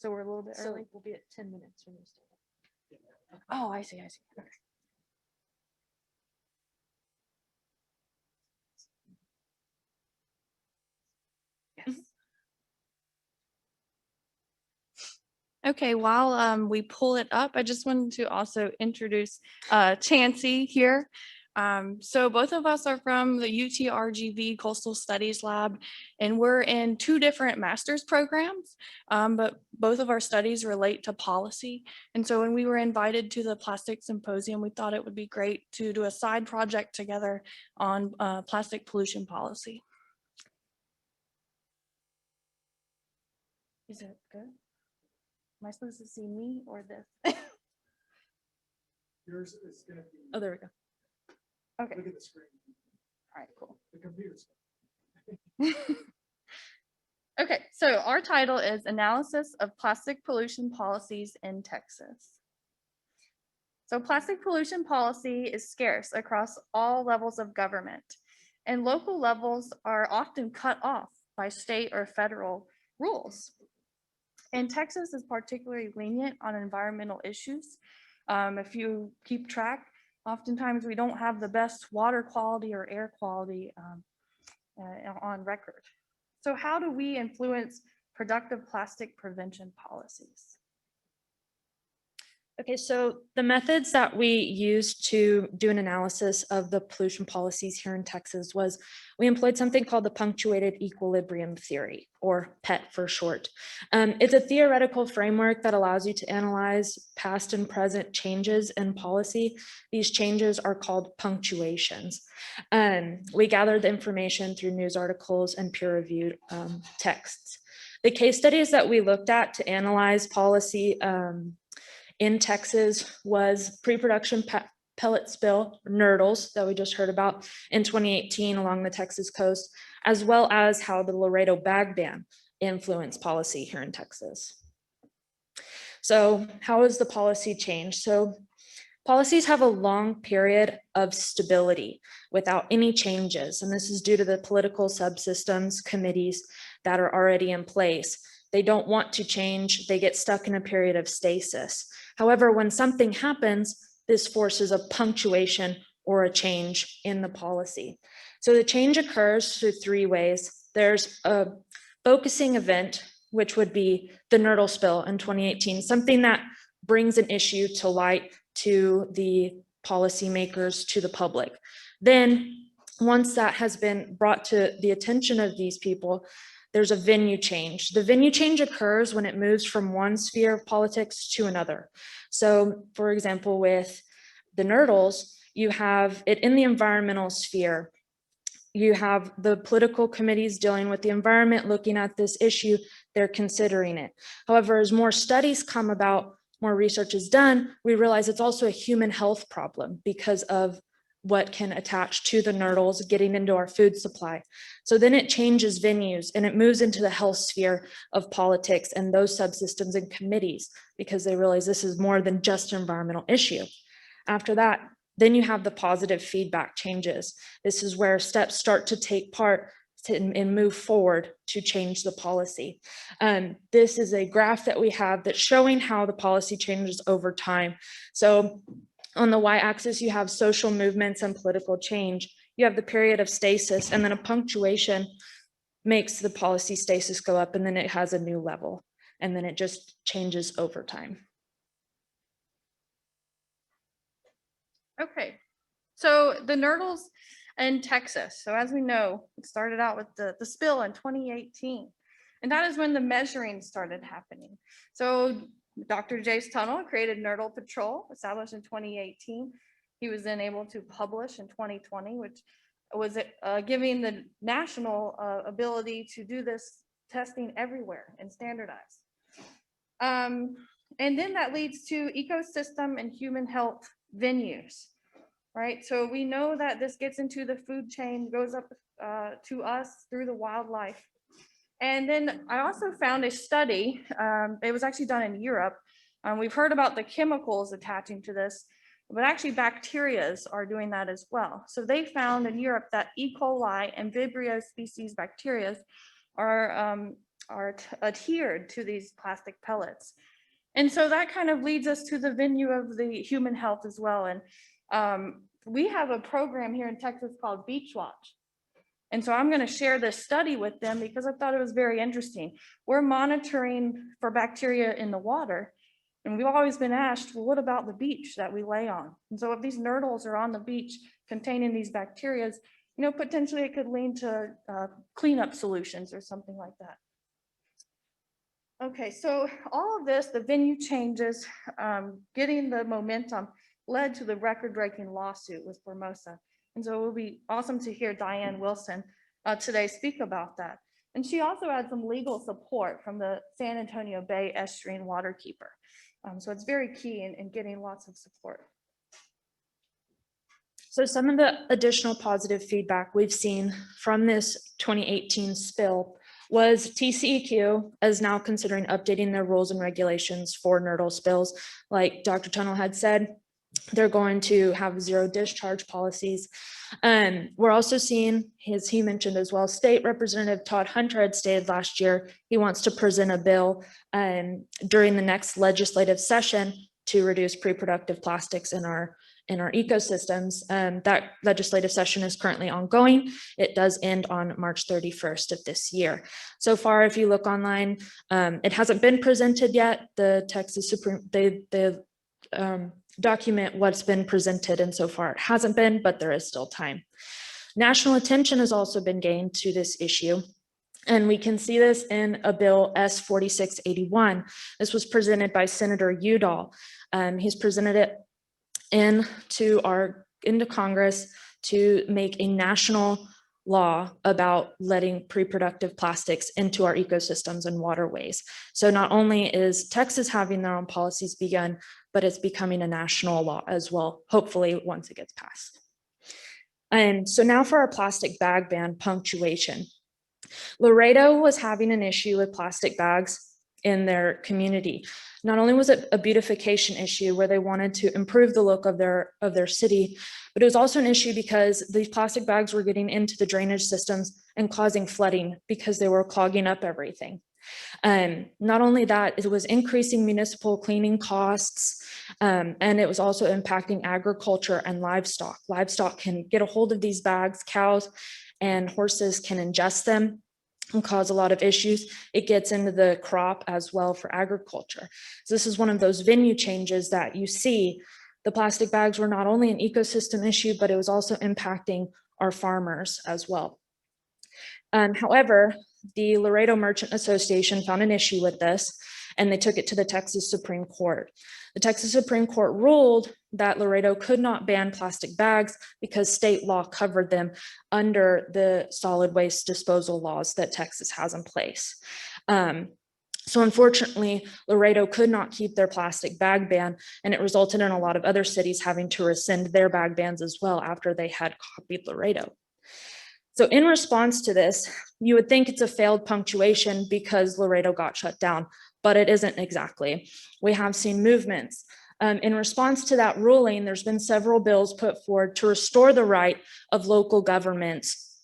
So we're a little bit So early. we'll be at 10 minutes when you start. Oh, I see. Okay. Yes. Okay, while we pull it up, I just wanted to also introduce Chancey here. So both of us are from the UTRGV Coastal Studies Lab, and we're in two different master's programs, but both of our studies relate to policy. And so when we were invited to the plastic symposium, we thought it would be great to do a side project together on plastic pollution policy. Is it good? Am I supposed to see me or this? Yours is going to be. Oh, there we go. Okay. Look at the screen. All right, cool. The computer's. Okay, so our title is Analysis of Plastic Pollution Policies in Texas. So plastic pollution policy is scarce across all levels of government, and local levels are often cut off by state or federal rules. And Texas is particularly lenient on environmental issues. If you keep track, oftentimes we don't have the best water quality or air quality on record. So how do we influence productive plastic prevention policies? Okay, so the methods that we used to do an analysis of the pollution policies here in Texas was we employed something called the punctuated equilibrium theory, or PET for short. It's a theoretical framework that allows you to analyze past and present changes in policy. These changes are called punctuations. We gathered the information through news articles and peer-reviewed texts. The case studies that we looked at to analyze policy in Texas was pre-production pellet spill, nurdles, that we just heard about in 2018 along the Texas coast, as well as how the Laredo bag ban influenced policy here in Texas. So how has the policy changed? So policies have a long period of stability without any changes, and this is due to the political subsystems, committees that are already in place. They don't want to change, they get stuck in a period of stasis. However, when something happens, this forces a punctuation or a change in the policy. So the change occurs through three ways. There's a focusing event, which would be the nurdle spill in 2018, something that brings an issue to light to the policymakers, to the public. Then once that has been brought to the attention of these people, there's a venue change. The venue change occurs when it moves from one sphere of politics to another. So for example, with the nurdles, you have it in the environmental sphere. You have the political committees dealing with the environment, looking at this issue, they're considering it. However, as more studies come about, more research is done, we realize it's also a human health problem because of what can attach to the nurdles getting into our food supply. So then it changes venues and it moves into the health sphere of politics and those subsystems and committees because they realize this is more than just an environmental issue. After that, then you have the positive feedback changes. This is where steps start to take part and move forward to change the policy. This is a graph that we have that's showing how the policy changes over time. So on the y-axis, you have social movements and political change. You have the period of stasis, and then a punctuation makes the policy stasis go up, and then it has a new level, and then it just changes over time. Okay, so the nurdles in Texas. So as we know, it started out with the spill in 2018, and that is when the measuring started happening. So Dr. Jace Tunnel created Nurdle Patrol, established in 2018. He was then able to publish in 2020, which was giving the national ability to do this testing everywhere and standardize. And then that leads to ecosystem and human health venues, right? So we know that this gets into the food chain, goes up to us through the wildlife. And then I also found a study, it was actually done in Europe. We've heard about the chemicals attaching to this, but actually bacterias are doing that as well. So they found in Europe that E. coli and Vibrio species bacterias are adhered to these plastic pellets. And so that kind of leads us to the venue of the human health as well. And we have a program here in Texas called Beach Watch. And so I'm going to share this study with them because I thought it was very interesting. We're monitoring for bacteria in the water. And we've always been asked, well, what about the beach that we lay on? And so if these nurdles are on the beach containing these bacteria, potentially it could lead to cleanup solutions or something like that. Okay, so all of this, the venue changes, getting the momentum led to the record-breaking lawsuit with Formosa. And so it will be awesome to hear Diane Wilson today speak about that. And she also had some legal support from the San Antonio Bay Estuarine Waterkeeper. So it's very key in getting lots of support. So some of the additional positive feedback we've seen from this 2018 spill was TCEQ is now considering updating their rules and regulations for nurdle spills. Like Dr. Tunnell had said, they're going to have zero discharge policies. We're also seeing, as he mentioned as well, State Representative Todd Hunter had stated last year he wants to present a bill during the next legislative session to reduce pre-productive plastics in our ecosystems. That legislative session is currently ongoing. It does end on March 31st of this year. So far, if you look online, it hasn't been presented yet. The Texas Supreme, they document what's been presented, and so far it hasn't been, but there is still time. National attention has also been gained to this issue. And we can see this in a bill S4681. This was presented by Senator Udall. He's presented it into Congress to make a national law about letting pre-productive plastics into our ecosystems and waterways. So not only is Texas having their own policies begun, but it's becoming a national law as well, hopefully once it gets passed. And so now for our plastic bag ban punctuation. Laredo was having an issue with plastic bags in their community. Not only was it a beautification issue where they wanted to improve the look of their city, but it was also an issue because these plastic bags were getting into the drainage systems and causing flooding because they were clogging up everything. Not only that, it was increasing municipal cleaning costs, and it was also impacting agriculture and livestock. Livestock can get a hold of these bags, cows and horses can ingest them and cause a lot of issues. It gets into the crop as well for agriculture. So this is one of those venue changes that you see. The plastic bags were not only an ecosystem issue, but it was also impacting our farmers as well. However, the Laredo Merchant Association found an issue with this, and they took it to the Texas Supreme Court. The Texas Supreme Court ruled that Laredo could not ban plastic bags because state law covered them under the solid waste disposal laws that Texas has in place. So unfortunately, Laredo could not keep their plastic bag ban, and it resulted in a lot of other cities having to rescind their bag bans as well after they had copied Laredo. So in response to this, you would think it's a failed punctuation because Laredo got shut down, but it isn't exactly. We have seen movements. In response to that ruling, there's been several bills put forward to restore the right of local governments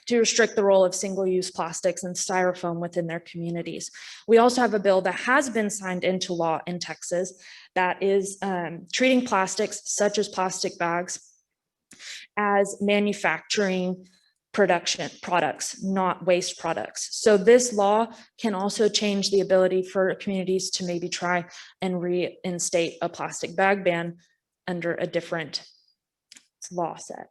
to restrict the role of single-use plastics and styrofoam within their communities. We also have a bill that has been signed into law in Texas that is treating plastics, such as plastic bags, as manufacturing production products, not waste products. So this law can also change the ability for communities to maybe try and reinstate a plastic bag ban under a different law set.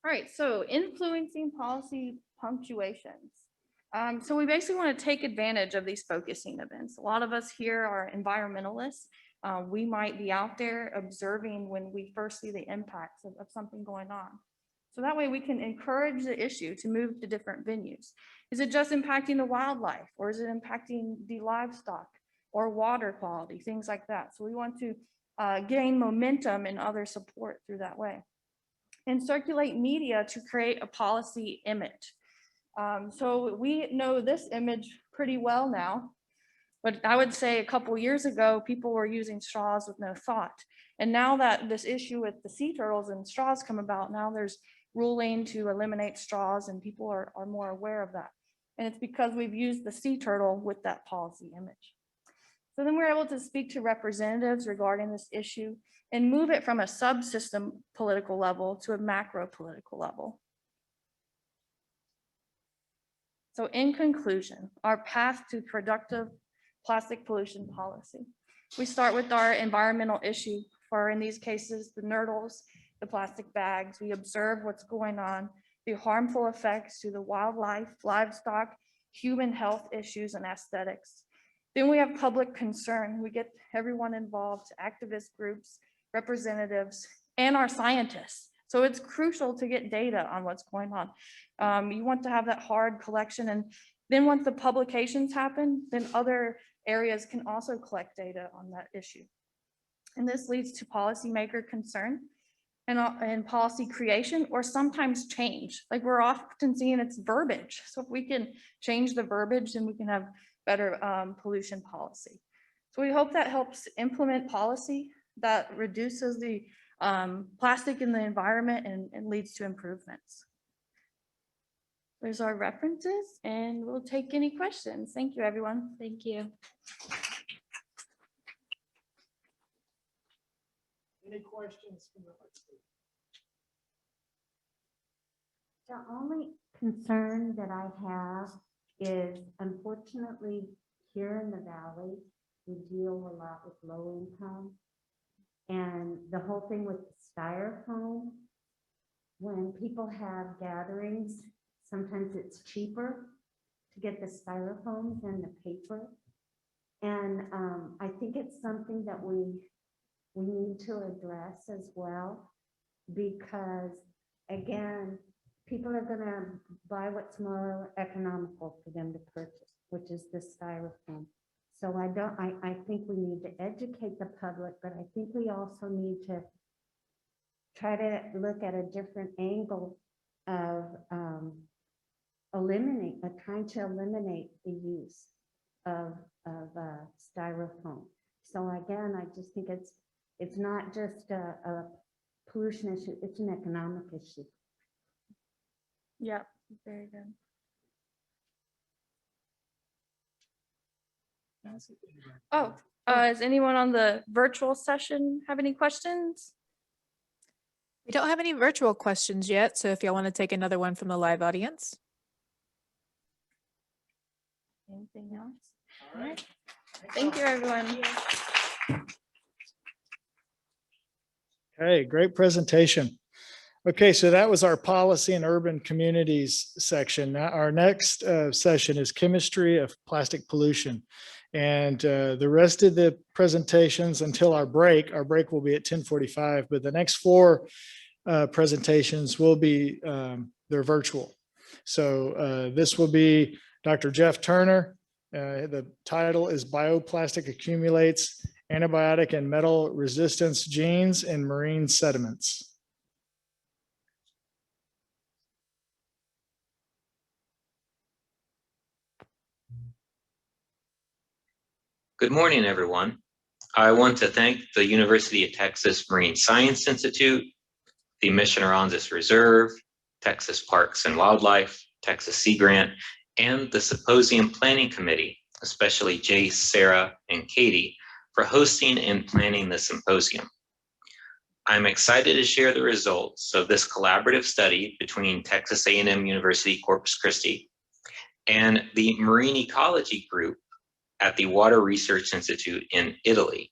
All right, so influencing policy punctuations. So we basically want to take advantage of these focusing events. A lot of us here are environmentalists. We might be out there observing when we first see the impacts of something going on. So that way we can encourage the issue to move to different venues. Is it just impacting the wildlife, or is it impacting the livestock or water quality, things like that? So we want to gain momentum and other support through that way. And circulate media to create a policy image. So we know this image pretty well now. But I would say a couple years ago, people were using straws with no thought. And now that this issue with the sea turtles and straws come about, now there's ruling to eliminate straws, and people are more aware of that. And it's because we've used the sea turtle with that policy image. So then we're able to speak to representatives regarding this issue and move it from a subsystem political level to a macro political level. So in conclusion, our path to productive plastic pollution policy. We start with our environmental issue for, in these cases, the nurdles, the plastic bags. We observe what's going on, the harmful effects to the wildlife, livestock, human health issues, and aesthetics. Then we have public concern. We get everyone involved, activist groups, representatives, and our scientists. So it's crucial to get data on what's going on. You want to have that hard collection, and then once the publications happen, then other areas can also collect data on that issue. And this leads to policymaker concern and policy creation, or sometimes change. Like we're often seeing it's verbiage. So if we can change the verbiage, then we can have better pollution policy. So we hope that helps implement policy that reduces the plastic in the environment and leads to improvements. There's our references, and we'll take any questions. Thank you, everyone. Thank you. Any questions from the audience? The only concern that I have is, unfortunately, here in the valley, we deal a lot with low income. And the whole thing with the styrofoam, when people have gatherings, sometimes it's cheaper to get the styrofoam than the paper. And I think it's something that we need to address as well, because again, people are gonna buy what's more economical for them to purchase, which is the styrofoam. So I think we need to educate the public, but I think we also need to try to look at a different angle of trying to eliminate the use of styrofoam. So again, I just think it's not just a pollution issue, it's an economic issue. Yeah, very good. Oh, does anyone on the virtual session have any questions? We don't have any virtual questions yet, so if y'all want to take another one from the live audience. Anything else? All right. Thank you, everyone. Okay, great presentation. Okay, so that was our policy and urban communities section. Now our next session is chemistry of plastic pollution. And the rest of the presentations until our break will be at 10:45, but the next four presentations will be, they're virtual. So this will be Dr. Jeff Turner. The title is Bioplastic Accumulates Antibiotic and Metal Resistance Genes in Marine Sediments. Good morning, everyone. I want to thank the University of Texas Marine Science Institute, the Mission Aransas Reserve, Texas Parks and Wildlife, Texas Sea Grant, and the Symposium Planning Committee, especially Jace, Sarah, and Katie, for hosting and planning the symposium. I'm excited to share the results of this collaborative study between Texas A&M University Corpus Christi and the Marine Ecology Group at the Water Research Institute in Italy.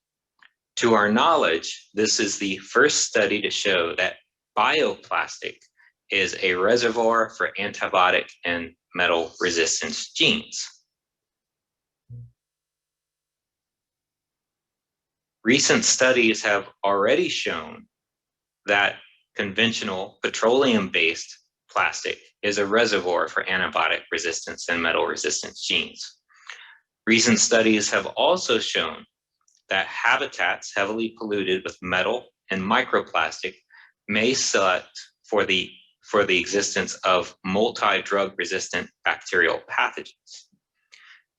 To our knowledge, this is the first study to show that bioplastic is a reservoir for antibiotic and metal resistance genes. Recent studies have already shown that conventional petroleum-based plastic is a reservoir for antibiotic resistance and metal resistance genes. Recent studies have also shown that habitats heavily polluted with metal and microplastic may select for the existence of multi-drug resistant bacterial pathogens.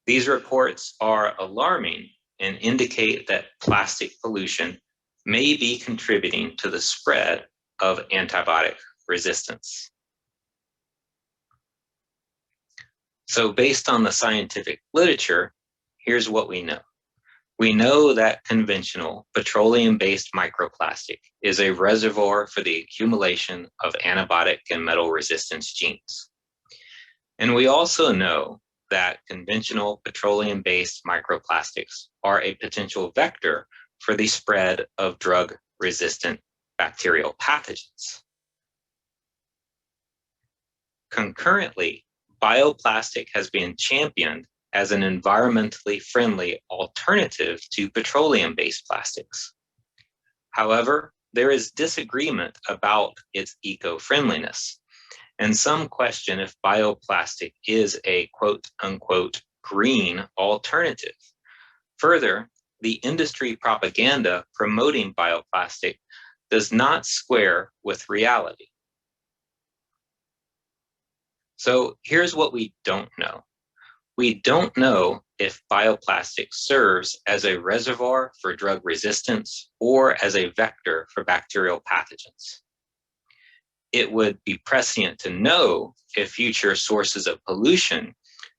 These reports are alarming and indicate that plastic pollution may be contributing to the spread of antibiotic resistance. So based on the scientific literature, here's what we know. We know that conventional petroleum-based microplastic is a reservoir for the accumulation of antibiotic and metal resistance genes. And we also know that conventional petroleum-based microplastics are a potential vector for the spread of drug-resistant bacterial pathogens. Concurrently, bioplastic has been championed as an environmentally friendly alternative to petroleum-based plastics. However, there is disagreement about its eco-friendliness, and some question if bioplastic is a quote-unquote green alternative. Further, the industry propaganda promoting bioplastic does not square with reality. So here's what we don't know. We don't know if bioplastic serves as a reservoir for drug resistance or as a vector for bacterial pathogens. It would be prescient to know if future sources of pollution,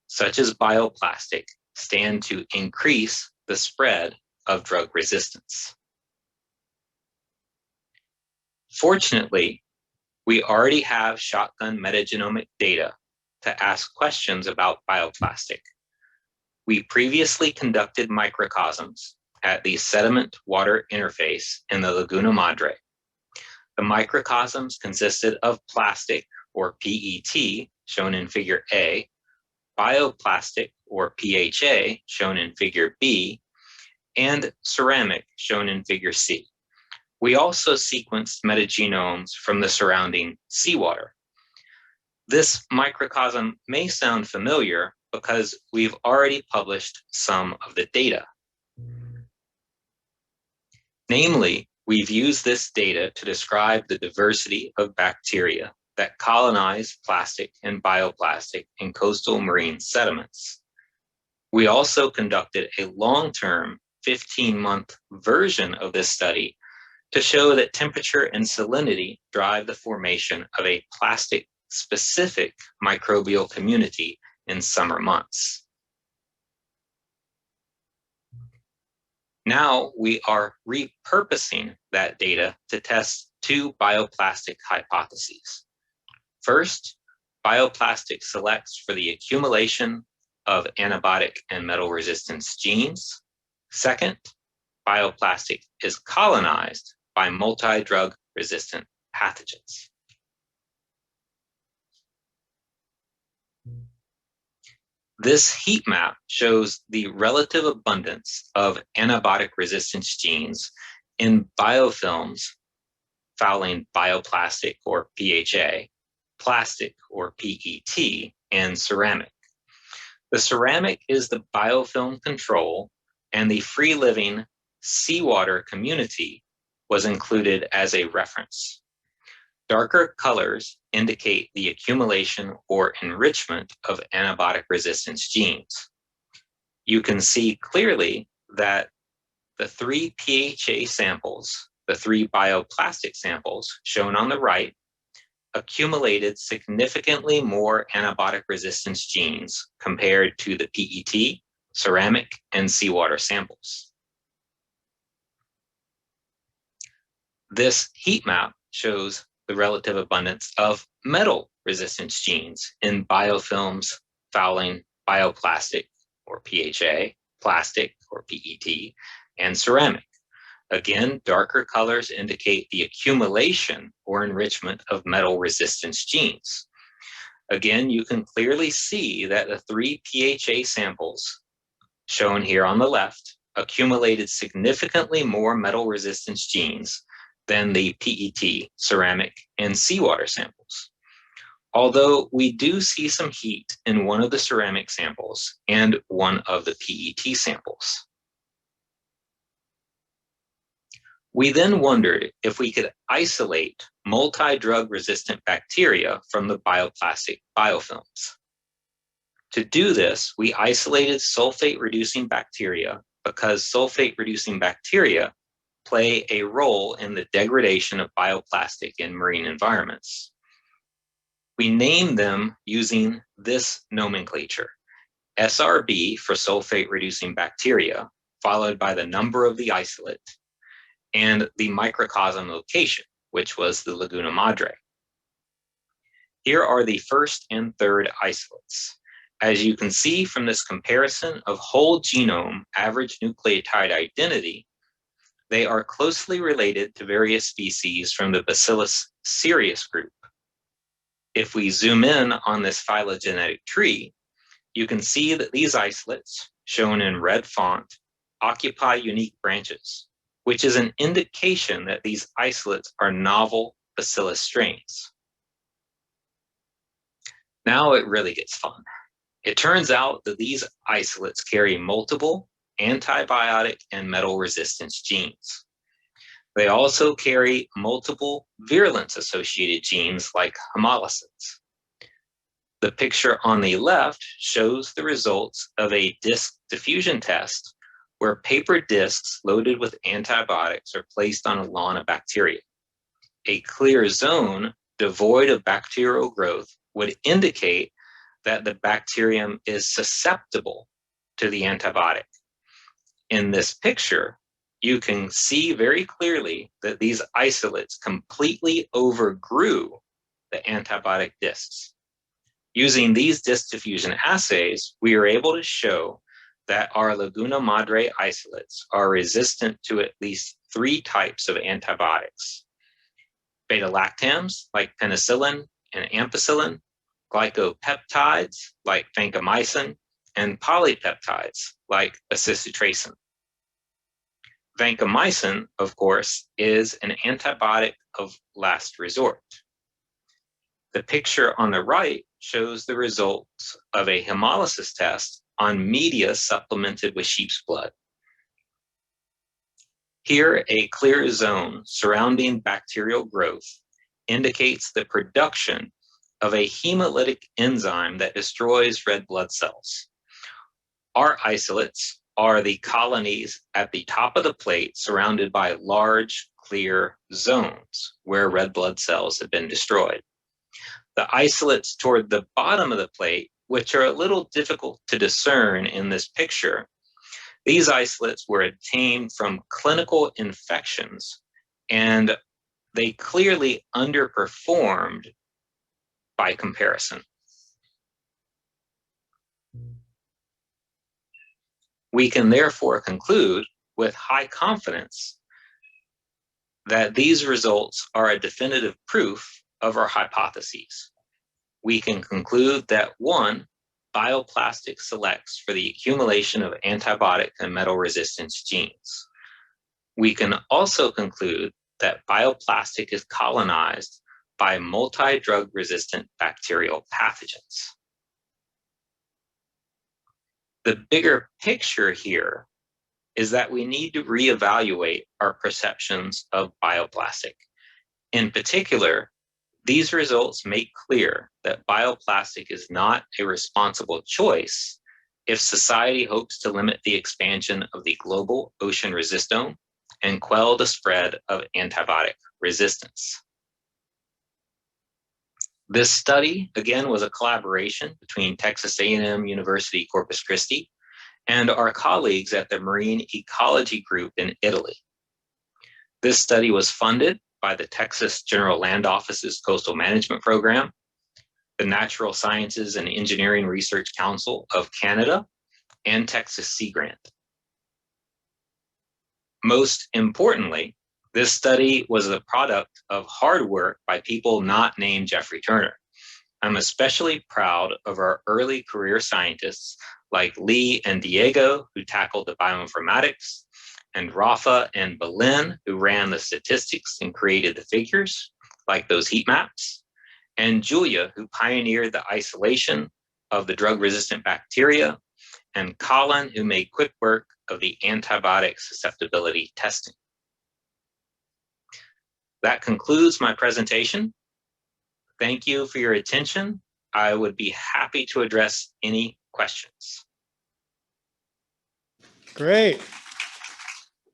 such as bioplastic, stand to increase the spread of drug resistance. Fortunately, we already have shotgun metagenomic data to ask questions about bioplastic. We previously conducted microcosms at the sediment-water interface in the Laguna Madre. The microcosms consisted of plastic, or PET, shown in figure A, bioplastic, or PHA, shown in figure B, and ceramic, shown in figure C. We also sequenced metagenomes from the surrounding seawater. This microcosm may sound familiar because we've already published some of the data. Namely, we've used this data to describe the diversity of bacteria that colonize plastic and bioplastic in coastal marine sediments. We also conducted a long-term 15-month version of this study to show that temperature and salinity drive the formation of a plastic-specific microbial community in summer months. Now we are repurposing that data to test two bioplastic hypotheses. First, bioplastic selects for the accumulation of antibiotic and metal resistance genes. Second, bioplastic is colonized by multi-drug resistant pathogens. This heat map shows the relative abundance of antibiotic resistance genes in biofilms fouling bioplastic, or PHA, plastic, or PET, and ceramic. The ceramic is the biofilm control, and the free-living seawater community was included as a reference. Darker colors indicate the accumulation or enrichment of antibiotic resistance genes. You can see clearly that the three PHA samples, the three bioplastic samples shown on the right, accumulated significantly more antibiotic resistance genes compared to the PET, ceramic, and seawater samples. This heat map shows the relative abundance of metal resistance genes in biofilms fouling bioplastic, or PHA, plastic, or PET, and ceramic. Again, darker colors indicate the accumulation or enrichment of metal resistance genes. Again, you can clearly see that the three PHA samples shown here on the left accumulated significantly more metal resistance genes than the PET, ceramic, and seawater samples. Although we do see some heat in one of the ceramic samples and one of the PET samples. We then wondered if we could isolate multi-drug resistant bacteria from the bioplastic biofilms. To do this, we isolated sulfate-reducing bacteria because sulfate-reducing bacteria play a role in the degradation of bioplastic in marine environments. We name them using this nomenclature: SRB for sulfate reducing bacteria, followed by the number of the isolate, and the microcosm location, which was the Laguna Madre. Here are the first and third isolates. As you can see from this comparison of whole genome average nucleotide identity, they are closely related to various species from the Bacillus cereus group. If we zoom in on this phylogenetic tree, you can see that these isolates, shown in red font, occupy unique branches, which is an indication that these isolates are novel Bacillus strains. Now it really gets fun. It turns out that these isolates carry multiple antibiotic and metal resistance genes. They also carry multiple virulence-associated genes like hemolysis. The picture on the left shows the results of a disc diffusion test where paper discs loaded with antibiotics are placed on a lawn of bacteria. A clear zone devoid of bacterial growth would indicate that the bacterium is susceptible to the antibiotic. In this picture, you can see very clearly that these isolates completely overgrew the antibiotic discs. Using these disc diffusion assays, we are able to show that our Laguna Madre isolates are resistant to at least 3 types of antibiotics: beta-lactams like penicillin and ampicillin, glycopeptides like vancomycin, and polypeptides like acetotracin. Vancomycin, of course, is an antibiotic of last resort. The picture on the right shows the results of a hemolysis test on media supplemented with sheep's blood. Here, a clear zone surrounding bacterial growth indicates the production of a hemolytic enzyme that destroys red blood cells. Our isolates are the colonies at the top of the plate surrounded by large, clear zones where red blood cells have been destroyed. The isolates toward the bottom of the plate, which are a little difficult to discern in this picture, these isolates were obtained from clinical infections, and they clearly underperformed by comparison. We can therefore conclude with high confidence that these results are a definitive proof of our hypotheses. We can conclude that 1, bioplastic selects for the accumulation of antibiotic and metal resistance genes. We can also conclude that bioplastic is colonized by multi-drug resistant bacterial pathogens. The bigger picture here is that we need to reevaluate our perceptions of bioplastic. In particular, these results make clear that bioplastic is not a responsible choice if society hopes to limit the expansion of the global ocean resistome and quell the spread of antibiotic resistance. This study, again, was a collaboration between Texas A&M University Corpus Christi and our colleagues at the Marine Ecology Group in Italy. This study was funded by the Texas General Land Office's Coastal Management Program, the Natural Sciences and Engineering Research Council of Canada, and Texas Sea Grant. Most importantly, this study was the product of hard work by people not named Jeffrey Turner. I'm especially proud of our early career scientists like Lee and Diego, who tackled the bioinformatics, and Rafa and Belen, who ran the statistics and created the figures, like those heat maps, and Julia, who pioneered the isolation of the drug-resistant bacteria, and Colin, who made quick work of the antibiotic susceptibility testing. That concludes my presentation. Thank you for your attention. I would be happy to address any questions. Great.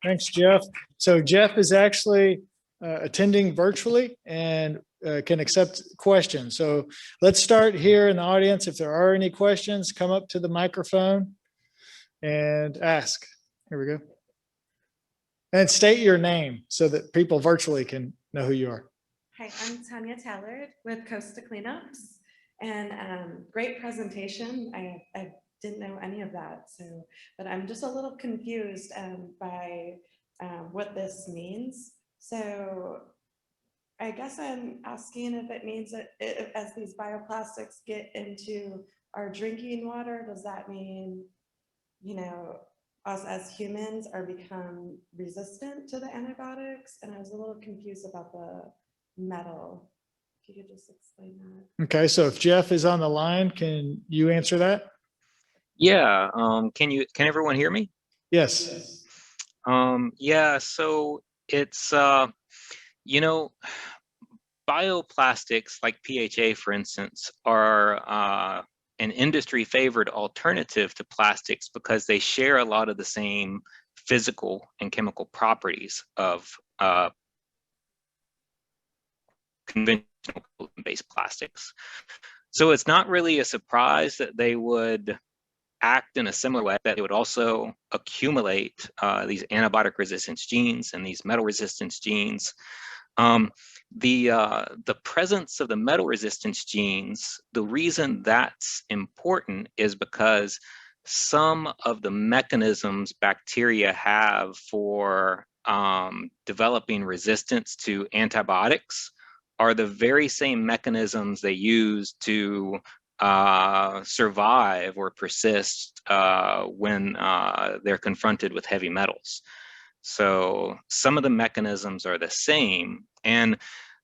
Thanks, Jeff. So Jeff is actually attending virtually, and can accept questions. So let's start here in the audience. If there are any questions, come up to the microphone and ask. Here we go. And state your name so that people virtually can know who you are. Hi, I'm Tanya Tallard with Costa Cleanups, and great presentation. I didn't know any of that, so, but I'm just a little confused by what this means. So I guess I'm asking if it means that as these bioplastics get into our drinking water, does that mean, you know, us as humans are become resistant to the antibiotics? And I was a little confused about the metal. If you could just explain that. Okay, so if Jeff is on the line, can you answer that? Yeah, can everyone hear me? Yes. Yeah, so it's, you know, bioplastics like PHA, for instance, are an industry favored alternative to plastics because they share a lot of the same physical and chemical properties of conventional based plastics. So it's not really a surprise that they would act in a similar way, that they would also accumulate these antibiotic resistance genes and these metal resistance genes. The presence of the metal resistance genes, the reason that's important is because some of the mechanisms bacteria have for developing resistance to antibiotics are the very same mechanisms they use to survive or persist when they're confronted with heavy metals. So some of the mechanisms are the same, and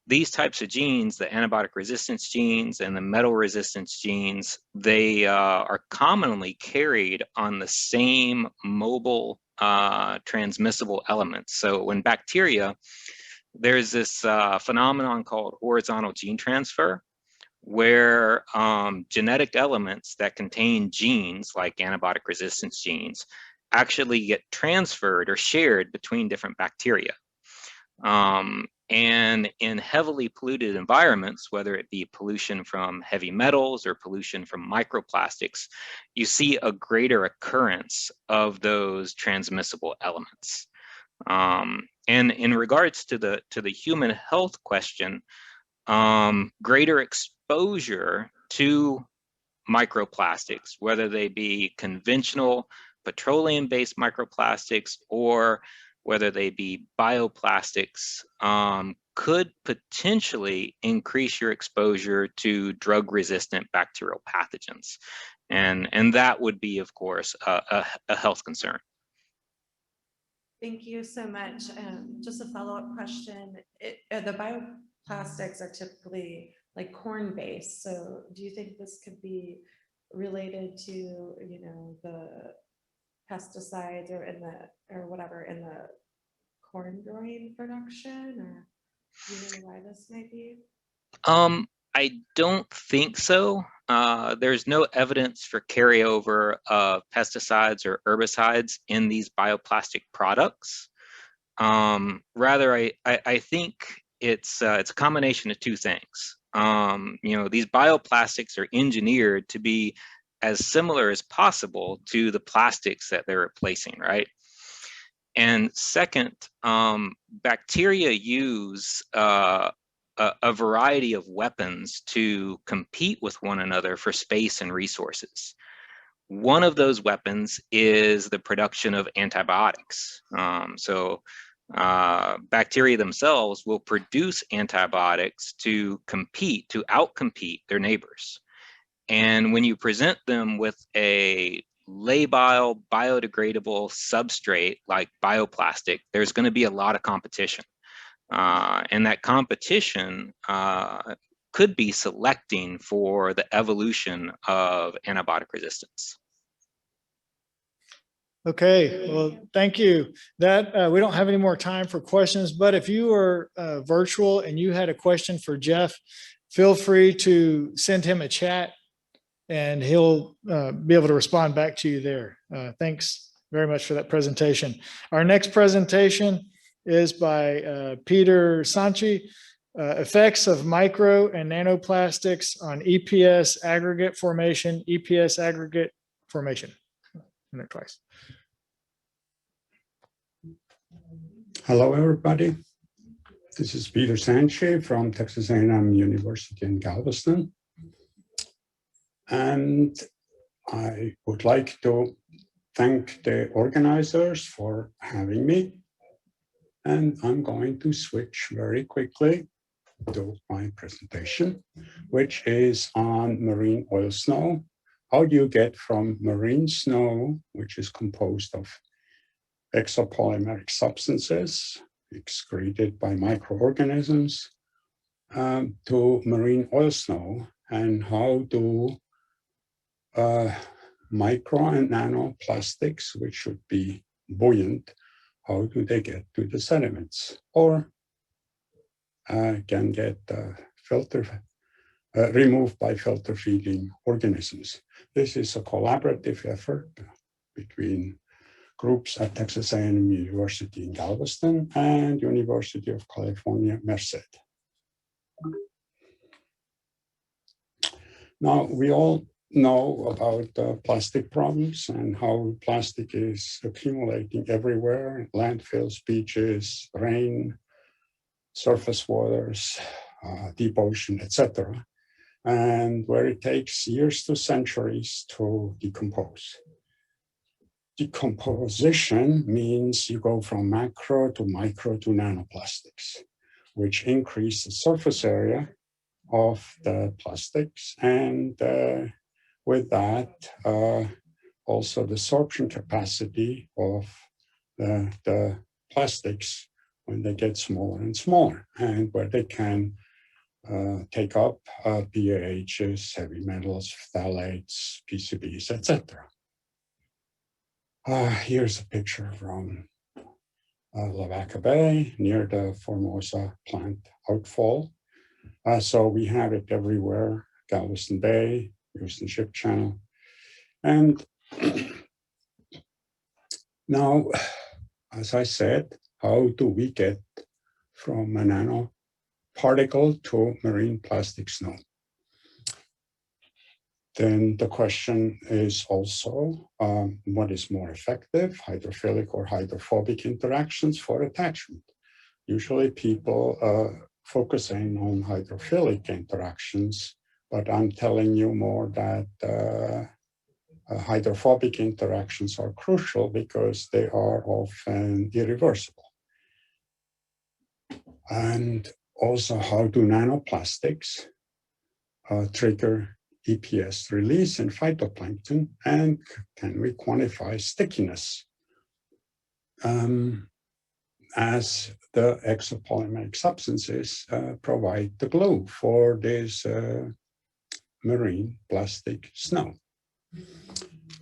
these types of genes, the antibiotic resistance genes and the metal resistance genes, they are commonly carried on the same mobile transmissible elements. So when bacteria, there's this phenomenon called horizontal gene transfer, where genetic elements that contain genes like antibiotic resistance genes actually get transferred or shared between different bacteria. And in heavily polluted environments, whether it be pollution from heavy metals or pollution from microplastics, you see a greater occurrence of those transmissible elements. And in regards to the human health question, greater exposure to microplastics, whether they be conventional petroleum-based microplastics or whether they be bioplastics, could potentially increase your exposure to drug-resistant bacterial pathogens. And that would be, of course, a health concern. Thank you so much. Just a follow-up question. The bioplastics are typically like corn-based. So do you think this could be related to, you know, the pesticides or whatever in the corn growing production, or do you know why this might be? I don't think so. There's no evidence for carryover of pesticides or herbicides in these bioplastic products. Rather, I think it's a combination of two things. You know, these bioplastics are engineered to be as similar as possible to the plastics that they're replacing, right? And second, bacteria use a variety of weapons to compete with one another for space and resources. One of those weapons is the production of antibiotics. Bacteria themselves will produce antibiotics to compete, to outcompete their neighbors. And when you present them with a labile, biodegradable substrate like bioplastic, there's going to be a lot of competition. And that competition could be selecting for the evolution of antibiotic resistance. Okay, well, thank you. That we don't have any more time for questions, but if you are virtual and you had a question for Jeff, feel free to send him a chat and he'll be able to respond back to you there. Thanks very much for that presentation. Our next presentation is by Peter Sanchi, Effects of micro and nanoplastics on EPS aggregate formation, EPS aggregate formation. Twice. Hello, everybody. This is Peter Sanchez from Texas A&M University in Galveston. And I would like to thank the organizers for having me. And I'm going to switch very quickly to my presentation, which is on marine oil snow. How do you get from marine snow, which is composed of exopolymeric substances excreted by microorganisms, to marine oil snow, and how do micro and nanoplastics, which should be buoyant, how do they get to the sediments, or can get removed by filter feeding organisms. This is a collaborative effort between groups at Texas A&M University in Galveston and University of California, Merced. Now, we all know about plastic problems and how plastic is accumulating everywhere, landfills, beaches, rain, surface waters, deep ocean, etc., and where it takes years to centuries to decompose. Decomposition means you go from macro to micro to nanoplastics, which increase the surface area of the plastics, and with that, also the sorption capacity of the plastics when they get smaller and smaller, and where they can take up PAHs, heavy metals, phthalates, PCBs, etc. Here's a picture from Lavaca Bay near the Formosa plant outfall. So we have it everywhere, Galveston Bay, Houston Ship Channel. And now, as I said, how do we get from a nanoparticle to marine plastic snow? Then the question is also, what is more effective, hydrophilic or hydrophobic interactions for attachment? Usually people focusing on hydrophilic interactions, but I'm telling you more that hydrophobic interactions are crucial because they are often irreversible. And also, how do nanoplastics trigger EPS release in phytoplankton, and can we quantify stickiness as the exopolymeric substances provide the glue for this marine plastic snow.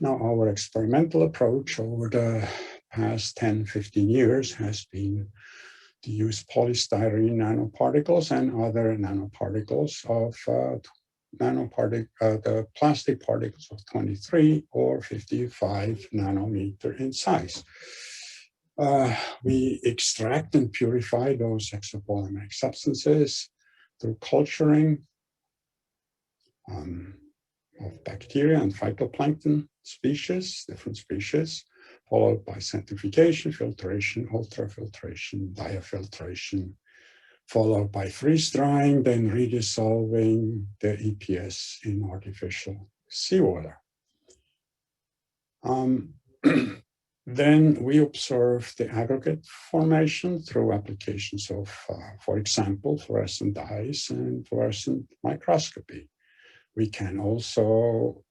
Now, our experimental approach over the past 10, 15 years has been to use polystyrene nanoparticles and other nanoparticles of the plastic particles of 23 or 55 nanometer in size. We extract and purify those exopolymeric substances through culturing of bacteria and phytoplankton species, different species, followed by centrifugation, filtration, ultrafiltration, diafiltration, followed by freeze drying, then redissolving the EPS in artificial seawater. Then we observe the aggregate formation through applications of, for example, fluorescent dyes and fluorescent microscopy. We can also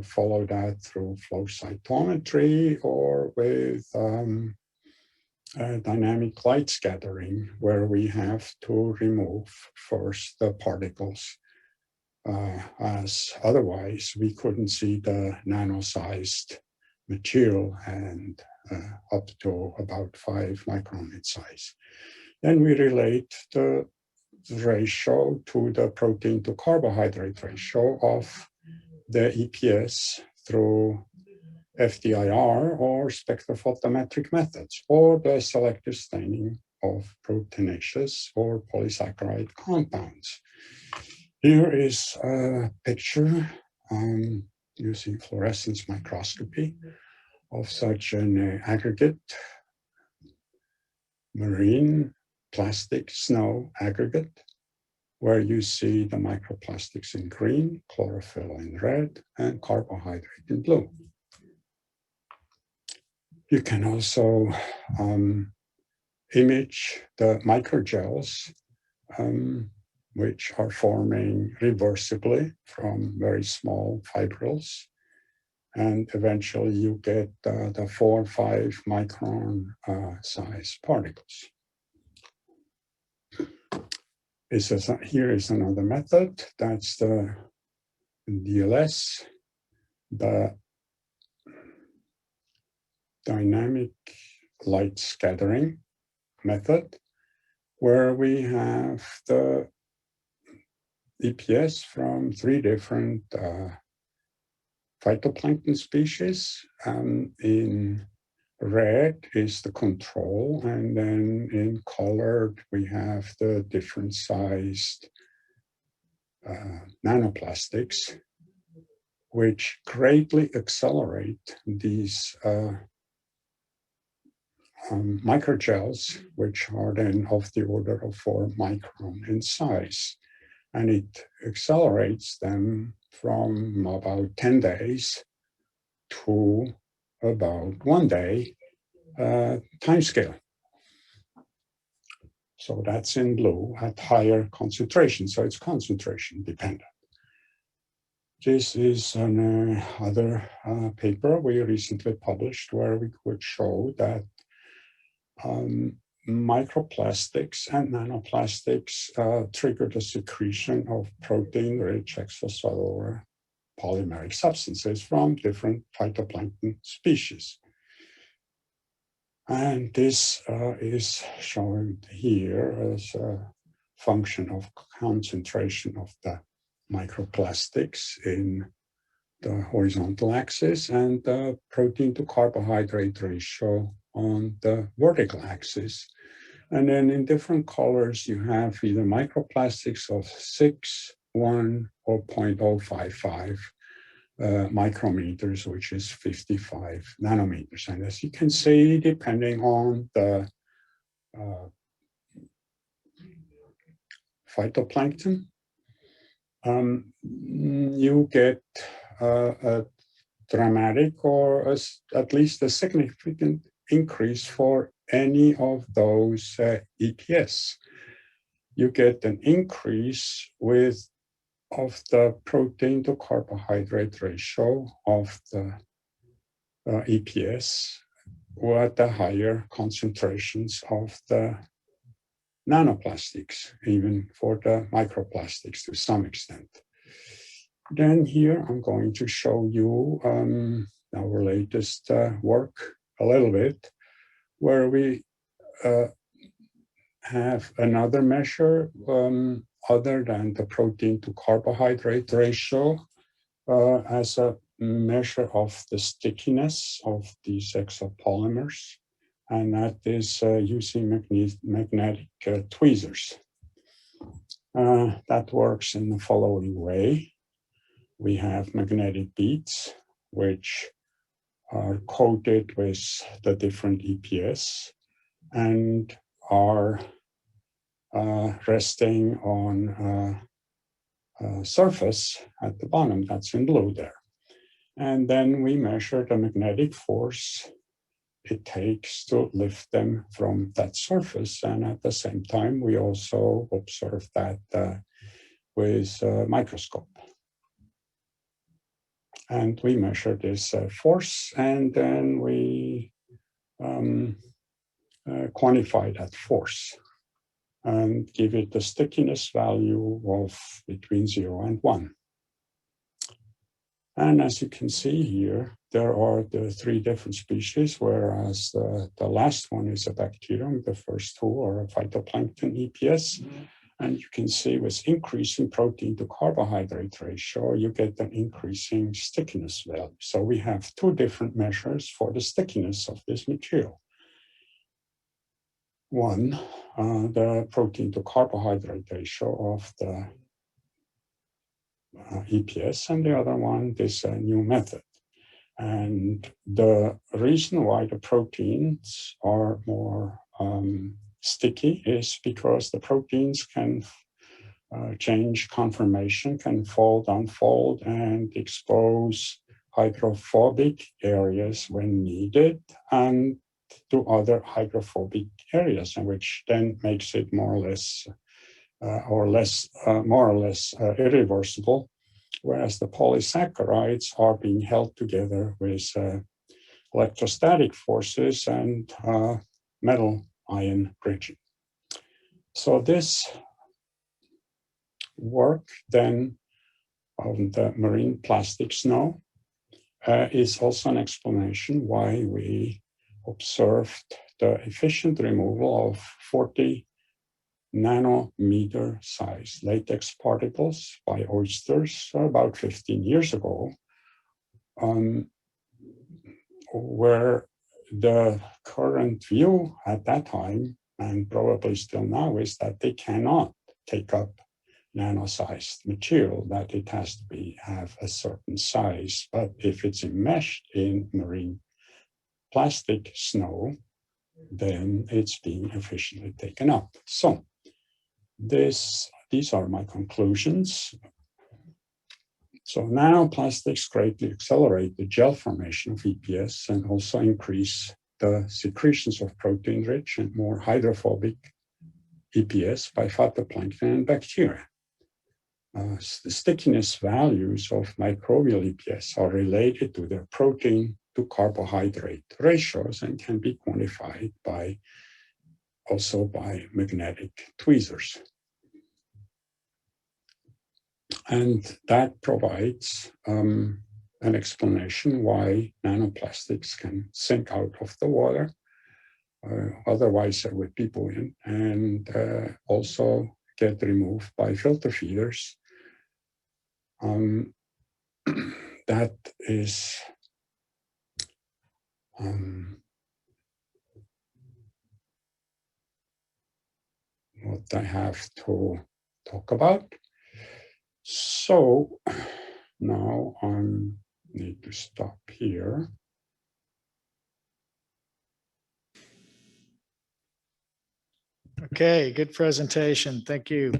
follow that through flow cytometry or with dynamic light scattering, where we have to remove first the particles, as otherwise we couldn't see the nano-sized material and up to about 5 micron in size. Then we relate the ratio to the protein to carbohydrate ratio of the EPS through FDIR or spectrophotometric methods, or the selective staining of proteinaceous or polysaccharide compounds. Here is a picture using fluorescence microscopy of such an aggregate, marine plastic snow aggregate, where you see the microplastics in green, chlorophyll in red, and carbohydrate in blue. You can also image the microgels, which are forming reversibly from very small fibrils. And eventually you get the 4 or 5 micron size particles. Here is another method. That's the DLS, the dynamic light scattering method, where we have the EPS from 3 different phytoplankton species. In red is the control, and then in colored we have the different sized nanoplastics, which greatly accelerate these microgels, which are then of the order of 4 micron in size. And it accelerates them from about 10 days to about 1 day time scale. So that's in blue at higher concentration. So it's concentration dependent. This is another paper we recently published where we could show that microplastics and nanoplastics trigger the secretion of protein-rich extracellular polymeric substances from different phytoplankton species. And this is shown here as a function of concentration of the microplastics in the horizontal axis and the protein to carbohydrate ratio on the vertical axis. And then in different colors, you have either microplastics of 6, 1, or 0.055 micrometers, which is 55 nanometers. And as you can see, depending on the phytoplankton, you get a dramatic or at least a significant increase for any of those EPS. You get an increase of the protein to carbohydrate ratio of the EPS at the higher concentrations of the nanoplastics, even for the microplastics to some extent. Then here I'm going to show you our latest work a little bit, where we have another measure other than the protein to carbohydrate ratio as a measure of the stickiness of these exopolymers, and that is using magnetic tweezers. That works in the following way. We have magnetic beads, which are coated with the different EPS and are resting on a surface at the bottom, that's in blue there. And then we measure the magnetic force it takes to lift them from that surface. And at the same time, we also observe that with a microscope. And we measure this force, and then we quantify that force and give it the stickiness value of between 0 and 1. And as you can see here, there are the 3 different species, whereas the last one is a bacterium, the first 2 are a phytoplankton EPS. And you can see with increasing protein to carbohydrate ratio, you get an increasing stickiness value. So we have 2 different measures for the stickiness of this material. one, the protein to carbohydrate ratio of the EPS, and the other one, this new method. And the reason why the proteins are more sticky is because the proteins can change conformation, can fold, unfold, and expose hydrophobic areas when needed, and to other hydrophobic areas, and which then makes it more or less irreversible. Whereas the polysaccharides are being held together with electrostatic forces and metal ion bridging. So this work then on the marine plastic snow is also an explanation why we observed the efficient removal of 40 nanometer size latex particles by oysters about 15 years ago, where the current view at that time, and probably still now, is that they cannot take up nano-sized material, that it has to have a certain size. But if it's enmeshed in marine plastic snow, then it's being efficiently taken up. So these are my conclusions. So nanoplastics greatly accelerate the gel formation of EPS and also increase the secretions of protein-rich and more hydrophobic EPS by phytoplankton and bacteria. The stickiness values of microbial EPS are related to their protein to carbohydrate ratios and can be quantified also by magnetic tweezers. And that provides an explanation why nanoplastics can sink out of the water. Otherwise, there would be buoyant, and also get removed by filter feeders. That is what I have to talk about. So now I need to stop here. Okay, good presentation. Thank you.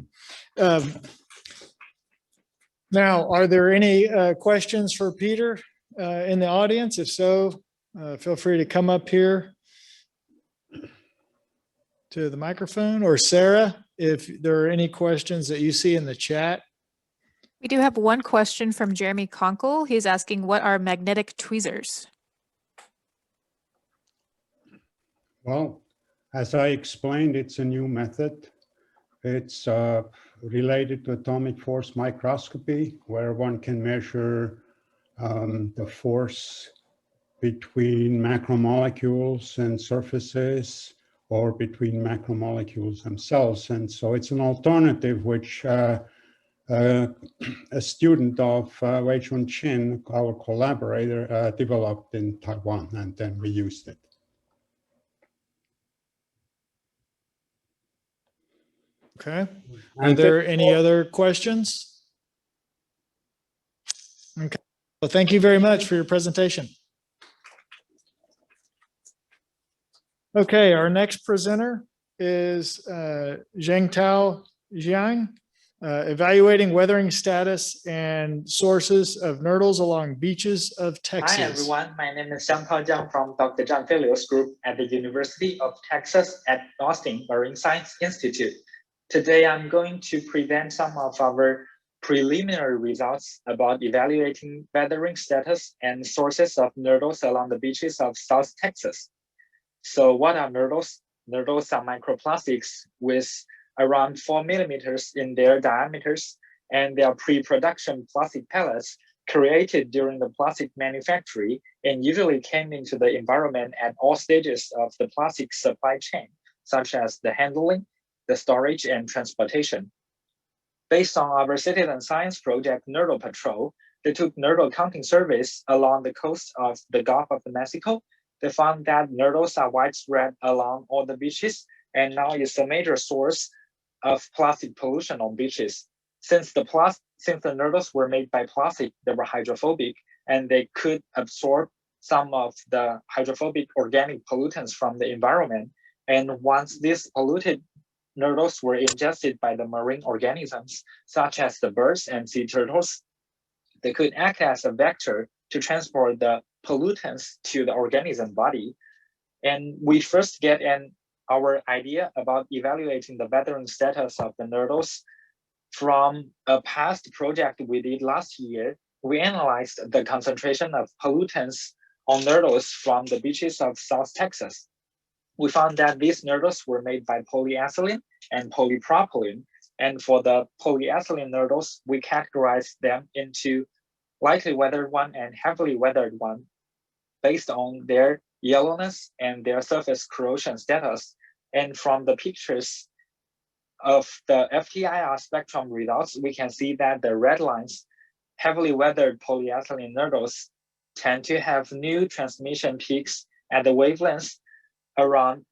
Now, are there any questions for Peter in the audience? If so, feel free to come up here to the microphone, or Sarah, if there are any questions that you see in the chat. We do have one question from Jeremy Konkel. He's asking, what are magnetic tweezers? Well, as I explained, it's a new method. It's related to atomic force microscopy, where one can measure the force between macromolecules and surfaces, or between macromolecules themselves. And so it's an alternative which a student of Wei Chun Chin, our collaborator, developed in Taiwan, and then we used it. Okay. Are there any other questions? Okay. Well, thank you very much for your presentation. Okay, our next presenter is Zhang Tao, evaluating weathering status and sources of nurdles along beaches of Texas. Hi everyone, my name is Zhang Tao from Dr. Zhang Tao's group at the University of Texas at Austin Marine Science Institute. Today I'm going to present some of our preliminary results about evaluating weathering status and sources of nurdles along the beaches of South Texas. So what are nurdles? Nurdles are microplastics with around 4 millimeters in their diameters, and they are pre-production plastic pellets created during the plastic manufacturing and usually came into the environment at all stages of the plastic supply chain, such as the handling, the storage, and transportation. Based on our citizen science project Nurdle Patrol, they took nurdle counting surveys along the coast of the Gulf of Mexico. They found that nurdles are widespread along all the beaches and now it's a major source of plastic pollution on beaches. Since the nurdles were made by plastic, they were hydrophobic, and they could absorb some of the hydrophobic organic pollutants from the environment. And once these polluted nurdles were ingested by the marine organisms, such as the birds and sea turtles, they could act as a vector to transport the pollutants to the organism body. And we first get our idea about evaluating the weathering status of the nurdles from a past project we did last year. We analyzed the concentration of pollutants on nurdles from the beaches of South Texas. We found that these nurdles were made by polyethylene and polypropylene. And for the polyethylene nurdles, we categorized them into lightly weathered one and heavily weathered one based on their yellowness and their surface corrosion status. And from the pictures of the FTIR spectrum results, we can see that the red lines, heavily weathered polyethylene nurdles, tend to have new transmission peaks at the wavelengths around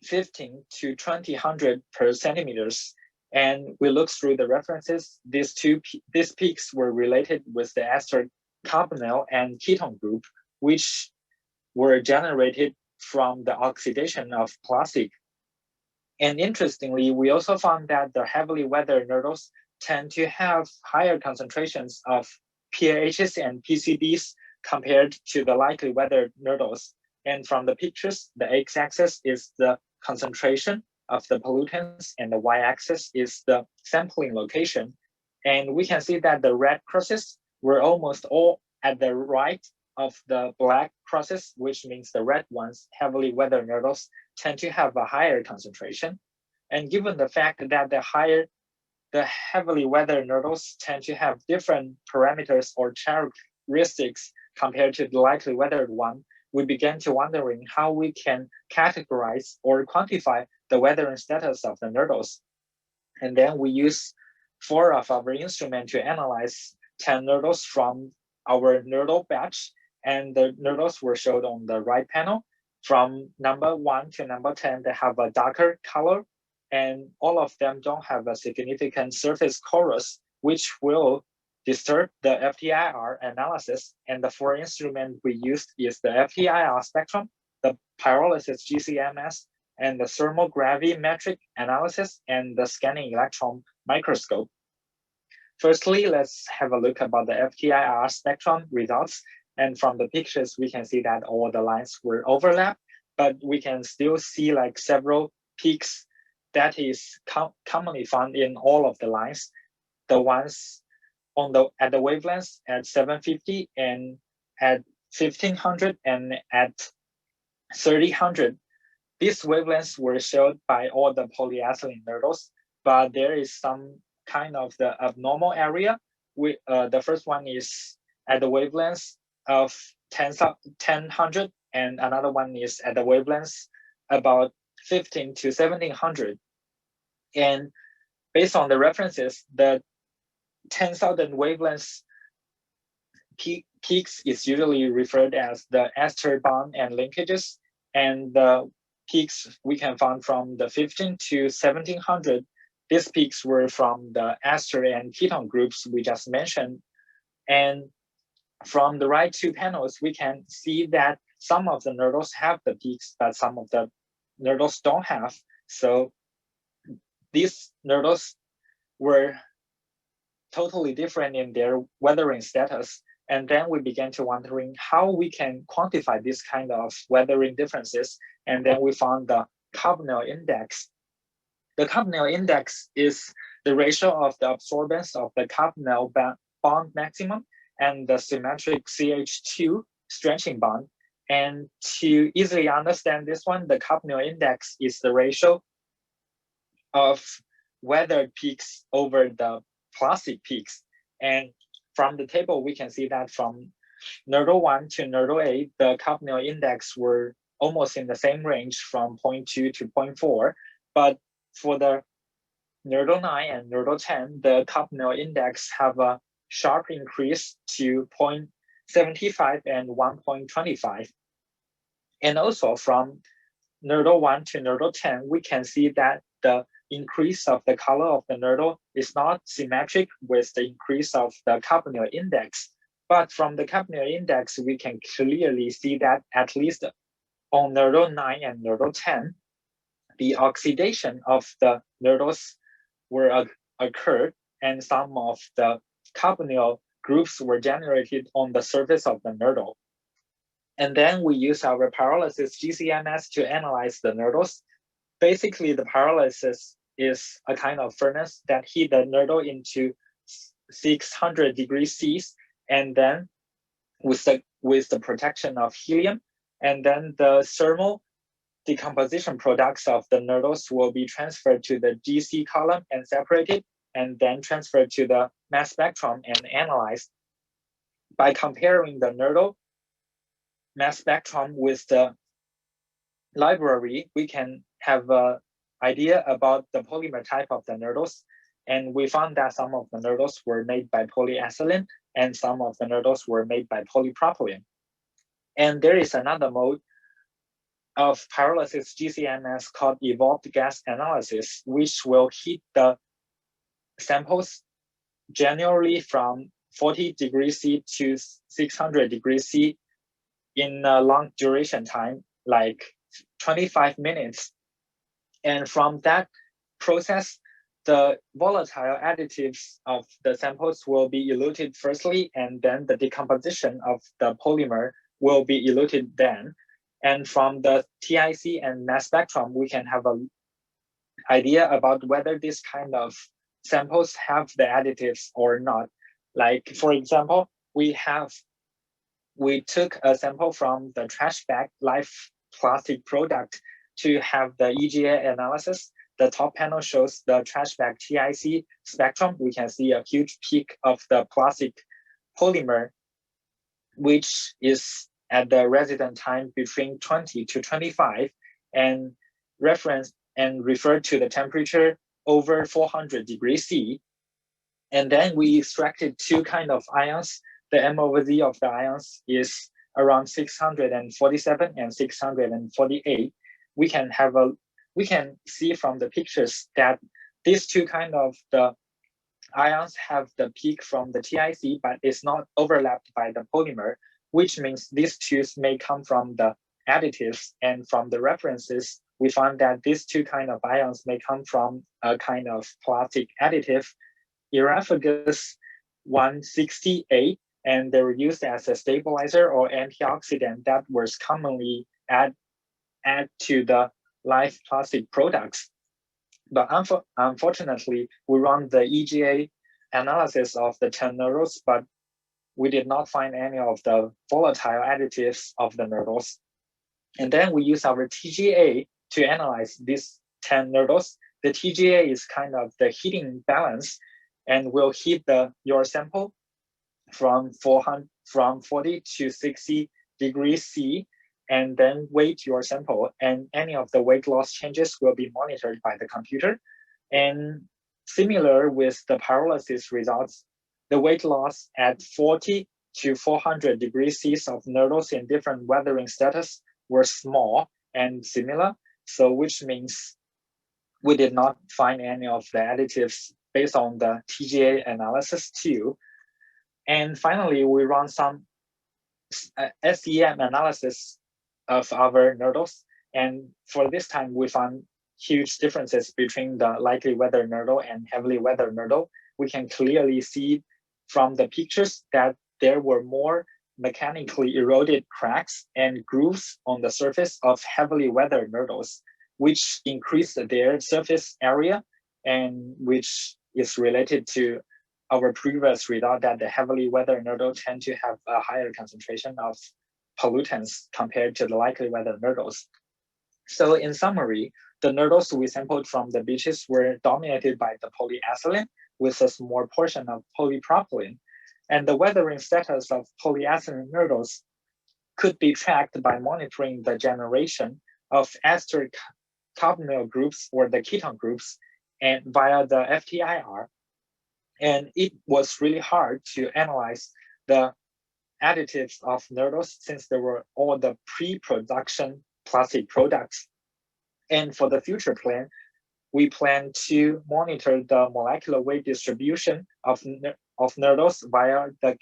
15 to 2000 per centimeters. And we looked through the references. These peaks were related with the ester carbonyl and ketone group, which were generated from the oxidation of plastic. And interestingly, we also found that the heavily weathered nurdles tend to have higher concentrations of PAHs and PCBs compared to the lightly weathered nurdles. And from the pictures, the x-axis is the concentration of the pollutants and the y-axis is the sampling location. And we can see that the red crosses were almost all at the right of the black crosses, which means the red ones, heavily weathered nurdles, tend to have a higher concentration. And given the fact that the heavily weathered nurdles tend to have different parameters or characteristics compared to the lightly weathered one, we began to wondering how we can categorize or quantify the weathering status of the nurdles. And then we use 4 of our instruments to analyze 10 nurdles from our nurdle batch. And the nurdles were showed on the right panel. From number 1 to number 10, they have a darker color, and all of them don't have a significant surface chorus, which will disturb the FTIR analysis. And the 4 instruments we used is the FTIR spectrum, the pyrolysis GCMS, and the thermal gravimetric analysis, and the scanning electron microscope. Firstly, let's have a look about the FTIR spectrum results. And from the pictures, we can see that all the lines were overlapped, but we can still see like several peaks that is commonly found in all of the lines. The ones at the wavelengths at 750 and at 1500 and at 3000. These wavelengths were showed by all the polyethylene nurdles, but there is some kind of the abnormal area. The first one is at the wavelengths of 1000 and another one is at the wavelengths about 15 to 1700. And based on the references, the 10,000 wavelengths peaks is usually referred as the ester bond and linkages, and the peaks we can find from the 15 to 1700. These peaks were from the ester and ketone groups we just mentioned. And from the right 2 panels, we can see that some of the nurdles have the peaks, but some of the nurdles don't have. So these nurdles were totally different in their weathering status. And then we began to wondering how we can quantify this kind of weathering differences. And then we found the carbonyl index. The carbonyl index is the ratio of the absorbance of the carbonyl bond maximum and the symmetric CH2 stretching bond. And to easily understand this one, the carbonyl index is the ratio of weathered peaks over the plastic peaks. And from the table, we can see that from nurdle 1 to nurdle 8, the carbonyl index were almost in the same range from 0.2 to 0.4. But for the nurdle 9 and nurdle 10, the carbonyl index have a sharp increase to 0.75 and 1.25. And also from nurdle 1 to nurdle 10, we can see that the increase of the color of the nurdle is not symmetric with the increase of the carbonyl index. But from the carbonyl index, we can clearly see that at least on nurdle 9 and nurdle 10, the oxidation of the nurdles were occurred, and some of the carbonyl groups were generated on the surface of the nurdle. And then we use our pyrolysis GCMS to analyze the nurdles. Basically, the pyrolysis is a kind of furnace that heat the nurdle into 600 degrees C, and then with the protection of helium, and then the thermal decomposition products of the nurdles will be transferred to the GC column and separated, and then transferred to the mass spectrum and analyzed. By comparing the nurdle mass spectrum with the library, we can have an idea about the polymer type of the nurdles. And we found that some of the nurdles were made by polyethylene and some of the nurdles were made by polypropylene. And there is another mode of pyrolysis GCMS called evolved gas analysis, which will heat the samples generally from 40 degrees C to 600 degrees C in a long duration time, like 25 minutes. And from that process, the volatile additives of the samples will be eluted firstly, and then the decomposition of the polymer will be eluted then. And from the TIC and mass spectrum, we can have an idea about whether this kind of samples have the additives or not. Like, for example, we took a sample from the trash bag life plastic product to have the EGA analysis. The top panel shows the trash bag TIC spectrum. We can see a huge peak of the plastic polymer, which is at the resident time between 20 to 25, and reference and refer to the temperature over 400 degrees C. And then we extracted two kind of ions. The M/Z of the ions is around 647 and 648. We can see from the pictures that these two kind of the ions have the peak from the TIC, but it's not overlapped by the polymer, which means these two may come from the additives. And from the references, we found that these two kind of ions may come from a kind of plastic additive, Iraphagus 168, and they were used as a stabilizer or antioxidant that was commonly add to the life plastic products. But unfortunately, we run the EGA analysis of the 10 nurdles, but we did not find any of the volatile additives of the nurdles. And then we use our TGA to analyze these 10 nurdles. The TGA is kind of the heating balance, and will heat your sample from 40 to 60 degrees C, and then weight your sample, and any of the weight loss changes will be monitored by the computer. And similar with the pyrolysis results, the weight loss at 40 to 400 degrees C of nurdles in different weathering status were small and similar. So which means we did not find any of the additives based on the TGA analysis too. And finally, we run some SEM analysis of our nurdles. And for this time, we found huge differences between the lightly weathered nurdle and heavily weathered nurdle. We can clearly see from the pictures that there were more mechanically eroded cracks and grooves on the surface of heavily weathered nurdles, which increased their surface area, and which is related to our previous result that the heavily weathered nurdle tend to have a higher concentration of pollutants compared to the lightly weathered nurdles. So in summary, the nurdles we sampled from the beaches were dominated by the polyethylene with a small portion of polypropylene. And the weathering status of polyethylene nurdles could be tracked by monitoring the generation of ester carbonyl groups or the ketone groups and via the FTIR. And it was really hard to analyze the additives of nurdles since they were all the pre-production plastic products. And for the future plan, we plan to monitor the molecular weight distribution of nurdles via the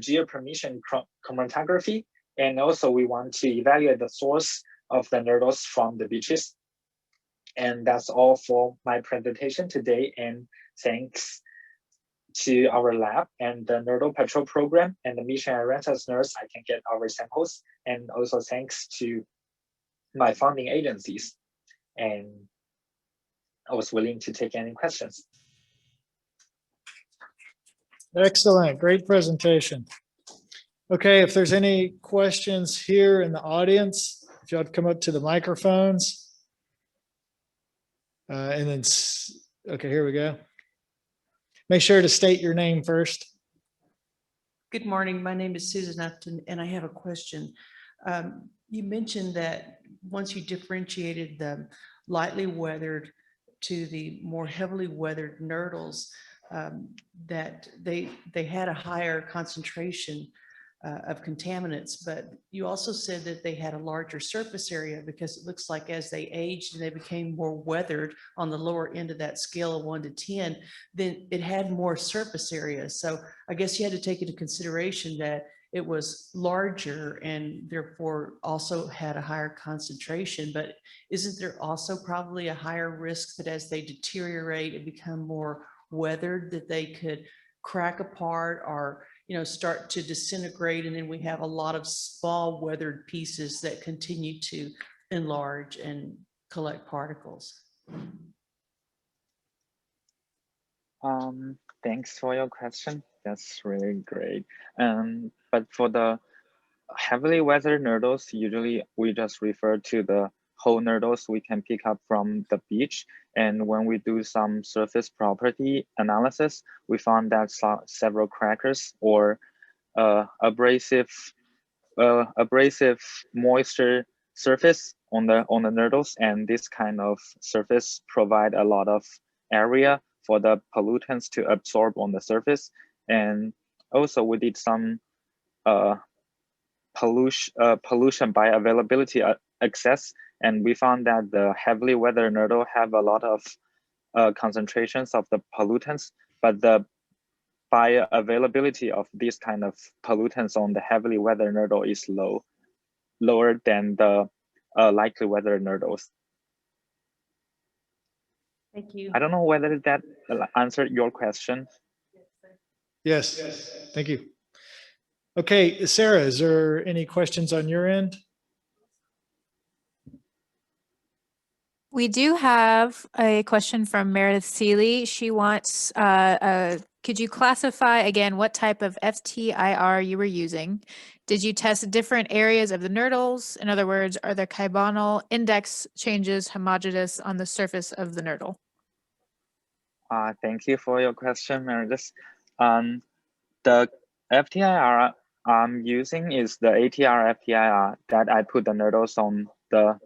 geopermission chromatography. And also we want to evaluate the source of the nurdles from the beaches. And that's all for my presentation today. And thanks to our lab and the Nurdle Patrol program and the mission Arantas nurse, I can get our samples. And also thanks to my funding agencies. And I was willing to take any questions. Excellent, great presentation. Okay, if there's any questions here in the audience, if y'all come up to the microphones. And then, okay, here we go. Make sure to state your name first. Good morning. My name is Susan Upton, and I have a question. You mentioned that once you differentiated the lightly weathered to the more heavily weathered nurdles, that they had a higher concentration of contaminants, but you also said that they had a larger surface area because it looks like as they aged and they became more weathered on the lower end of that scale of 1 to 10, then it had more surface area. So I guess you had to take into consideration that it was larger and therefore also had a higher concentration. But isn't there also probably a higher risk that as they deteriorate and become more weathered, that they could crack apart or start to disintegrate, and then we have a lot of small weathered pieces that continue to enlarge and collect particles? Thanks for your question. That's really great. But for the heavily weathered nurdles, usually we just refer to the whole nurdles we can pick up from the beach. And when we do some surface property analysis, we found that several crackers or abrasive moisture surface on the nurdles, and this kind of surface provide a lot of area for the pollutants to absorb on the surface. And also we did some pollution bioavailability access, and we found that the heavily weathered nurdle have a lot of concentrations of the pollutants, but the bioavailability of these kind of pollutants on the heavily weathered nurdle is lower than the lightly weathered nurdles. Thank you. I don't know whether that answered your question. Yes, thank you. Okay, Sarah, is there any questions on your end? We do have a question from Meredith Seeley. She wants, could you classify again what type of FTIR you were using? Did you test different areas of the nurdles? In other words, are there carbonyl index changes homogeneous on the surface of the nurdle? Thank you for your question, Meredith. The FTIR I'm using is the ATR FTIR that I put the nurdles on the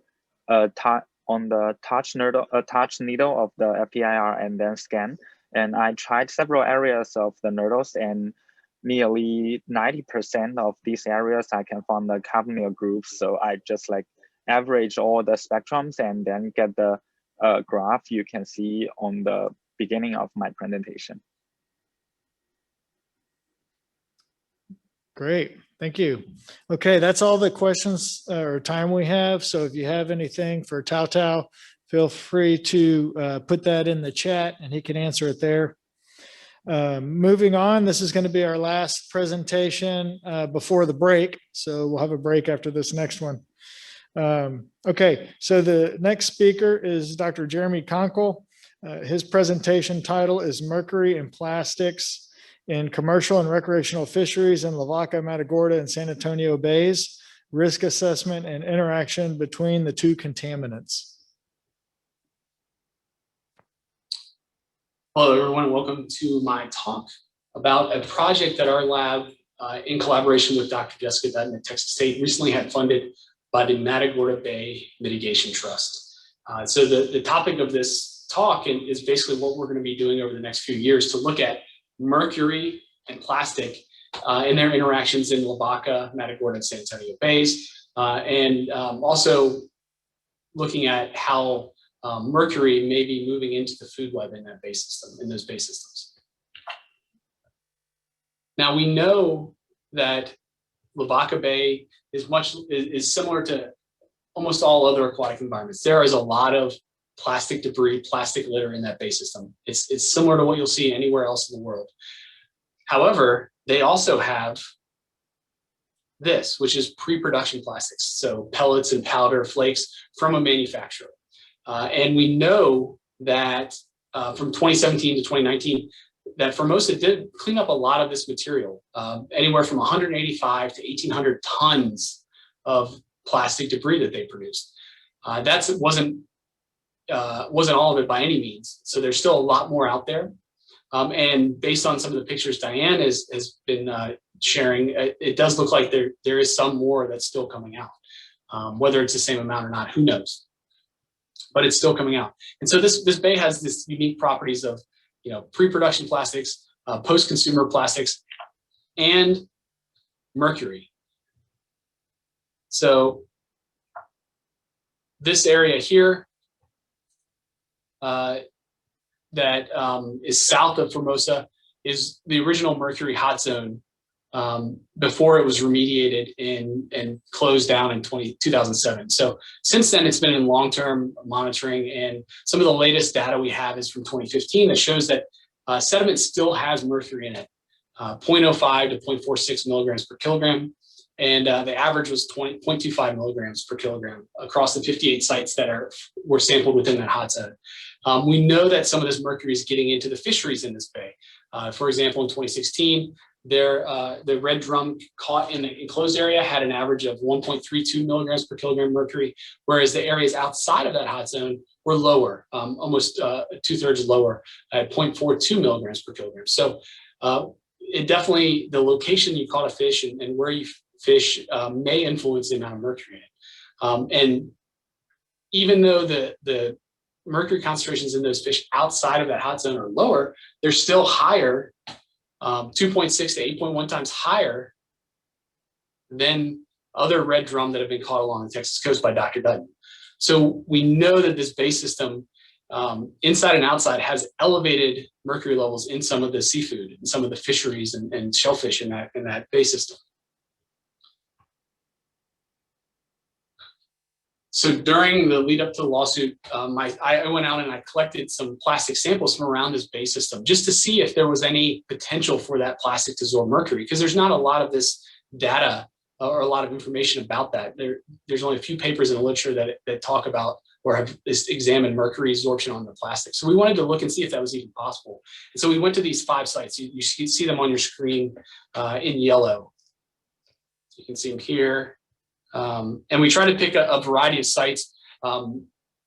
touch needle of the FTIR and then scan. And I tried several areas of the nurdles, and nearly 90% of these areas I can find the carbonyl groups. So I just average all the spectrums and then get the graph you can see on the beginning of my presentation. Great, thank you. Okay, that's all the questions or time we have. So if you have anything for Tao Tao, feel free to put that in the chat and he can answer it there. Moving on, this is going to be our last presentation before the break. So we'll have a break after this next one. Okay, so the next speaker is Dr. Jeremy Konkel. His presentation title is Mercury and Plastics in Commercial and Recreational Fisheries in Lavaca, Matagorda, and San Antonio Bays, Risk Assessment and Interaction Between the Two Contaminants. Hello, everyone. Welcome to my talk about a project that our lab, in collaboration with Dr. Jessica Dutton at Texas State, recently had funded by the Matagorda Bay Mitigation Trust. So the topic of this talk is basically what we're going to be doing over the next few years to look at mercury and plastic and their interactions in Lavaca, Matagorda, and San Antonio Bays, and also looking at how mercury may be moving into the food web in that base system, in those base systems. Now we know that Lavaca Bay is similar to almost all other aquatic environments. There is a lot of plastic debris, plastic litter in that bay system. It's similar to what you'll see anywhere else in the world. However, they also have this, which is pre-production plastics. So pellets and powder flakes from a manufacturer. And we know that from 2017 to 2019, that Formosa did clean up a lot of this material, anywhere from 185 to 1,800 tons of plastic debris that they produced. That wasn't all of it by any means. So there's still a lot more out there. And based on some of the pictures Diane has been sharing, it does look like there is some more that's still coming out. Whether it's the same amount or not, who knows? But it's still coming out. And so this bay has this unique properties of, pre-production plastics, post-consumer plastics, and mercury. So this area here that is south of Formosa is the original mercury hot zone before it was remediated and closed down in 2007. So since then, it's been in long-term monitoring, and some of the latest data we have is from 2015 that shows that sediment still has mercury in it, 0.05 to 0.46 milligrams per kilogram. And the average was 0.25 milligrams per kilogram across the 58 sites that were sampled within that hot zone. We know that some of this mercury is getting into the fisheries in this bay. For example, in 2016, the red drum caught in the enclosed area had an average of 1.32 milligrams per kilogram mercury, whereas the areas outside of that hot zone were lower, almost 2/3 lower at 0.42 milligrams per kilogram. So it definitely, the location you caught a fish and where you fish may influence the amount of mercury in it. And even though the mercury concentrations in those fish outside of that hot zone are lower, they're still higher, 2.6 to 8.1 times higher than other red drum that have been caught along the Texas coast by Dr. Dutton. So we know that this bay system, inside and outside, has elevated mercury levels in some of the seafood and some of the fisheries and shellfish in that bay system. So during the lead up to the lawsuit, I went out and I collected some plastic samples from around this bay system just to see if there was any potential for that plastic to absorb mercury, because there's not a lot of this data or a lot of information about that. There's only a few papers in the literature that talk about or have examined mercury absorption on the plastic. So we wanted to look and see if that was even possible. And so we went to these 5 sites. You see them on your screen in yellow. So you can see them here. And we try to pick a variety of sites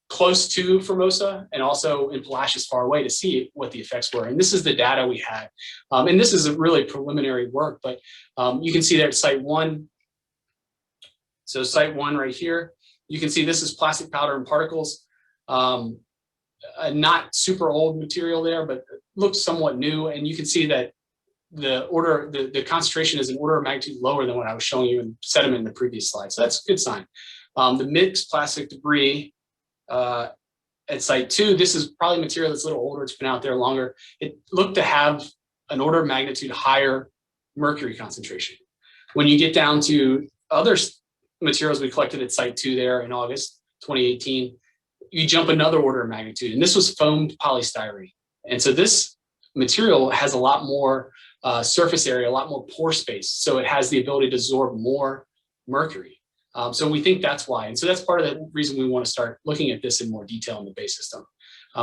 close to Formosa and also in Palacios far away to see what the effects were. And this is the data we had. And this is a really preliminary work, but you can see there at site 1. So site 1 right here, you can see this is plastic powder and particles. Not super old material there, but looks somewhat new. And you can see that the concentration is an order of magnitude lower than what I was showing you in sediment in the previous slide. So that's a good sign. The mixed plastic debris at site 2, this is probably material that's a little older. It's been out there longer. It looked to have an order of magnitude higher mercury concentration. When you get down to other materials we collected at site 2 there in August 2018, you jump another order of magnitude. And this was foamed polystyrene. And so this material has a lot more surface area, a lot more pore space. So it has the ability to absorb more mercury. So we think that's why. And so that's part of the reason we want to start looking at this in more detail in the bay system.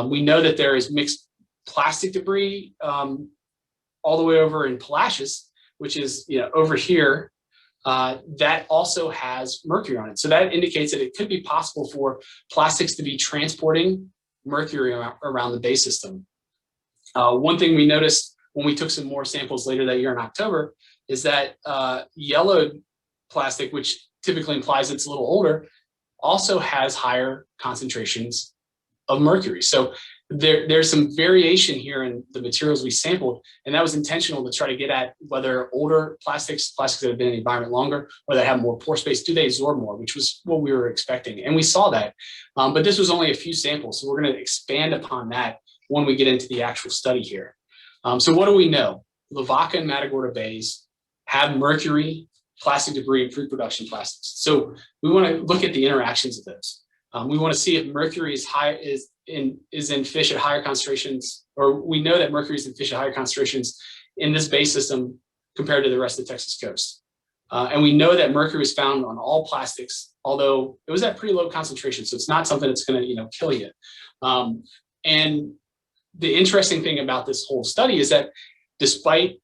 We know that there is mixed plastic debris all the way over in Palacios, which is over here, that also has mercury on it. So that indicates that it could be possible for plastics to be transporting mercury around the bay system. One thing we noticed when we took some more samples later that year in October is that yellow plastic, which typically implies it's a little older, also has higher concentrations of mercury. So there's some variation here in the materials we sampled, and that was intentional to try to get at whether older plastics that have been in the environment longer, or that have more pore space, do they absorb more, which was what we were expecting. And we saw that, but this was only a few samples. So we're going to expand upon that when we get into the actual study here. So what do we know? Lavaca and Matagorda bays have mercury, plastic debris, and pre-production plastics. So we want to look at the interactions of those. We want to see if mercury is in fish at higher concentrations, or we know that mercury is in fish at higher concentrations in this bay system compared to the rest of the Texas coast. And we know that mercury is found on all plastics, although it was at pretty low concentration. So it's not something that's going to, kill you. And the interesting thing about this whole study is that despite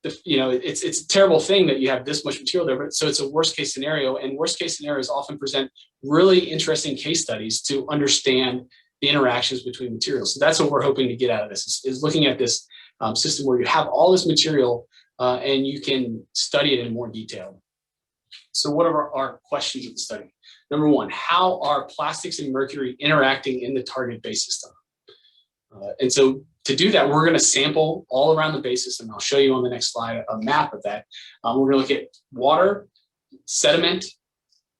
it's a terrible thing that you have this much material there, but so it's a worst case scenario, and worst case scenarios often present really interesting case studies to understand the interactions between materials. So that's what we're hoping to get out of this, is looking at this system where you have all this material and you can study it in more detail. So what are our questions of the study? Number one, how are plastics and mercury interacting in the target bay system? And so to do that, we're going to sample all around the bay system. I'll show you on the next slide a map of that. We're going to look at water, sediment,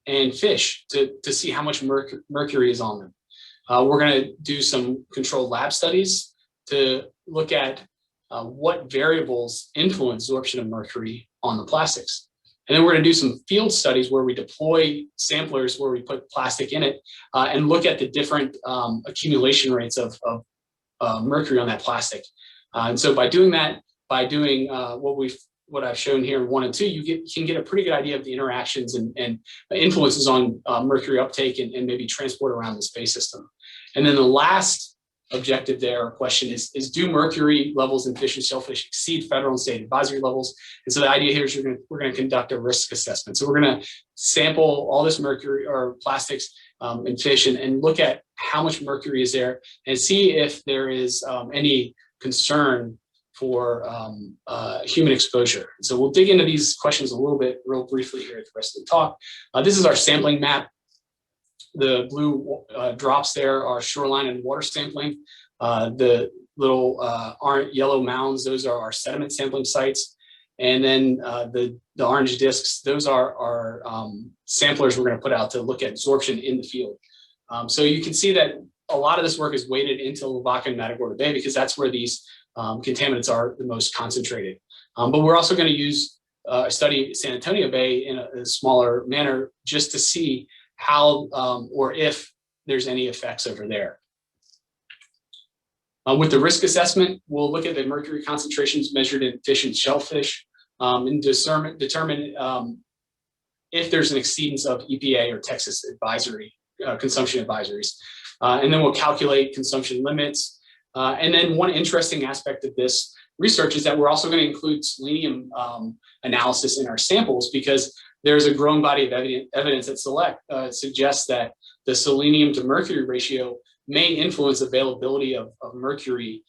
and fish to see how much mercury is on them. We're going to do some controlled lab studies to look at what variables influence absorption of mercury on the plastics. And then we're going to do some field studies where we deploy samplers where we put plastic in it and look at the different accumulation rates of mercury on that plastic. And so by doing that, by doing what I've shown here in 1 and 2, you can get a pretty good idea of the interactions and influences on mercury uptake and maybe transport around the space system. And then the last objective there, or question is do mercury levels in fish and shellfish exceed federal and state advisory levels? And so the idea here is we're going to conduct a risk assessment. So we're going to sample all this mercury or plastics in fish and look at how much mercury is there and see if there is any concern for human exposure. So we'll dig into these questions a little bit real briefly here at the rest of the talk. This is our sampling map. The blue drops there are shoreline and water sampling. The little yellow mounds, those are our sediment sampling sites. And then the orange discs, those are our samplers we're going to put out to look at absorption in the field. So you can see that a lot of this work is weighted into Lavaca and Matagorda Bay because that's where these contaminants are the most concentrated. But we're also going to use study San Antonio Bay in a smaller manner just to see how or if there's any effects over there. With the risk assessment, we'll look at the mercury concentrations measured in fish and shellfish and determine if there's an exceedance of EPA or Texas advisory consumption advisories. And then we'll calculate consumption limits. And then one interesting aspect of this research is that we're also going to include selenium analysis in our samples because there's a growing body of evidence that suggests that the selenium to mercury ratio may influence availability of mercury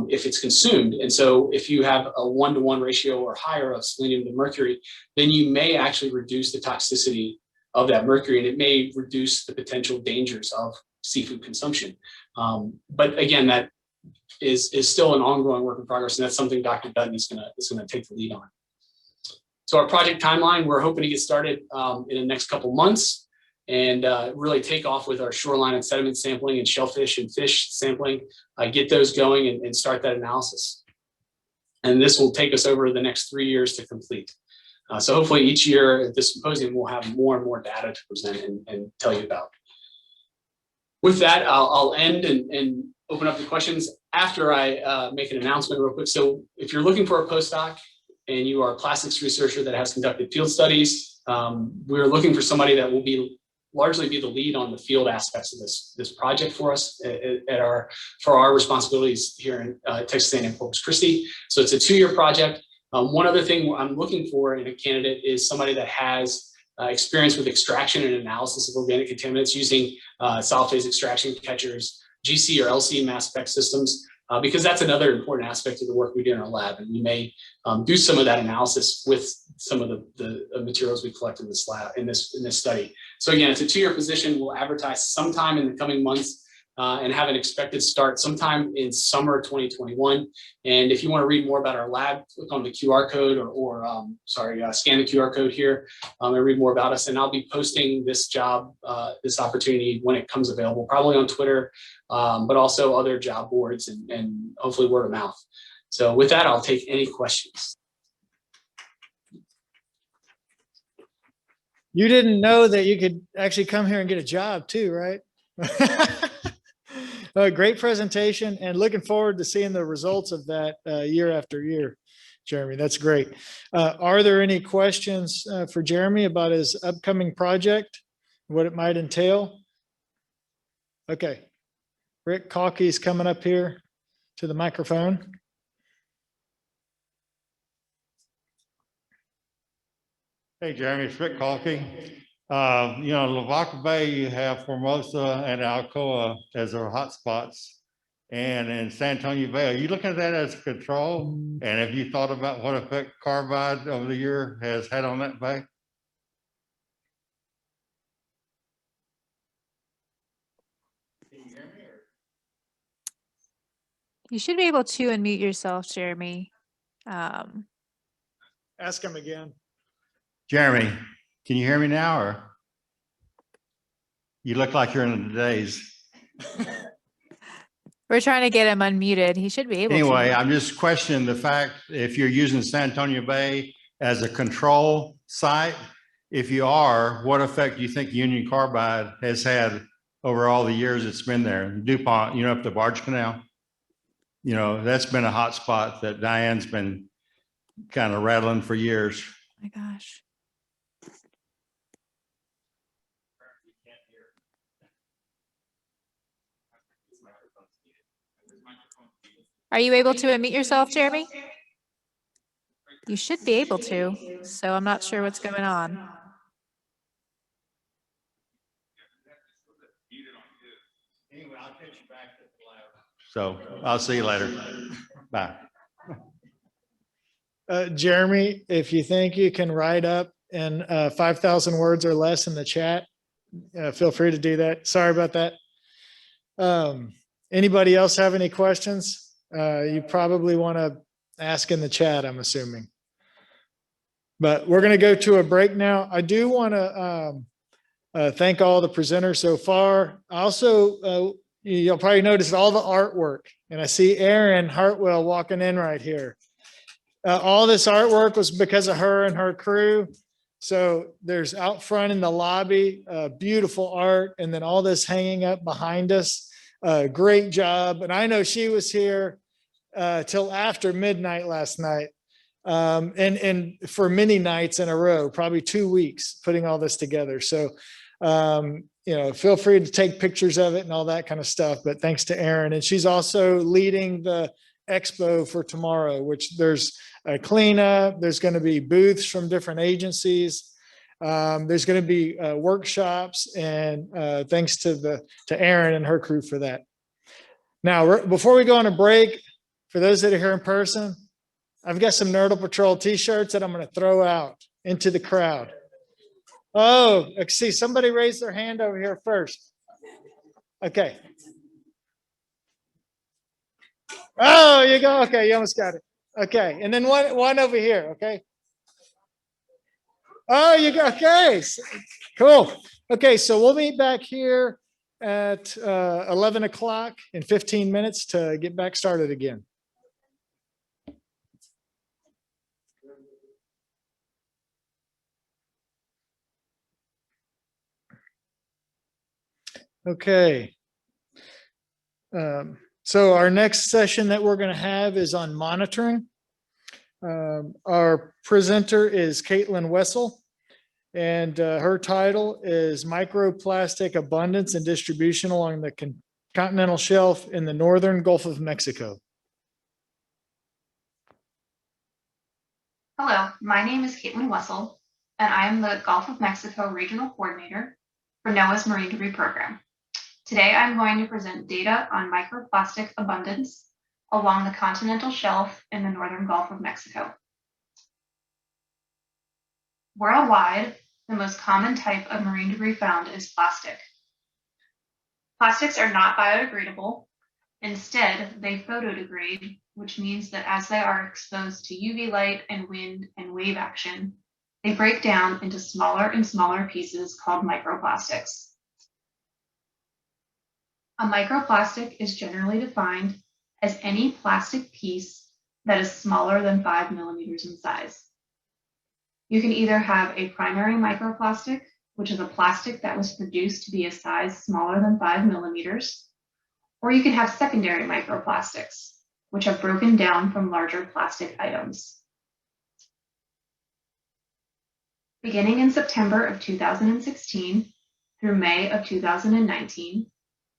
if it's consumed. And so if you have a 1-to-1 ratio or higher of selenium to mercury, then you may actually reduce the toxicity of that mercury, and it may reduce the potential dangers of seafood consumption. But again, that is still an ongoing work in progress, and that's something Dr. Dutton is gonna take the lead on. So our project timeline, we're hoping to get started in the next couple months and really take off with our shoreline and sediment sampling and shellfish and fish sampling, get those going and start that analysis. And this will take us over the next 3 years to complete. So hopefully each year at the symposium, we'll have more and more data to present and tell you about. With that, I'll end and open up the questions after I make an announcement real quick. So if you're looking for a postdoc and you are a plastics researcher that has conducted field studies, we're looking for somebody that will largely be the lead on the field aspects of this project for us for our responsibilities here in Texas A&M Corpus Christi. So it's a 2-year project. One other thing I'm looking for in a candidate is somebody that has experience with extraction and analysis of organic contaminants using solid phase extraction catchers, GC or LC mass spec systems, because that's another important aspect of the work we do in our lab. And we may do some of that analysis with some of the materials we collect in this lab, in this study. So again, it's a 2-year position. We'll advertise sometime in the coming months and have an expected start sometime in summer 2021. And if you want to read more about our lab, click on the QR code scan the QR code here and read more about us. And I'll be posting this job, this opportunity when it comes available, probably on Twitter, but also other job boards and hopefully word of mouth. So with that, I'll take any questions. You didn't know that you could actually come here and get a job too, right? Great presentation, and looking forward to seeing the results of that year after year, Jeremy. That's great. Are there any questions for Jeremy about his upcoming project, what it might entail? Okay. Rick Kalke's coming up here to the microphone. Hey, Jeremy, it's Rick Kalke. You know, Lavaca Bay, you have Formosa and Alcoa as our hotspots. And in San Antonio Bay, are you looking at that as control? And have you thought about what effect carbide over the year has had on that bay? You should be able to unmute yourself, Jeremy. Ask him again. Jeremy, can you hear me now, or? You look like you're in the daze. We're trying to get him unmuted. He should be able Anyway, to. I'm just questioning the fact if you're using San Antonio Bay as a control site. If you are, what effect do you think Union Carbide has had over all the years it's been there? DuPont, you know, up the Barge Canal, you know, that's been a hot spot that Diane's been kind of rattling for years. Oh my gosh. Are you able to unmute yourself, Jeremy? You should be able to, so I'm not sure what's going on. Anyway, I'll catch you back at the lab. So I'll see you later. Bye. Jeremy, if you think you can write up in 5,000 words or less in the chat, feel free to do that. Sorry about that. Anybody else have any questions? You probably want to ask in the chat, I'm assuming. But we're going to go to a break now. I do want to thank all the presenters so far. Also, you'll probably notice all the artwork. And I see Erin Hartwell walking in right here. All this artwork was because of her and her crew. So there's out front in the lobby, beautiful art, and then all this hanging up behind us. Great job. And I know she was here till after midnight last night. And for many nights in a row, probably 2 weeks putting all this together. So, you know, feel free to take pictures of it and all that kind of stuff. But thanks to Erin. And she's also leading the expo for tomorrow, which there's a cleanup. There's going to be booths from different agencies. There's going to be workshops, and thanks to Erin and her crew for that. Now, before we go on a break, for those that are here in person, I've got some Nurdle Patrol t-shirts that I'm going to throw out into the crowd. Oh, I see somebody raised their hand over here first. Okay. Oh, you go. Okay, you almost got it. Okay, and then one over here. Okay. Oh, you go. Okay, cool. Okay, so we'll meet back here at 11 o'clock in 15 minutes to get back started again. Okay. So our next session that we're going to have is on monitoring. Our presenter is Caitlin Wessel, and her title is Microplastic Abundance and Distribution Along the Continental Shelf in the Northern Gulf of Mexico. Hello, my name is Caitlin Wessel, and I am the Gulf of Mexico Regional Coordinator for NOAA's Marine Debris Program. Today, I'm going to present data on microplastic abundance along the continental shelf in the northern Gulf of Mexico. Worldwide, the most common type of marine debris found is plastic. Plastics are not biodegradable. Instead, they photodegrade, which means that as they are exposed to UV light and wind and wave action, they break down into smaller and smaller pieces called microplastics. A microplastic is generally defined as any plastic piece that is smaller than 5 millimeters in size. You can either have a primary microplastic, which is a plastic that was produced to be a size smaller than 5 millimeters, or you can have secondary microplastics, which have broken down from larger plastic items. Beginning in September of 2016 through May of 2019,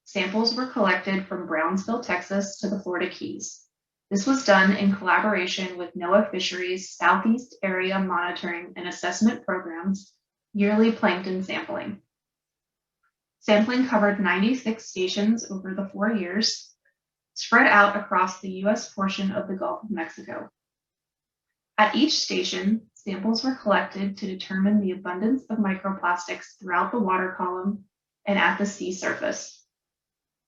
samples were collected from Brownsville, Texas to the Florida Keys. This was done in collaboration with NOAA Fisheries Southeast Area Monitoring and Assessment Program's yearly plankton sampling. Sampling covered 96 stations over the 4 years, spread out across the US portion of the Gulf of Mexico. At each station, samples were collected to determine the abundance of microplastics throughout the water column and at the sea surface.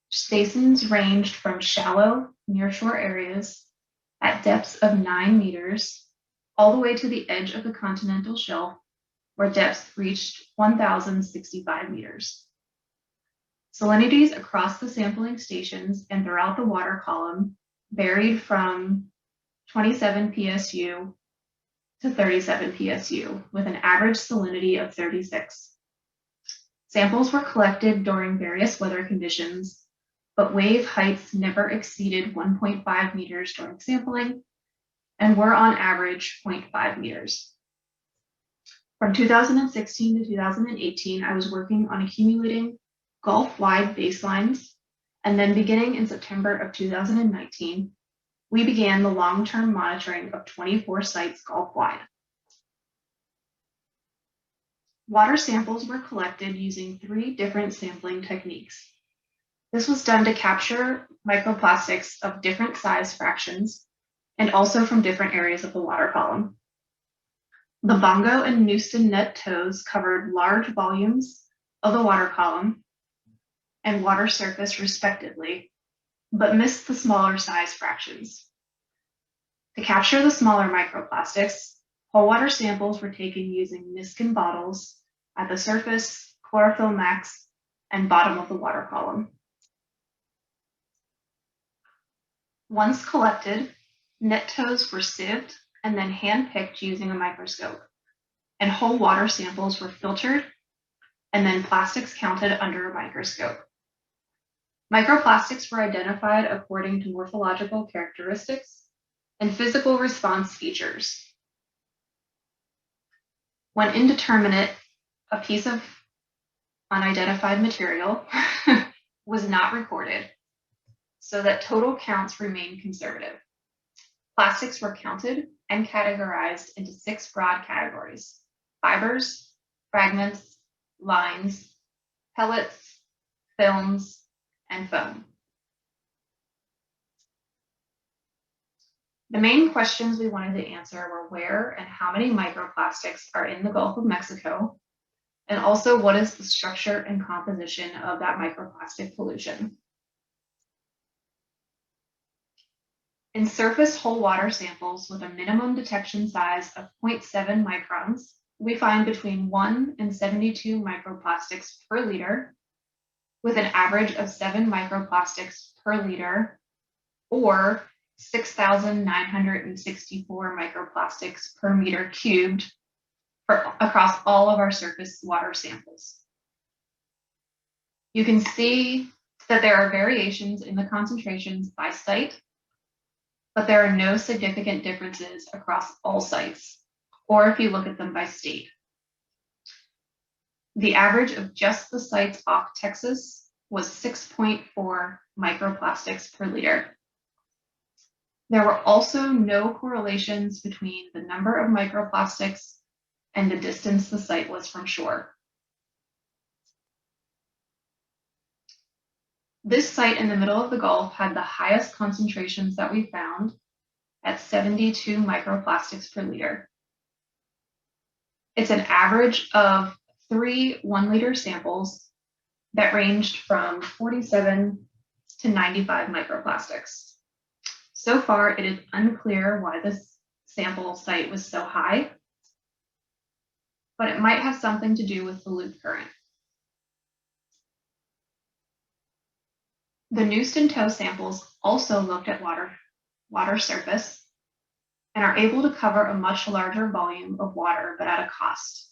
Stations ranged from shallow, nearshore areas at depths of 9 meters, all the way to the edge of the continental shelf, where depths reached 1,065 meters. Salinities across the sampling stations and throughout the water column varied from 27 PSU to 37 PSU, with an average salinity of 36. Samples were collected during various weather conditions, but wave heights never exceeded 1.5 meters during sampling and were on average 0.5 meters. From 2016 to 2018, I was working on accumulating Gulf-wide baselines, and then beginning in September of 2019, we began the long-term monitoring of 24 sites Gulf-wide. Water samples were collected using 3 different sampling techniques. This was done to capture microplastics of different size fractions and also from different areas of the water column. The Bongo and Newston net tows covered large volumes of the water column and water surface respectively, but missed the smaller size fractions. To capture the smaller microplastics, whole water samples were taken using Niskin bottles at the surface, chlorophyll max, and bottom of the water column. Once collected, net tows were sieved and then hand-picked using a microscope, and whole water samples were filtered and then plastics counted under a microscope. Microplastics were identified according to morphological characteristics and physical response features. When indeterminate, a piece of unidentified material was not recorded, so that total counts remain conservative. Plastics were counted and categorized into 6 broad categories: fibers, fragments, lines, pellets, films, and foam. The main questions we wanted to answer were where and how many microplastics are in the Gulf of Mexico, and also what is the structure and composition of that microplastic pollution. In surface whole water samples with a minimum detection size of 0.7 microns, we find between 1 and 72 microplastics per liter, with an average of 7 microplastics per liter, or 6,964 microplastics per meter cubed across all of our surface water samples. You can see that there are variations in the concentrations by site, but there are no significant differences across all sites, or if you look at them by state. The average of just the sites off Texas was 6.4 microplastics per liter. There were also no correlations between the number of microplastics and the distance the site was from shore. This site in the middle of the Gulf had the highest concentrations that we found at 72 microplastics per liter. It's an average of 3 1-liter samples that ranged from 47 to 95 microplastics. So far, it is unclear why this sample site was so high, but it might have something to do with the loop current. The Newston tow samples also looked at water surface and are able to cover a much larger volume of water, but at a cost.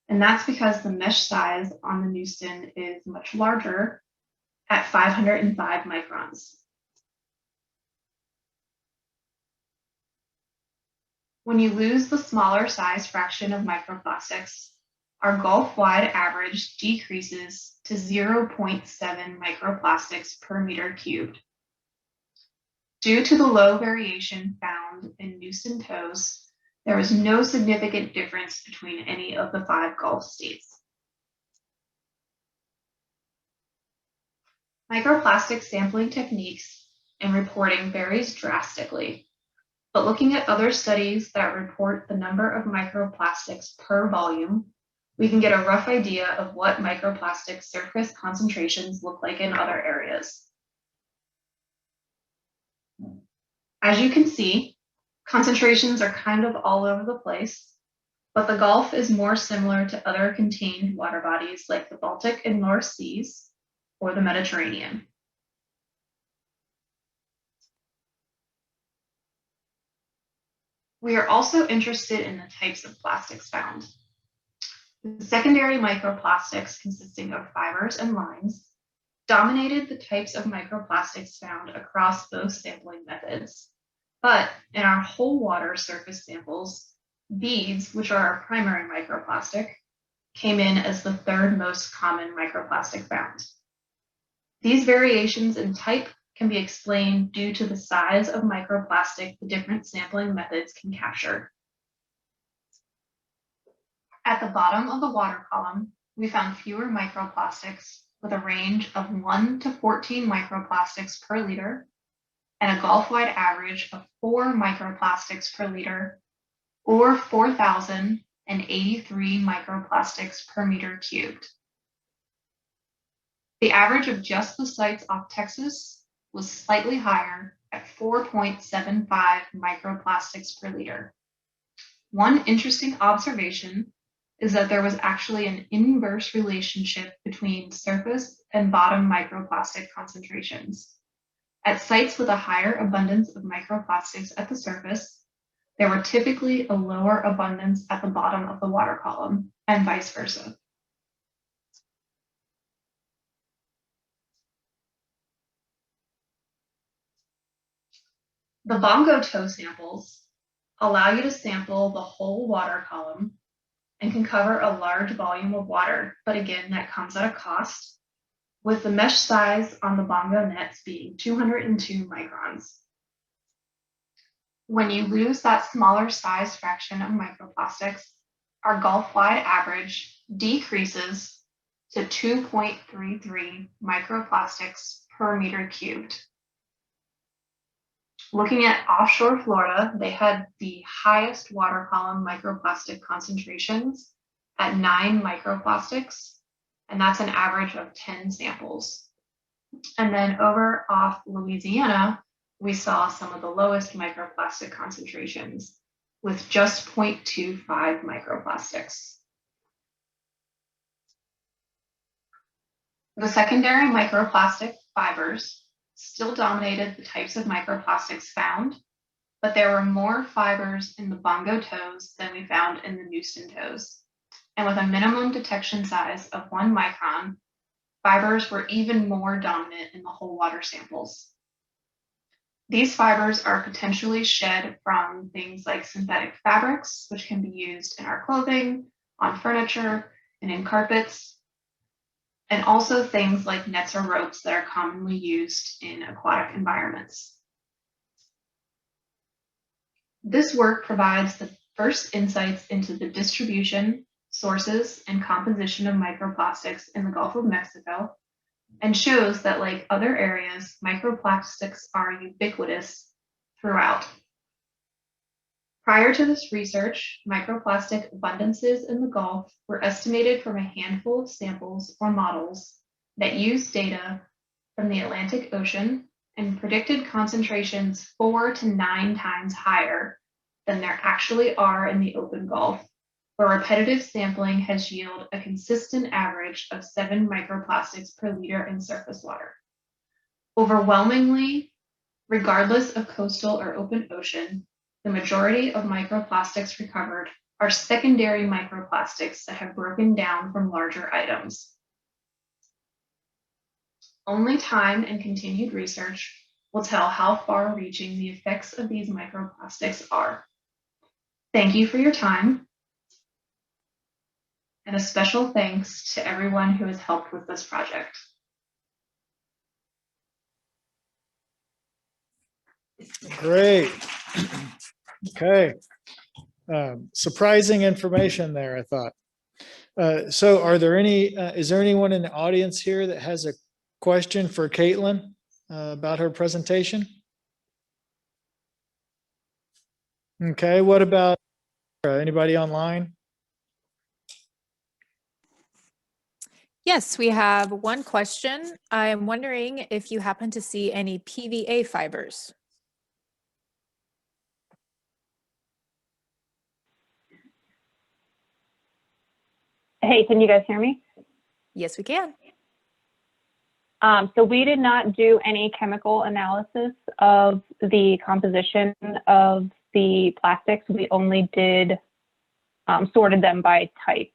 And that's because the mesh size on the Newston is much larger at 505 microns. When you lose the smaller size fraction of microplastics, our Gulf-wide average decreases to 0.7 microplastics per meter cubed. Due to the low variation found in Newston tows, there was no significant difference between any of the 5 Gulf states. Microplastic sampling techniques and reporting varies drastically, but looking at other studies that report the number of microplastics per volume, we can get a rough idea of what microplastic surface concentrations look like in other areas. As you can see, concentrations are kind of all over the place, but the Gulf is more similar to other contained water bodies like the Baltic and North Seas or the Mediterranean. We are also interested in the types of plastics found. The secondary microplastics consisting of fibers and lines dominated the types of microplastics found across both sampling methods. But in our whole water surface samples, beads, which are our primary microplastic, came in as the 3rd most common microplastic found. These variations in type can be explained due to the size of microplastic the different sampling methods can capture. At the bottom of the water column, we found fewer microplastics with a range of 1 to 14 microplastics per liter and a Gulf-wide average of 4 microplastics per liter or 4,083 microplastics per meter cubed. The average of just the sites off Texas was slightly higher at 4.75 microplastics per liter. One interesting observation is that there was actually an inverse relationship between surface and bottom microplastic concentrations. At sites with a higher abundance of microplastics at the surface, there were typically a lower abundance at the bottom of the water column, and vice versa. The bongo tow samples allow you to sample the whole water column and can cover a large volume of water, but again, that comes at a cost, with the mesh size on the bongo nets being 202 microns. When you lose that smaller size fraction of microplastics, our Gulf-wide average decreases to 2.33 microplastics per meter cubed. Looking at offshore Florida, they had the highest water column microplastic concentrations at 9 microplastics, and that's an average of 10 samples. And then over off Louisiana, we saw some of the lowest microplastic concentrations with just 0.25 microplastics. The secondary microplastic fibers still dominated the types of microplastics found, but there were more fibers in the bongo tows than we found in the Newston tows. And with a minimum detection size of 1 micron, fibers were even more dominant in the whole water samples. These fibers are potentially shed from things like synthetic fabrics, which can be used in our clothing, on furniture, and in carpets, and also things like nets or ropes that are commonly used in aquatic environments. This work provides the first insights into the distribution, sources, and composition of microplastics in the Gulf of Mexico, and shows that, like other areas, microplastics are ubiquitous throughout. Prior to this research, microplastic abundances in the Gulf were estimated from a handful of samples or models that used data from the Atlantic Ocean and predicted concentrations 4 to 9 times higher than there actually are in the open Gulf, where repetitive sampling has yielded a consistent average of 7 microplastics per liter in surface water. Overwhelmingly, regardless of coastal or open ocean, the majority of microplastics recovered are secondary microplastics that have broken down from larger items. Only time and continued research will tell how far-reaching the effects of these microplastics are. Thank you for your time, and a special thanks to everyone who has helped with this project. Great. Okay. Surprising information there, I thought. So are there any, is there anyone in the audience here that has a question for Caitlin about her presentation? Okay, what about anybody online? Yes, we have one question. I am wondering if you happen to see any PVA fibers. Hey, can you guys hear me? Yes, we can. So we did not do any chemical analysis of the composition of the plastics. We only did sorted them by type.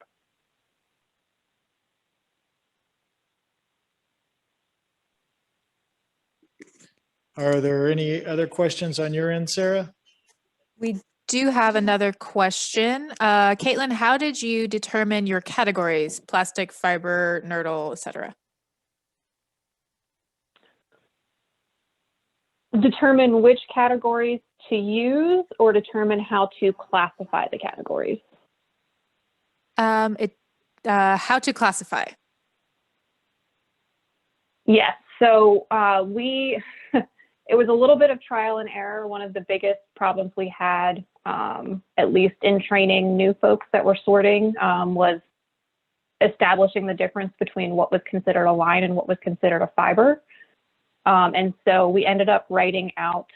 Are there any other questions on your end, Sarah? We do have another question. Caitlin, how did you determine your categories, plastic, fiber, nurdle, etc.? Determine which categories to use or determine how to classify the categories? How to classify. Yes, so it was a little bit of trial and error. One of the biggest problems we had, at least in training new folks that were sorting, was establishing the difference between what was considered a line and what was considered a fiber. And so we ended up writing out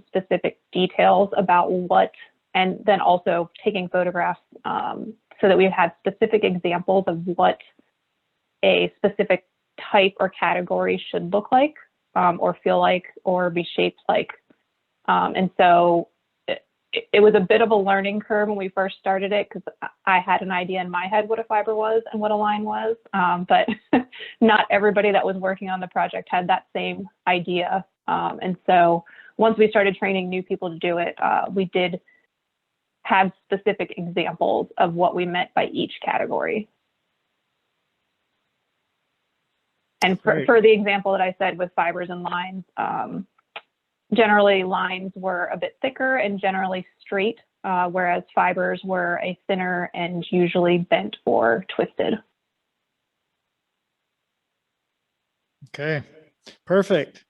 specific details about what, and then also taking photographs so that we had specific examples of what a specific type or category should look like, or feel like, or be shaped like. And so it was a bit of a learning curve when we first started it, because I had an idea in my head what a fiber was and what a line was, but not everybody that was working on the project had that same idea. And so once we started training new people to do it, we did have specific examples of what we meant by each category. And for the example that I said with fibers and lines, generally lines were a bit thicker and generally straight, whereas fibers were a thinner and usually bent or twisted. Okay, perfect.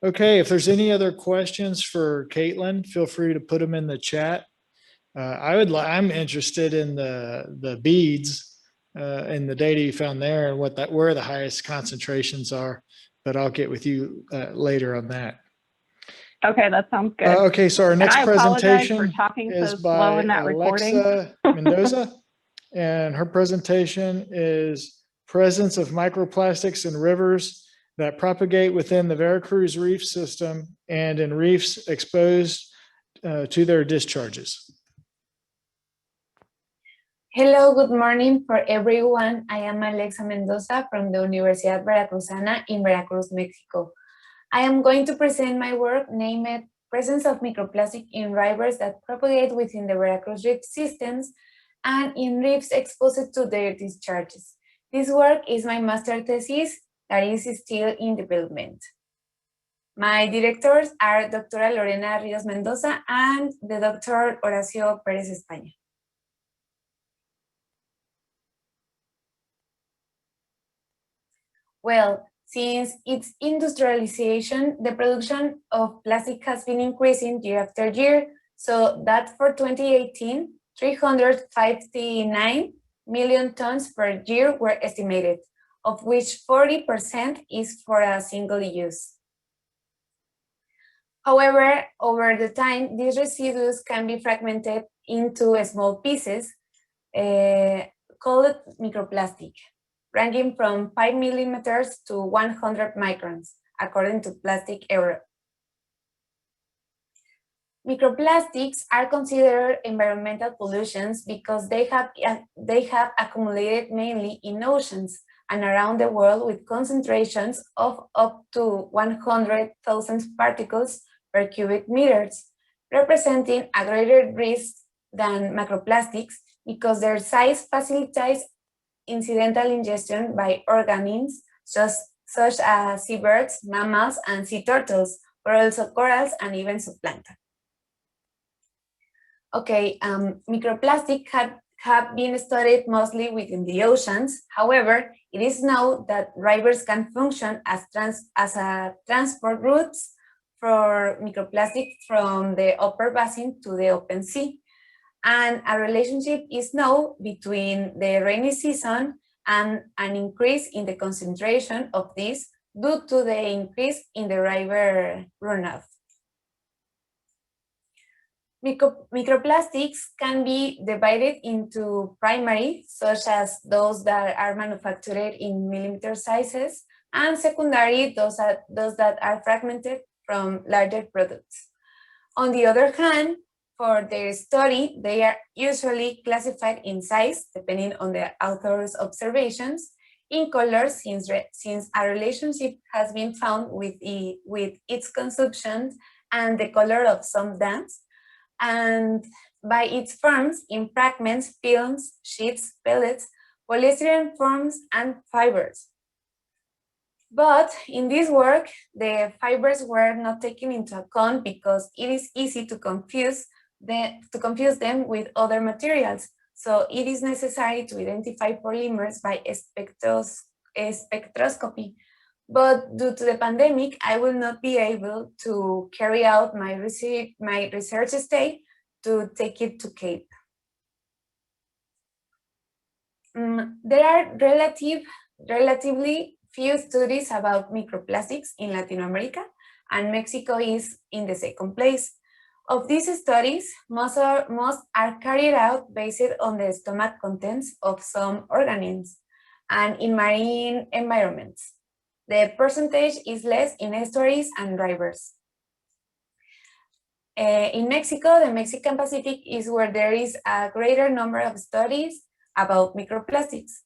Okay, if there's any other questions for Caitlin, feel free to put them in the chat. I'm interested in the beads and the data you found there and where the highest concentrations are, but I'll get with you later on that. Okay, that sounds good. Okay, so our next presentation for talking is so slow in by that recording. Alexa Mendoza, and her presentation is presence of microplastics in rivers that propagate within the Veracruz reef system and in reefs exposed to their discharges. Hello, good morning for everyone. I am Alexa Mendoza from the Universidad Veracruzana in Veracruz, Mexico. I am going to present my work named Presence of Microplastic in Rivers that Propagate Within the Veracruz Reef Systems and in Reefs Exposed to Their Discharges. This work is my master thesis that is still in development. My directors are Dr. Lorena Rios Mendoza and the Dr. Horacio Perez España. Well, since its industrialization, the production of plastic has been increasing year after year, so that for 2018, 359 million tons per year were estimated, of which 40% is for a single use. However, over the time, these residues can be fragmented into small pieces called microplastic, ranging from 5 millimeters to 100 microns, according to Plastic Europe. Microplastics are considered environmental pollutions because they have accumulated mainly in oceans and around the world with concentrations of up to 100,000 particles per cubic meters, representing a greater risk than macroplastics because their size facilitates incidental ingestion by organisms such as seabirds, mammals, and sea turtles, but also corals and even zooplankton. Okay, microplastic have been studied mostly within the oceans. However, it is known that rivers can function as transport routes for microplastic from the upper basin to the open sea. And a relationship is known between the rainy season and an increase in the concentration of this due to the increase in the river runoff. Microplastics can be divided into primary, such as those that are manufactured in millimeter sizes, and secondary, those that are fragmented from larger products. On the other hand, for their study, they are usually classified in size, depending on the author's observations, in color, since a relationship has been found with its consumption and the color of some dams, and by its forms in fragments, films, sheets, pellets, polystyrene forms, and fibers. But in this work, the fibers were not taken into account because it is easy to confuse them with other materials. So it is necessary to identify polymers by spectroscopy. But due to the pandemic, I will not be able to carry out my research stay to take it to Cape. There are relatively few studies about microplastics in Latin America, and Mexico is in the second place. Of these studies, most are carried out based on the stomach contents of some organisms and in marine environments. The percentage is less in estuaries and rivers. In Mexico, the Mexican Pacific is where there is a greater number of studies about microplastics.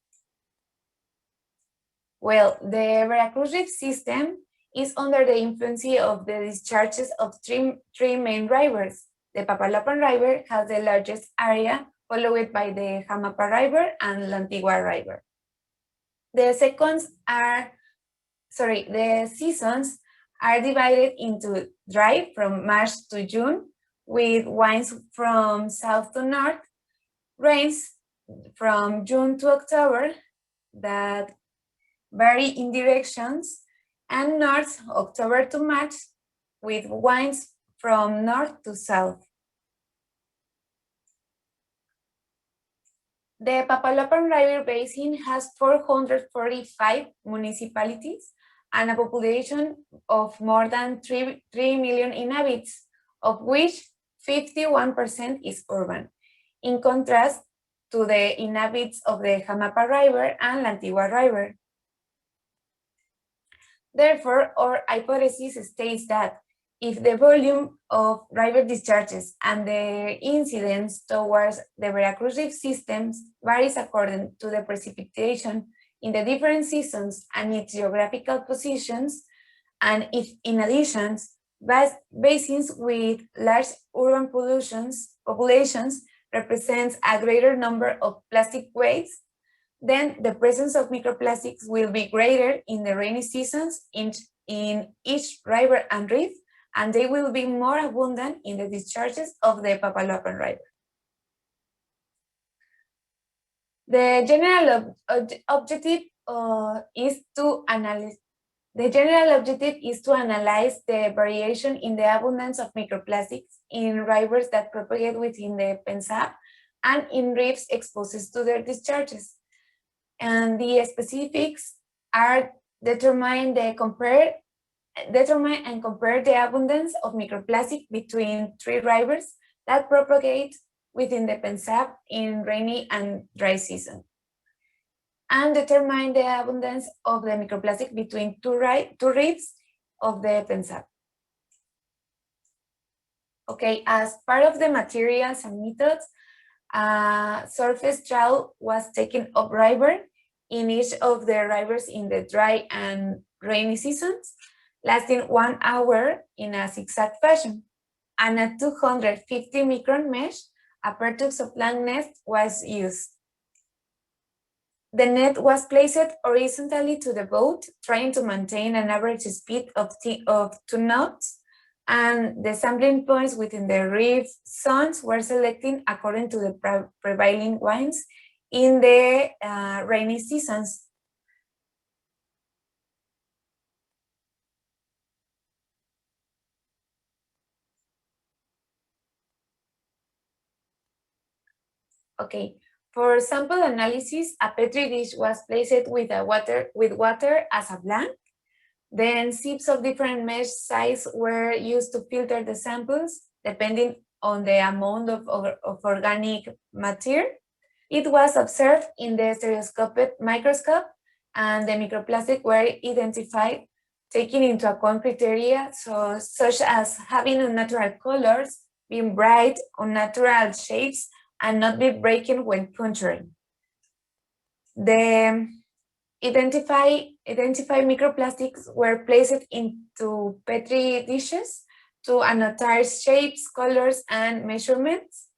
Well, the Veracruz Reef system is under the influence of the discharges of three main rivers. The Papaloapan River has the largest area, followed by the Jamapa River and La Antigua River. The seasons are divided into dry from March to June, with winds from south to north, rains from June to October that vary in directions, and north, October to March, with winds from north to south. The Papaloapan River Basin has 445 municipalities and a population of more than 3 million inhabitants, of which 51% is urban, in contrast to the inhabitants of the Jamapa River and La Antigua River. Therefore, our hypothesis states that if the volume of river discharges and the incidence towards the Veracruz Reef systems varies according to the precipitation in the different seasons and its geographical positions, and if in addition, basins with large urban populations represents a greater number of plastic waste, then the presence of microplastics will be greater in the rainy seasons in each river and reef, and they will be more abundant in the discharges of the Papaloapan River. The general objective is to analyze the variation in the abundance of microplastics in rivers that propagate within the PENSAP and in reefs exposed to their discharges. And the specifics are determine and compare the abundance of microplastic between 3 rivers that propagate within the Pensab in rainy and dry season, and determine the abundance of the microplastic between two reefs of the Pensab. Okay, as part of the materials and methods, surface trial was taken upriver in each of the rivers in the dry and rainy seasons, lasting 1 hour in a zigzag fashion. And a 250 micron mesh, a Pertux of plant net, was used. The net was placed horizontally to the boat, trying to maintain an average speed of 2 knots, and the sampling points within the reef zones were selected according to the prevailing winds in the rainy seasons. Okay, for sample analysis, a Petri dish was placed with water as a blank. Then sieves of different mesh size were used to filter the samples depending on the amount of organic matter. It was observed in the stereoscopic microscope, and the microplastic were identified taking into account criteria such as having unnatural colors, being bright, unnatural shapes, and not be breaking when puncturing. The identified microplastics were placed into Petri dishes to annotate shapes, colors, and measurements,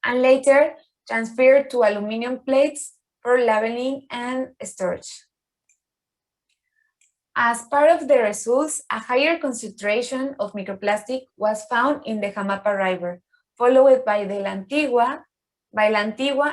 and later transferred to aluminum plates for labeling and storage. As part of the results, a higher concentration of microplastic was found in the Jamapa River, followed by the La Antigua,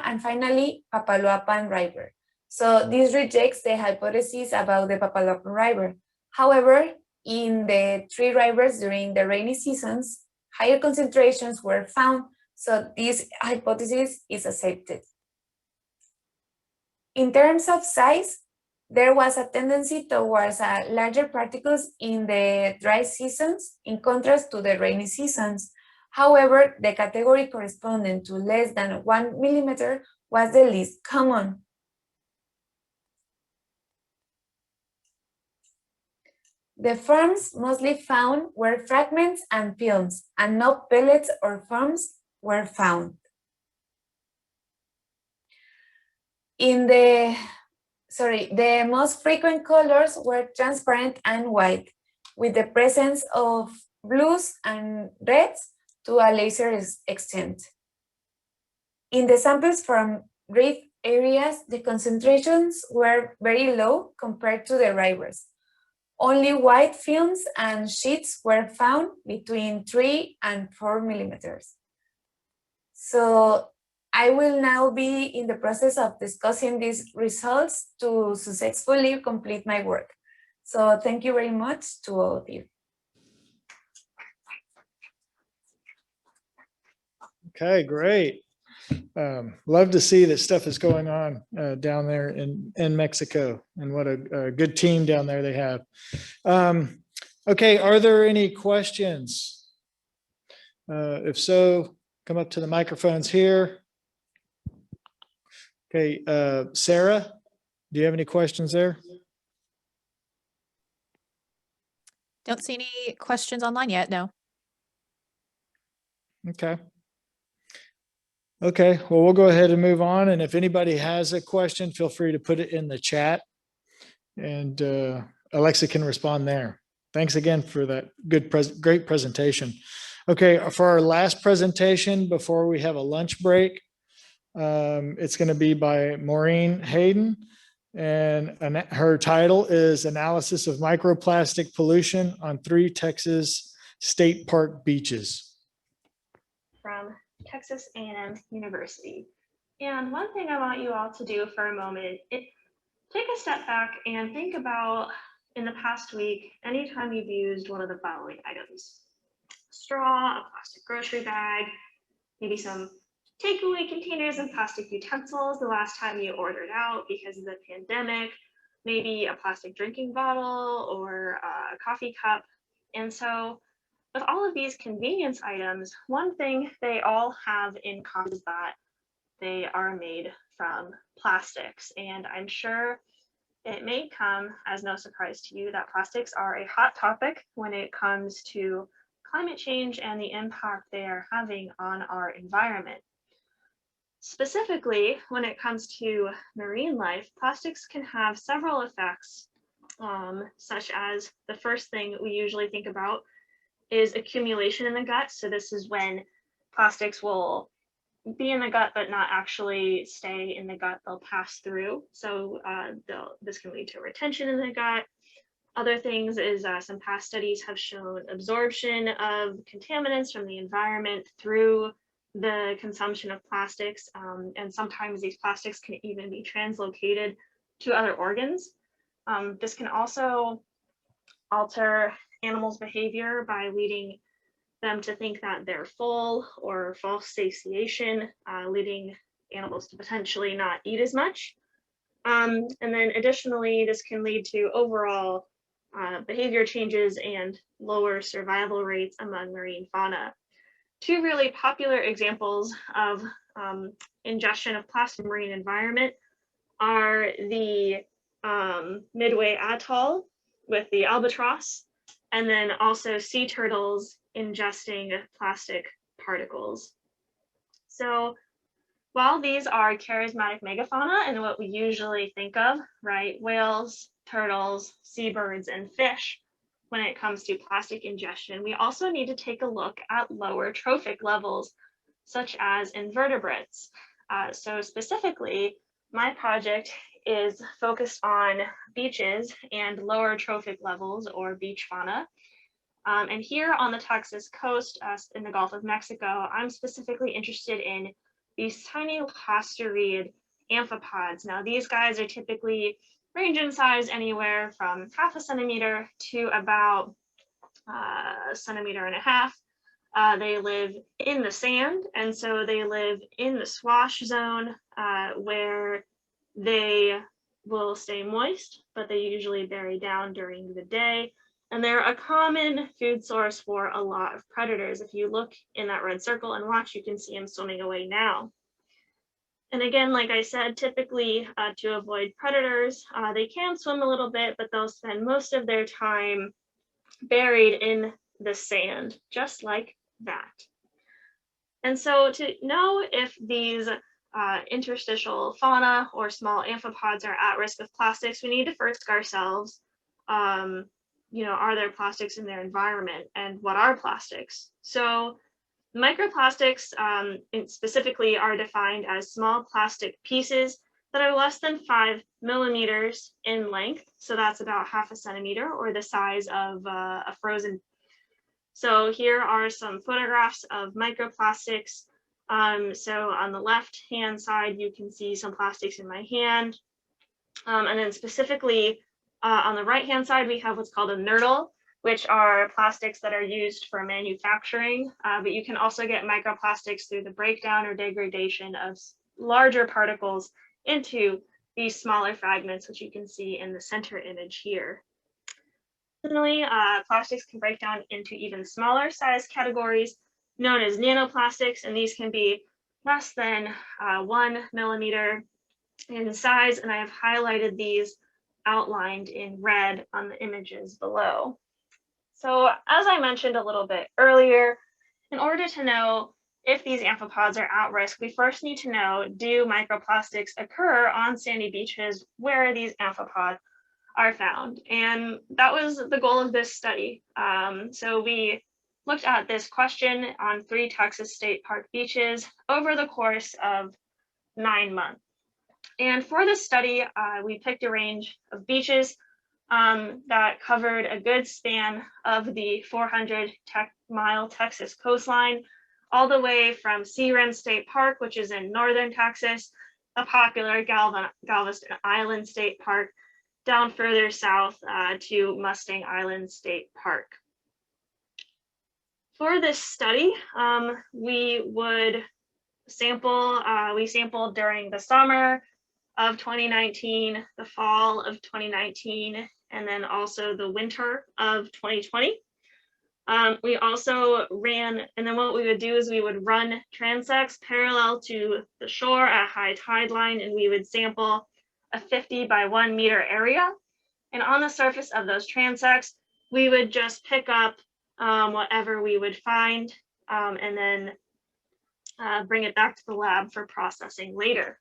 and finally Papaloapan River. So this rejects the hypothesis about the Papaloapan River. However, in the 3 rivers during the rainy seasons, higher concentrations were found, so this hypothesis is accepted. In terms of size, there was a tendency towards larger particles in the dry seasons in contrast to the rainy seasons. However, the category corresponding to less than 1 millimeter was the least common. The forms mostly found were fragments and films, and no pellets or foams were found. The most frequent colors were transparent and white, with the presence of blues and reds to a lesser extent. In the samples from reef areas, the concentrations were very low compared to the rivers. Only white films and sheets were found between 3 and 4 millimeters. So I will now be in the process of discussing these results to successfully complete my work. So thank you very much to all of you. Okay, great. Love to see that stuff is going on down there in Mexico, and what a good team down there they have. Okay, are there any questions? If so, come up to the microphones here. Okay, Sarah, do you have any questions there? Don't see any questions online yet, no. Okay. Okay, well, we'll go ahead and move on. And if anybody has a question, feel free to put it in the chat, and Alexa can respond there. Thanks again for that great presentation. Okay, for our last presentation before we have a lunch break, it's going to be by Maureen Hayden, and her title is Analysis of Microplastic Pollution on 3 Texas State Park Beaches. From Texas A&M University. And one thing I want you all to do for a moment is take a step back and think about, in the past week, anytime you've used one of the following items: a straw, a plastic grocery bag, maybe some takeaway containers and plastic utensils the last time you ordered out because of the pandemic, maybe a plastic drinking bottle or a coffee cup. And so with all of these convenience items, one thing they all have in common is that they are made from plastics. And I'm sure it may come as no surprise to you that plastics are a hot topic when it comes to climate change and the impact they are having on our environment. Specifically, when it comes to marine life, plastics can have several effects, such as the first thing we usually think about is accumulation in the gut. So this is when plastics will be in the gut but not actually stay in the gut, they'll pass through. So this can lead to retention in the gut. Other things is some past studies have shown absorption of contaminants from the environment through the consumption of plastics, and sometimes these plastics can even be translocated to other organs. This can also alter animals' behavior by leading them to think that they're full, or false satiation, leading animals to potentially not eat as much. And then additionally, this can lead to overall behavior changes and lower survival rates among marine fauna. Two really popular examples of ingestion of plastic in the marine environment are the Midway Atoll with the albatross, and then also sea turtles ingesting plastic particles. So while these are charismatic megafauna and what we usually think of, right, whales, turtles, seabirds, and fish, when it comes to plastic ingestion, we also need to take a look at lower trophic levels, such as invertebrates. So specifically, my project is focused on beaches and lower trophic levels, or beach fauna. And here on the Texas coast, in the Gulf of Mexico, I'm specifically interested in these tiny pasturide amphipods. Now, these guys are typically range in size anywhere from 0.5 centimeter to about 1.5 centimeters. They live in the sand, and so they live in the swash zone where they will stay moist, but they usually bury down during the day. And they're a common food source for a lot of predators. If you look in that red circle and watch, you can see them swimming away now. And again, like I said, typically to avoid predators, they can swim a little bit, but they'll spend most of their time buried in the sand, just like that. And so to know if these interstitial fauna or small amphipods are at risk of plastics, we need to first ask ourselves, are there plastics in their environment, and what are plastics? So microplastics specifically are defined as small plastic pieces that are less than 5 millimeters in length. So that's about 0.5 centimeter, or the size of a frozen. So here are some photographs of microplastics. So on the left-hand side, you can see some plastics in my hand. And then specifically on the right-hand side, we have what's called a nurdle, which are plastics that are used for manufacturing, but you can also get microplastics through the breakdown or degradation of larger particles into these smaller fragments, which you can see in the center image here. Similarly, plastics can break down into even smaller size categories known as nanoplastics, and these can be less than 1 millimeter in size, and I have highlighted these outlined in red on the images below. So as I mentioned a little bit earlier, in order to know if these amphipods are at risk, we first need to know, do microplastics occur on sandy beaches where these amphipods are found? And that was the goal of this study. So we looked at this question on 3 Texas state park beaches over the course of 9 months. And for this study, we picked a range of beaches that covered a good span of the 400-mile Texas coastline, all the way from Sea Rim State Park, which is in northern Texas, a popular Galveston Island State Park, down further south to Mustang Island State Park. For this study, we would sample, we sampled during the summer, of 2019, the fall of 2019, and then also the winter of 2020. We also ran, and then what we would do is we would run transects parallel to the shore at high tide line, and we would sample a 50 by 1 meter area. And on the surface of those transects, we would just pick up whatever we would find and then bring it back to the lab for processing later.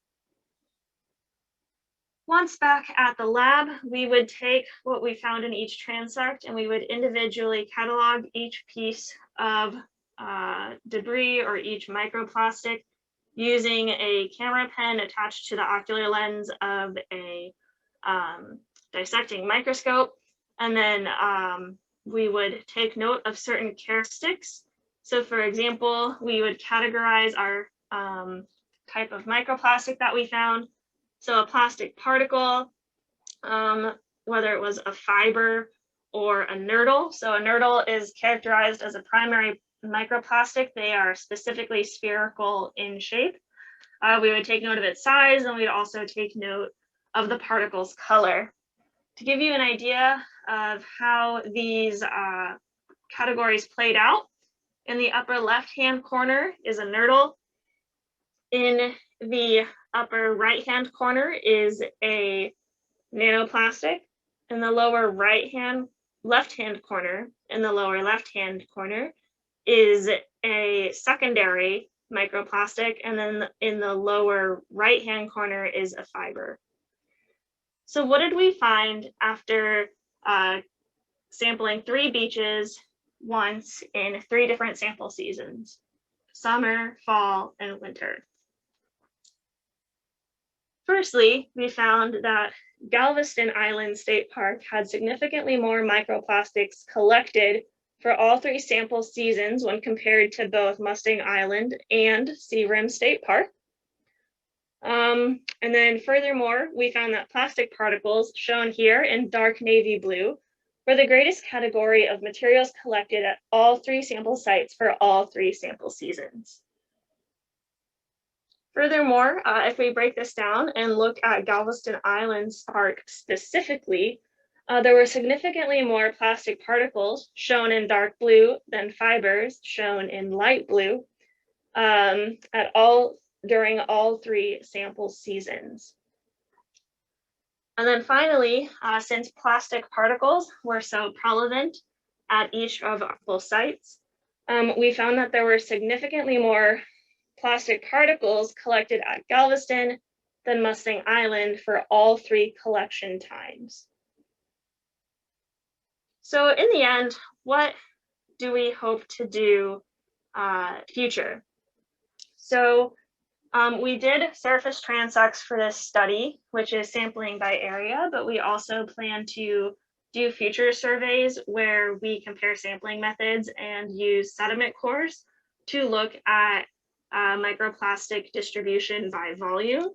Once back at the lab, we would take what we found in each transect and we would individually catalog each piece of debris or each microplastic using a camera pen attached to the ocular lens of a dissecting microscope. And then we would take note of certain characteristics. So for example, we would categorize our type of microplastic that we found. So a plastic particle, whether it was a fiber or a nurdle. So a nurdle is characterized as a primary microplastic. They are specifically spherical in shape. We would take note of its size, and we'd also take note of the particle's color. To give you an idea of how these categories played out, in the upper left-hand corner is a nurdle. In the upper right-hand corner is a nanoplastic. In the lower left-hand corner, in the lower left-hand corner is a secondary microplastic, and then in the lower right-hand corner is a fiber. So what did we find after sampling 3 beaches once in 3 different sample seasons: summer, fall, and winter? Firstly, we found that Galveston Island State Park had significantly more microplastics collected for all 3 sample seasons when compared to both Mustang Island and Searim State Park. And then furthermore, we found that plastic particles, shown here in dark navy blue, were the greatest category of materials collected at all 3 sample sites for all 3 sample seasons. Furthermore, if we break this down and look at Galveston Island Park specifically, there were significantly more plastic particles, shown in dark blue, than fibers, shown in light blue, during all 3 sample seasons. And then finally, since plastic particles were so prevalent at each of our sites, we found that there were significantly more plastic particles collected at Galveston than Mustang Island for all 3 collection times. So in the end, what do we hope to do future? So we did surface transects for this study, which is sampling by area, but we also plan to do future surveys where we compare sampling methods and use sediment cores to look at microplastic distribution by volume.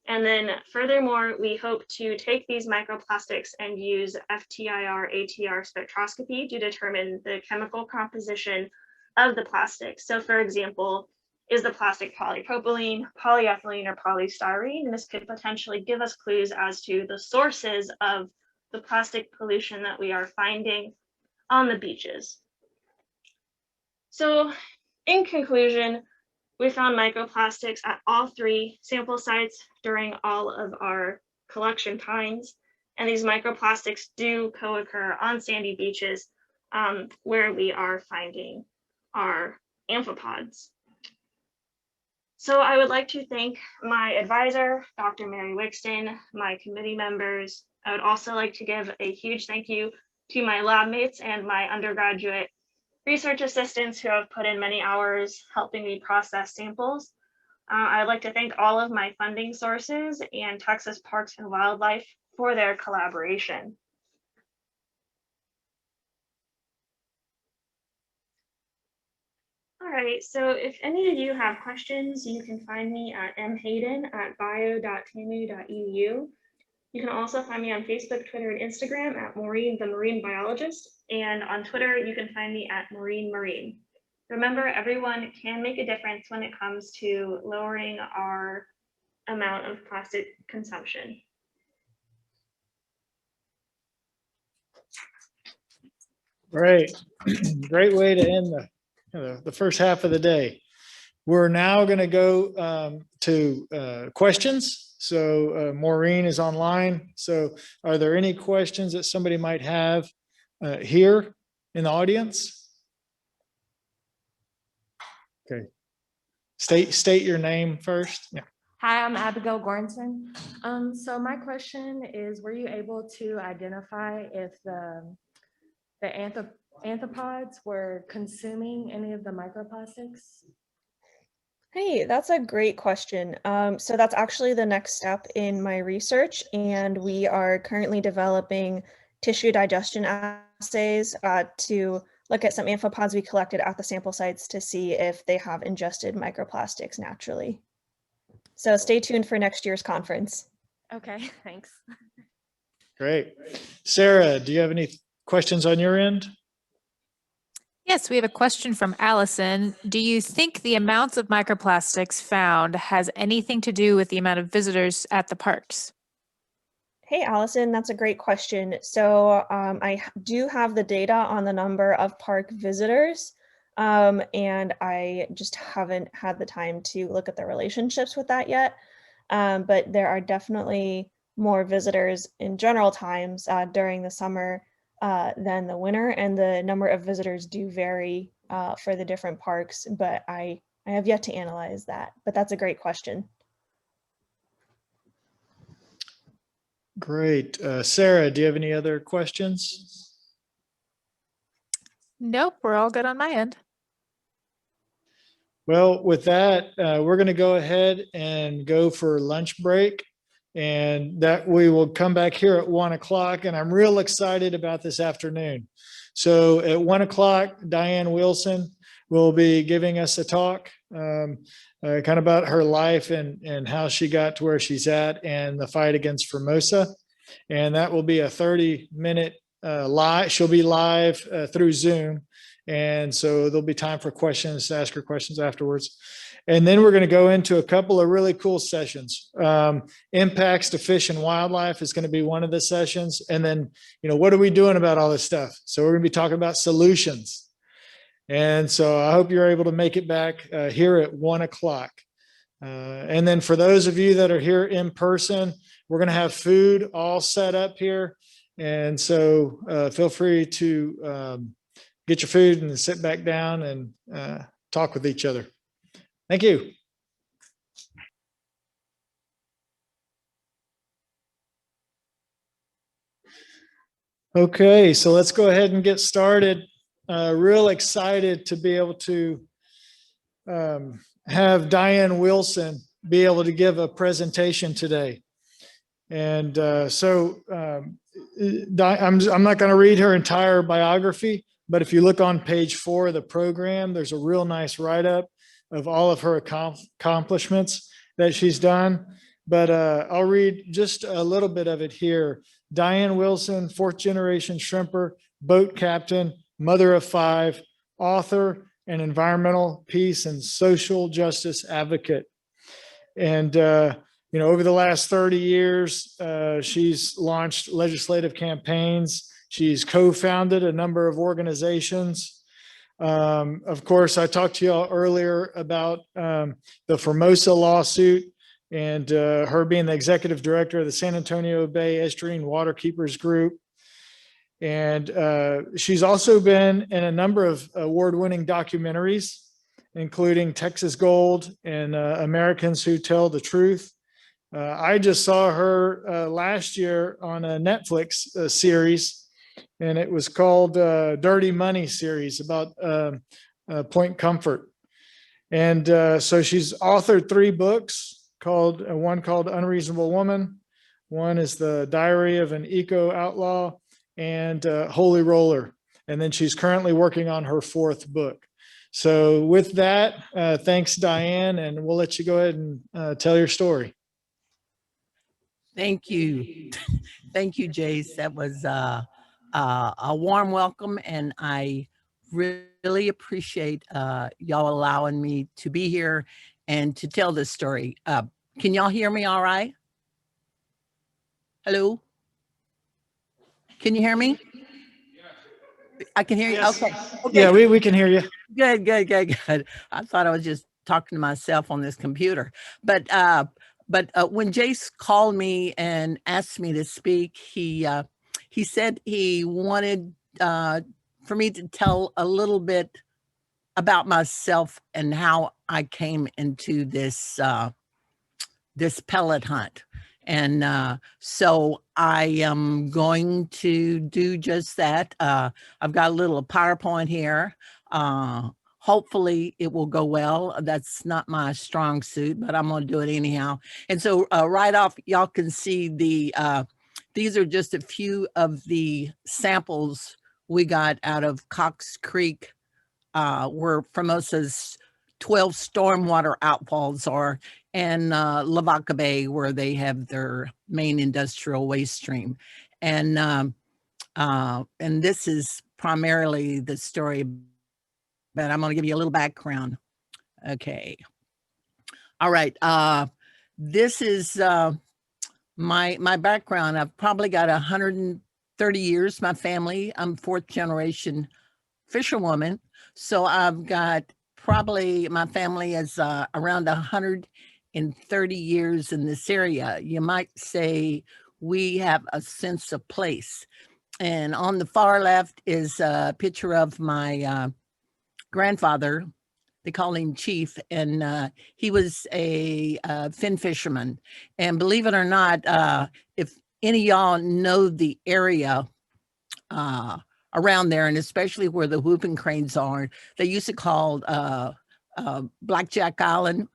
And then furthermore, we hope to take these microplastics and use FTIR-ATR spectroscopy to determine the chemical composition of the plastic. So for example, is the plastic polypropylene, polyethylene, or polystyrene? And this could potentially give us clues as to the sources of the plastic pollution that we are finding on the beaches. So in conclusion, we found microplastics at all 3 sample sites during all of our collection times. And these microplastics do co-occur on sandy beaches where we are finding our amphipods. So I would like to thank my advisor, Dr. Mary Wixton, my committee members. I would also like to give a huge thank you to my lab mates and my undergraduate research assistants who have put in many hours helping me process samples. I'd like to thank all of my funding sources and Texas Parks and Wildlife for their collaboration. All right, so if any of you have questions, you can find me at mhayden@bio.tamu.edu. You can also find me on Facebook, Twitter, and Instagram at Maureen the Marine Biologist. And on Twitter, you can find me at Maureen Marine. Remember, everyone can make a difference when it comes to lowering our amount of plastic consumption. Great. Great way to end the first half of the day. We're now going to go to questions. So Maureen is online. So are there any questions that somebody might have here in the audience? Okay. State your name first. Yeah. Hi, I'm Abigail Goranson. So my question is, were you able to identify if the anthropods were consuming any of the microplastics? Hey, that's a great question. So that's actually the next step in my research, and we are currently developing tissue digestion assays to look at some amphipods we collected at the sample sites to see if they have ingested microplastics naturally. So stay tuned for next year's conference. Okay, thanks. Great. Sarah, do you have any questions on your end? Yes, we have a question from Allison. Do you think the amounts of microplastics found has anything to do with the amount of visitors at the parks? Hey, Allison, that's a great question. So I do have the data on the number of park visitors, and I just haven't had the time to look at the relationships with that yet. But there are definitely more visitors in general times during the summer than the winter, and the number of visitors do vary for the different parks, but I have yet to analyze that, but that's a great question. Great. Sarah, do you have any other questions? Nope, we're all good on my end. Well, with that, we're going to go ahead and go for lunch break, and that we will come back here at 1 o'clock. And I'm real excited about this afternoon. So at 1 o'clock, Diane Wilson will be giving us a talk kind of about her life and how she got to where she's at and the fight against Formosa. And that will be a 30-minute live. She'll be live through Zoom. And so there'll be time for questions, to ask her questions afterwards. And then we're going to go into a couple of really cool sessions. Impacts to fish and wildlife is going to be one of the sessions. And then, what are we doing about all this stuff? So we're going to be talking about solutions. And so I hope you're able to make it back here at 1 o'clock. And then for those of you that are here in person, we're going to have food all set up here. And so feel free to get your food and sit back down and talk with each other. Thank you. Okay, so let's go ahead and get started. Real excited to be able to have Diane Wilson be able to give a presentation today. And I'm not going to read her entire biography, but if you look on page 4 of the program, there's a real nice write-up of all of her accomplishments that she's done. But I'll read just a little bit of it here. Diane Wilson, 4th generation shrimper, boat captain, mother of 5, author, and environmental peace and social justice advocate. And, over the last 30 years, she's launched legislative campaigns. She's co-founded a number of organizations. Of course, I talked to you all earlier about the Formosa lawsuit and her being the executive director of the San Antonio Bay Estuarine Waterkeepers Group. And she's also been in a number of award-winning documentaries, including Texas Gold and Americans Who Tell the Truth. I just saw her last year on a Netflix series, and it was called Dirty Money series about Point Comfort. And so she's authored 3 books, one called Unreasonable Woman, one is The Diary of an Eco Outlaw, and Holy Roller. And then she's currently working on her 4th book. So with that, thanks, Diane, and we'll let you go ahead and tell your story. Thank you. Thank you, Jace. That was a warm welcome, and I really appreciate y'all allowing me to be here and to tell this story. Can y'all hear me all right? Hello? Can you hear me? I can hear you. Yes. Okay. Yeah, we can hear you. Good, good, good, good. I thought I was just talking to myself on this computer. But when Jace called me and asked me to speak, he said he wanted for me to tell a little bit about myself and how I came into this this pellet hunt. And so I am going to do just that. I've got a little PowerPoint here. Hopefully it will go well. That's not my strong suit, but I'm going to do it anyhow. And so right off, y'all can see these are just a few of the samples we got out of Cox Creek, where Formosa's 12 stormwater outfalls are, and Lavaca Bay, where they have their main industrial waste stream. And this is primarily the story, but I'm going to give you a little background. Okay. All right. This is my background. I've probably got 130 years, my family. I'm fourth generation fisherwoman. So I've got probably, my family is around 130 years in this area. You might say we have a sense of place. And on the far left is a picture of my grandfather. They call him Chief, and he was a fin fisherman. And believe it or not, if any of y'all know the area around there, and especially where the whooping cranes are, they used to call Blackjack Island.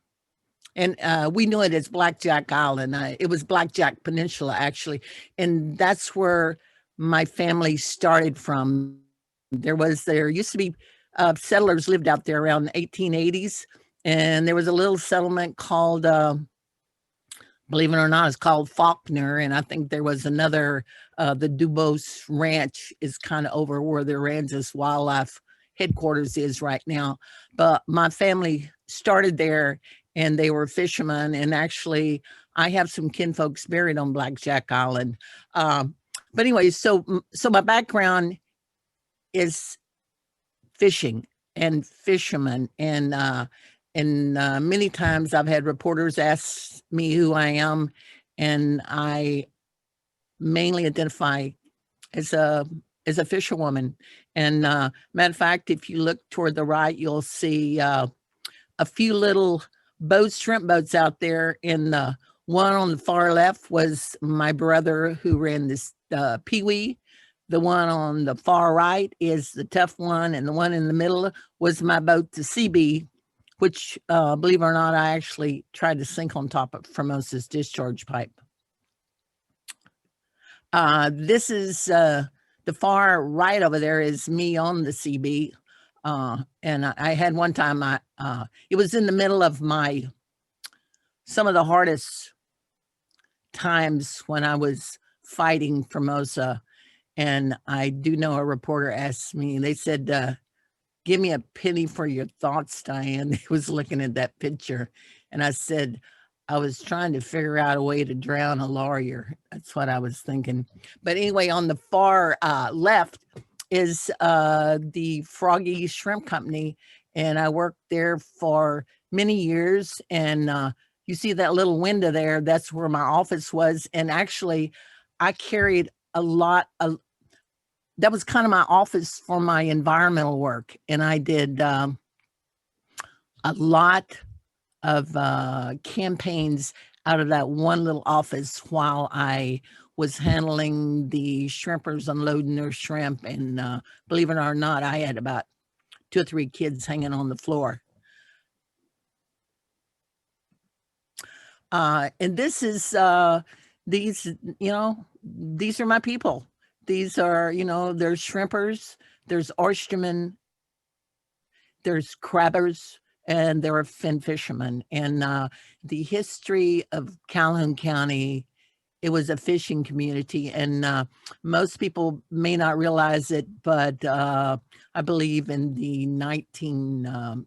And we knew it as Blackjack Island. It was Blackjack Peninsula, actually. And that's where my family started from. There used to be settlers lived out there around the 1880s. And there was a little settlement called, believe it or not, it's called Faulkner. And I think there was another, the Dubose Ranch is kind of over where the Aransas Wildlife Headquarters is right now. But my family started there, and they were fishermen. And actually, I have some kinfolks buried on Blackjack Island. But anyway, so my background is fishing and fishermen. And many times I've had reporters ask me who I am, and I mainly identify as a fisherwoman. And matter of fact, if you look toward the right, you'll see a few little boats, shrimp boats out there. And the one on the far left was my brother who ran this Pee-wee. The one on the far right is the Tough One, and the one in the middle was my boat, the CB, which, believe it or not, I actually tried to sink on top of Formosa's discharge pipe. This is the far right over there is me on the CB. And I had one time, it was in the middle of some of the hardest times when I was fighting Formosa. And I do know a reporter asked me, they said, give me a penny for your thoughts, Diane. He was looking at that picture. And I said, I was trying to figure out a way to drown a lawyer. That's what I was thinking. But anyway, on the far left is the Froggy Shrimp Company. And I worked there for many years. And you see that little window there, that's where my office was. And actually, I carried a lot of, that was kind of my office for my environmental work. And I did a lot of campaigns out of that one little office while I was handling the shrimpers unloading their shrimp. And believe it or not, I had about 2 or 3 kids hanging on the floor. And this is these, these are my people. These are, there's shrimpers, there's oystermen, there's crabbers, and there are fin fishermen. And the history of Calhoun County, it was a fishing community. And most people may not realize it, but I believe in the 1920s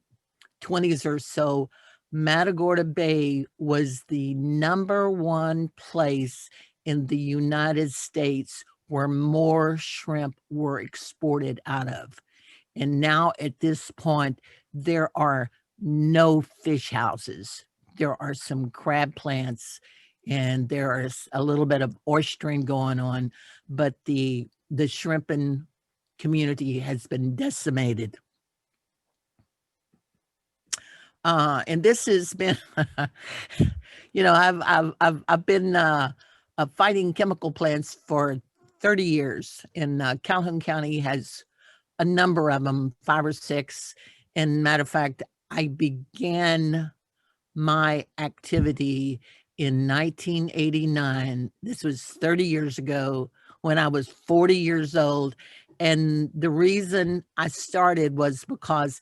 or so, Matagorda Bay was the #1 place in the United States where more shrimp were exported out of. And now at this point, there are no fish houses. There are some crab plants and there is a little bit of oystering going on, but the shrimping community has been decimated. And this has been, you know, I've been fighting chemical plants for 30 years, and Calhoun County has a number of them, 5 or 6. And matter of fact, I began my activity in 1989. This was 30 years ago when I was 40 years old. And the reason I started was because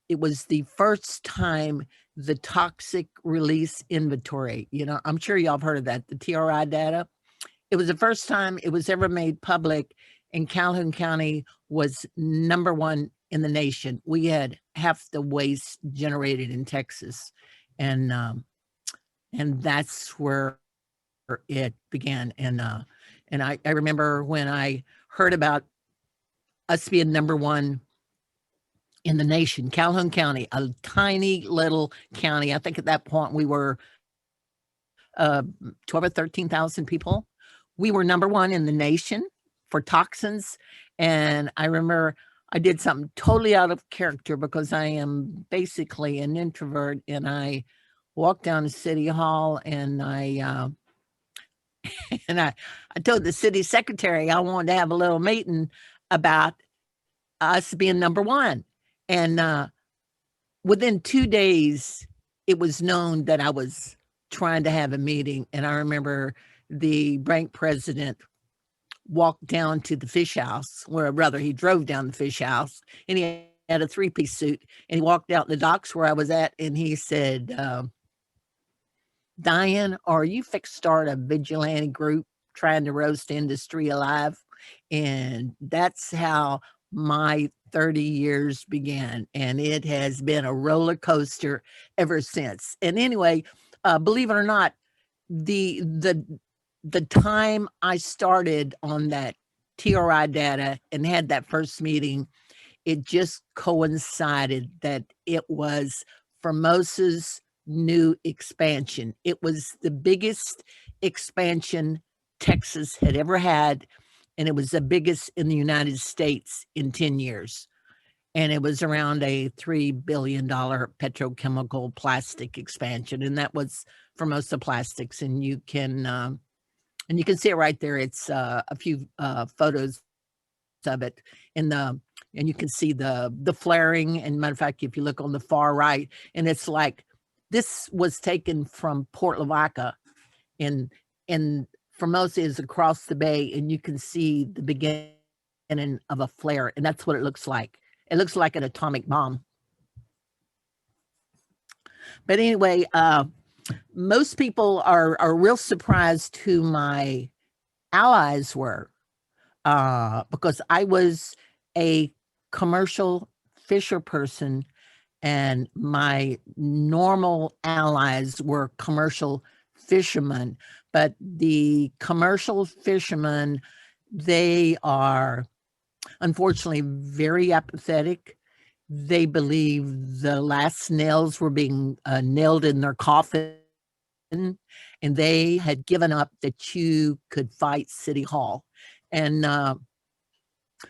it was the first time the toxic release inventory, you know, I'm sure y'all have heard of that, the TRI data. It was the first time it was ever made public, and Calhoun County was #1 in the nation. We had half the waste generated in Texas, and that's where it began. And I remember when I heard about us being #1 in the nation, Calhoun County, a tiny little county. I think at that point we were 12 or 13,000 people. We were #1 in the nation for toxins. And I remember I did something totally out of character because I am basically an introvert, and I walked down to City Hall and I told the city secretary I wanted to have a little meeting about us being #1. And within 2 days, it was known that I was trying to have a meeting. And I remember the bank president walked down to the fish house, or rather he drove down the fish house, and he had a 3-piece suit, and he walked out the docks where I was at, and he said, Diane, are you fixed to start a vigilante group trying to roast industry alive? And that's how my 30 years began, and it has been a roller coaster ever since. And anyway, believe it or not, the time I started on that TRI data and had that first meeting, it just coincided that it was Formosa's new expansion. It was the biggest expansion Texas had ever had, and it was the biggest in the United States in 10 years. And it was around a $3 billion petrochemical plastic expansion, and that was Formosa Plastics. And you can see it right there. It's a few photos of it, and you can see the flaring. And matter of fact, if you look on the far right, and it's like this was taken from Port Lavaca, and Formosa is across the bay, and you can see the beginning of a flare, and that's what it looks like. It looks like an atomic bomb. But anyway, most people are real surprised who my allies were, because I was a commercial fisher person, and my normal allies were commercial fishermen. But the commercial fishermen, they are unfortunately very apathetic. They believe the last nails were being nailed in their coffin, and they had given up that you could fight City Hall. And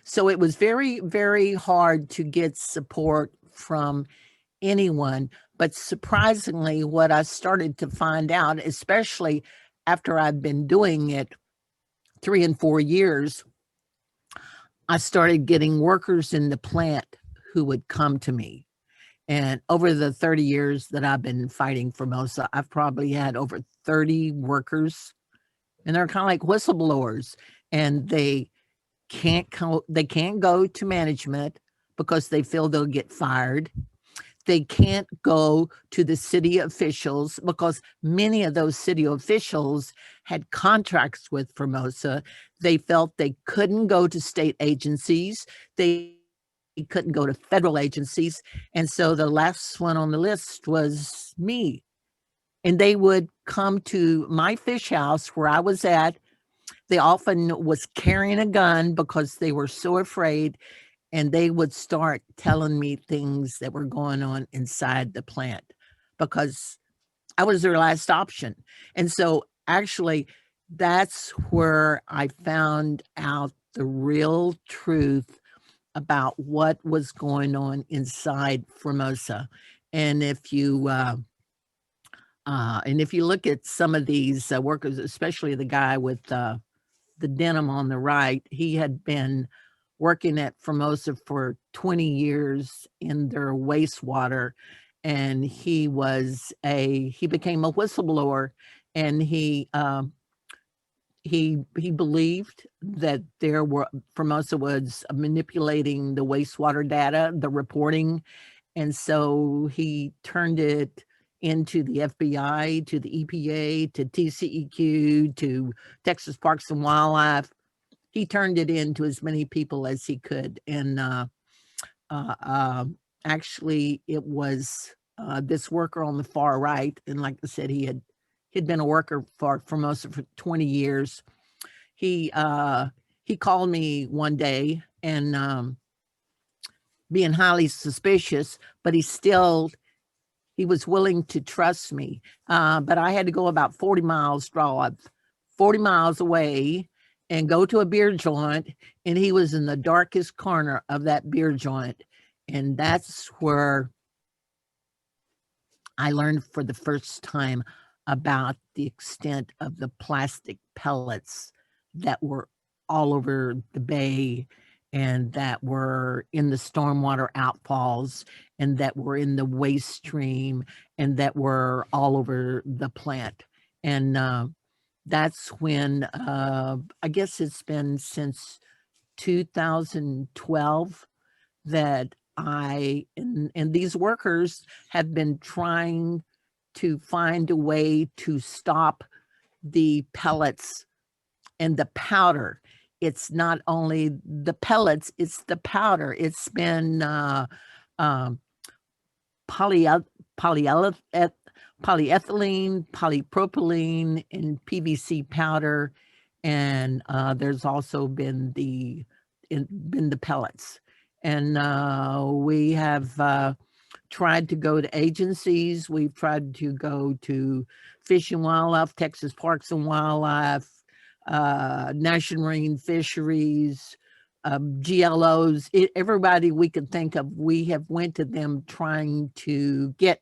so it was very, very hard to get support from anyone. But surprisingly, what I started to find out, especially after I've been doing it 3 and 4 years, I started getting workers in the plant who would come to me. And over the 30 years that I've been fighting Formosa, I've probably had over 30 workers, and they're kind of like whistleblowers, and they can't go to management because they feel they'll get fired. They can't go to the city officials because many of those city officials had contracts with Formosa. They felt they couldn't go to state agencies. They he couldn't go to federal agencies. And so the last one on the list was me. And they would come to my fish house where I was at. They often was carrying a gun because they were so afraid, and they would start telling me things that were going on inside the plant because I was their last option. And so actually that's where I found out the real truth about what was going on inside Formosa. And if you look at some of these workers, especially the guy with the denim on the right, he had been working at Formosa for 20 years in their wastewater, and he became a whistleblower, and he believed that Formosa was manipulating the wastewater data, the reporting, and so he turned it into the FBI, to the EPA, to TCEQ, to Texas Parks and Wildlife. He turned it into as many people as he could. And actually, it was this worker on the far right. And like I said, he'd been a worker for Formosa for 20 years. He called me one day and being highly suspicious, but he was willing to trust me. But I had to go about 40 miles drive, 40 miles away, and go to a beer joint. And he was in the darkest corner of that beer joint. And that's where I learned for the first time about the extent of the plastic pellets that were all over the bay, and that were in the stormwater outfalls, and that were in the waste stream, and that were all over the plant. And that's when, I guess it's been since 2012 that and these workers have been trying to find a way to stop the pellets and the powder. It's not only the pellets, it's the powder. It's been polyethylene, polypropylene, and PVC powder. And there's also been the pellets. And we have tried to go to agencies. We've tried to go to Fish and Wildlife, Texas Parks and Wildlife, National Marine Fisheries, GLOs, everybody we could think of. We have went to them trying to get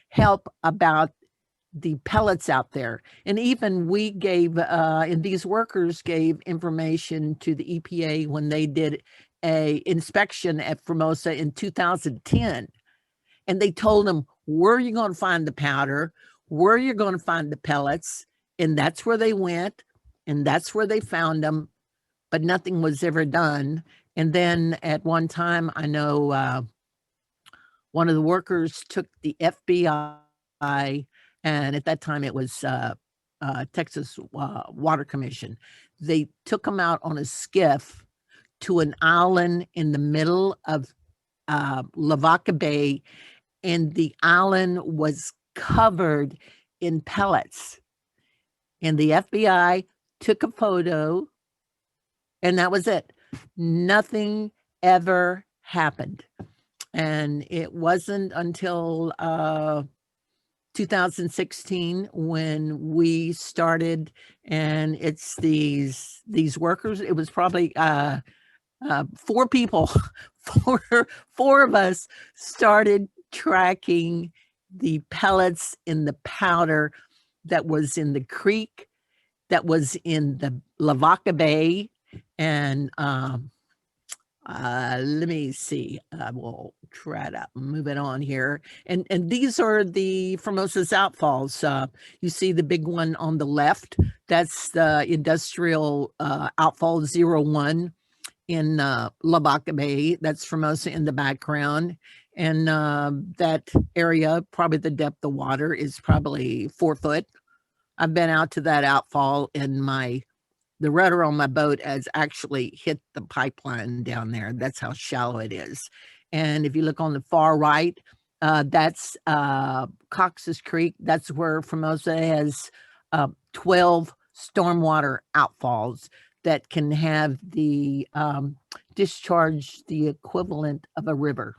help about the pellets out there. And even we gave, and these workers gave information to the EPA when they did a inspection at Formosa in 2010. And they told them, where are you going to find the powder? Where are you going to find the pellets? And that's where they went, and that's where they found them, but nothing was ever done. And then at one time, I know one of the workers took the FBI, and at that time it was Texas Water Commission. They took them out on a skiff to an island in the middle of Lavaca Bay, and the island was covered in pellets. And the FBI took a photo, and that was it. Nothing ever happened. And it wasn't until 2016 when we started, and it's these workers. It was probably 4 people, four of us started tracking the pellets in the powder that was in the creek, that was in the Lavaca Bay. And let me see, I will try to move it on here. And these are the Formosa's outfalls. You see the big one on the left, that's the industrial outfall 01 in Lavaca Bay. That's Formosa in the background. And that area, probably the depth of water is probably 4 foot. I've been out to that outfall in my the rudder on my boat has actually hit the pipeline down there. That's how shallow it is. And if you look on the far right, that's Cox's Creek. That's where Formosa has 12 stormwater outfalls that can have the discharge the equivalent of a river.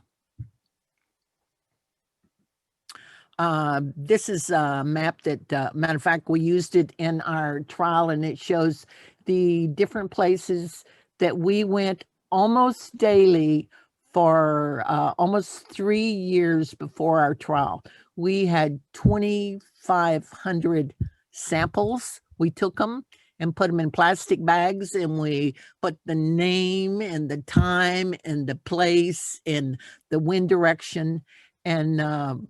This is a map that, matter of fact, we used it in our trial, and it shows the different places that we went almost daily for almost 3 years before our trial. We had 2,500 samples. We took them and put them in plastic bags, and we put the name and the time and the place and the wind direction, and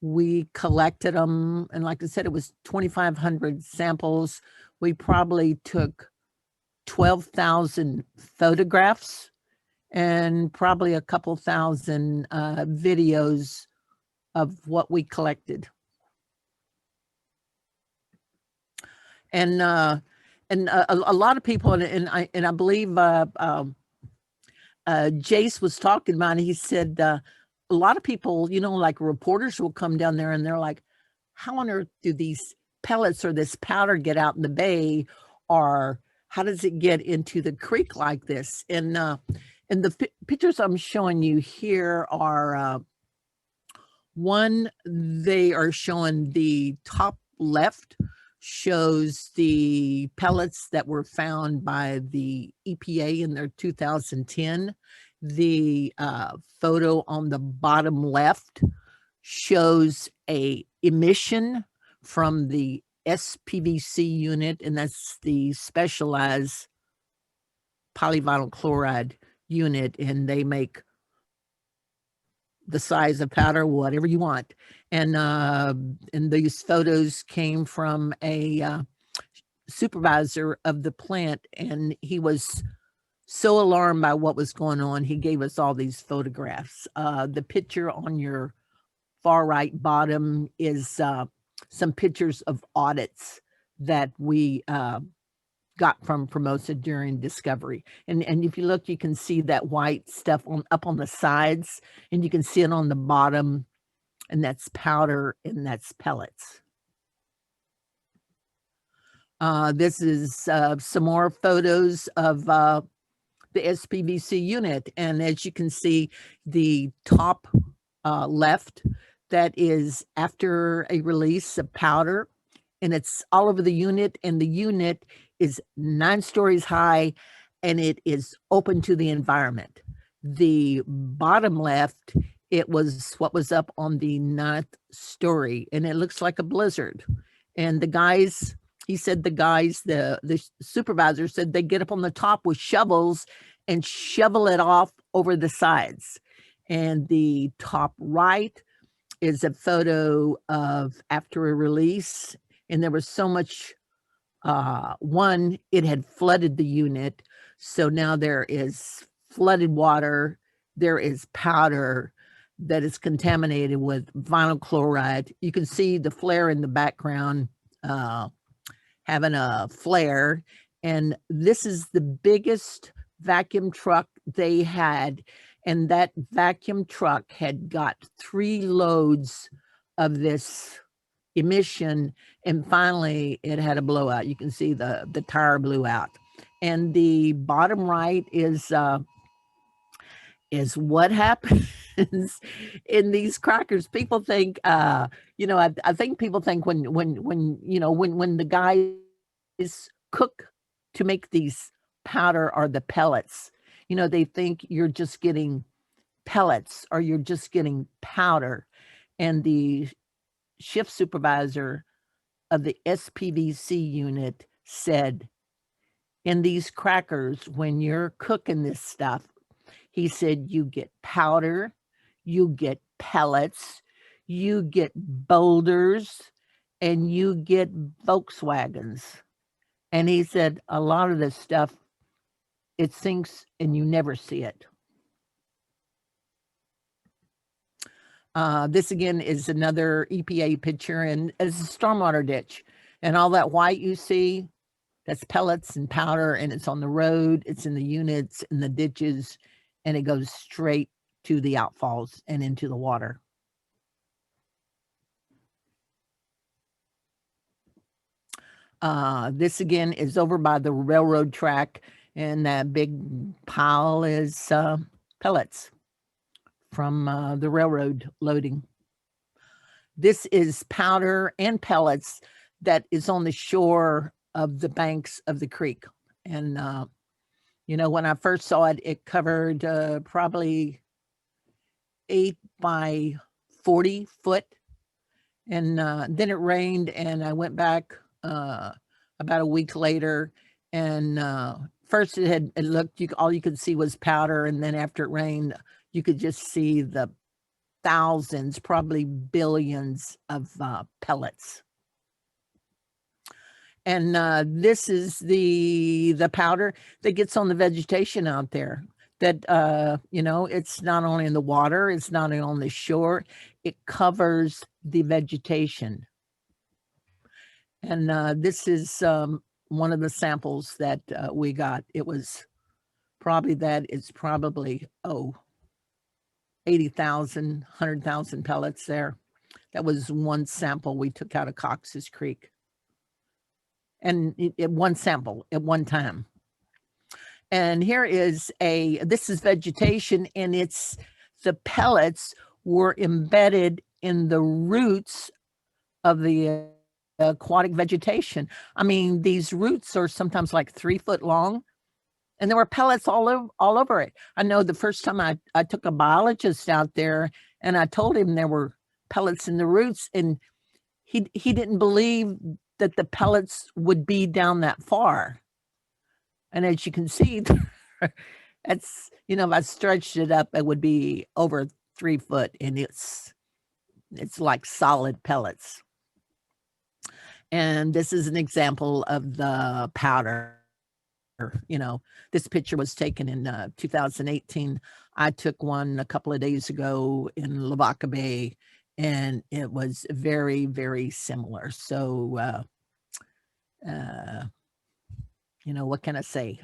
we collected them. And like I said, it was 2,500 samples. We probably took 12,000 photographs and probably a couple thousand videos of what we collected. And a lot of people, and I believe Jace was talking about it. He said a lot of people, you know, like reporters will come down there and they're like, how on earth do these pellets or this powder get out in the bay, or how does it get into the creek like this? And the pictures I'm showing you here are one, they are showing the top left shows the pellets that were found by the EPA in their 2010. The photo on the bottom left shows a emission from the SPVC unit, and that's the specialized polyvinyl chloride unit, and they make the size of powder, whatever you want. And these photos came from a supervisor of the plant, and he was so alarmed by what was going on, he gave us all these photographs. The picture on your far right bottom is some pictures of audits that we got from Formosa during discovery. And if you look, you can see that white stuff up on the sides, and you can see it on the bottom, and that's powder and that's pellets. This is some more photos of the SPVC unit. And as you can see, the top left, that is after a release of powder, and it's all over the unit, and the unit is 9 stories high, and it is open to the environment. The bottom left, it was what was up on the 9th story, and it looks like a blizzard. And the guys, he said the supervisor said they get up on the top with shovels and shovel it off over the sides. And the top right is a photo of after a release, and there was so much, one, it had flooded the unit. So now there is flooded water, there is powder that is contaminated with vinyl chloride. You can see the flare in the background, having a flare. And this is the biggest vacuum truck they had. And that vacuum truck had got 3 loads of this emission, and finally it had a blowout. You can see the tire blew out. And the bottom right is what happens in these crackers. People think, you know, I think people think when you know, when the guys cook to make these powder or the pellets, you know, they think you're just getting pellets or you're just getting powder. And the shift supervisor of the SPVC unit said, in these crackers, when you're cooking this stuff, he said, you get powder, you get pellets, you get boulders, and you get Volkswagens. And he said, a lot of this stuff, it sinks and you never see it. This again is another EPA picture, and it's a stormwater ditch. And all that white you see, That's pellets and powder, and it's on the road, it's in the units, in the ditches, and it goes straight to the outfalls and into the water. This again is over by the railroad track, and that big pile is pellets from the railroad loading. This is powder and pellets that is on the shore of the banks of the creek. And, you know, when I first saw it, it covered probably 8 by 40 foot. And then it rained, and I went back about a week later, and first it looked, all you could see was powder, and then after it rained, you could just see the thousands, probably billions of pellets. And this is the powder that gets on the vegetation out there. That, you know, it's not only in the water, it's not only on the shore, it covers the vegetation. And this is one of the samples that we got. It was probably, it's probably, 80,000, 100,000 pellets there. That was one sample we took out of Cox's Creek. And one sample at one time. And here is this is vegetation, and the pellets were embedded in the roots of the aquatic vegetation. I mean, these roots are sometimes like 3 foot long, and there were pellets all over it. I know the first time I took a biologist out there, and I told him there were pellets in the roots, and he didn't believe that the pellets would be down that far. And as you can see, that's, you know, if I stretched it up, it would be over 3 foot, and it's like solid pellets. And this is an example of the powder. You know, this picture was taken in 2018. I took one a couple of days ago in Lavaca Bay, and it was very, very similar. So, you know, what can I say?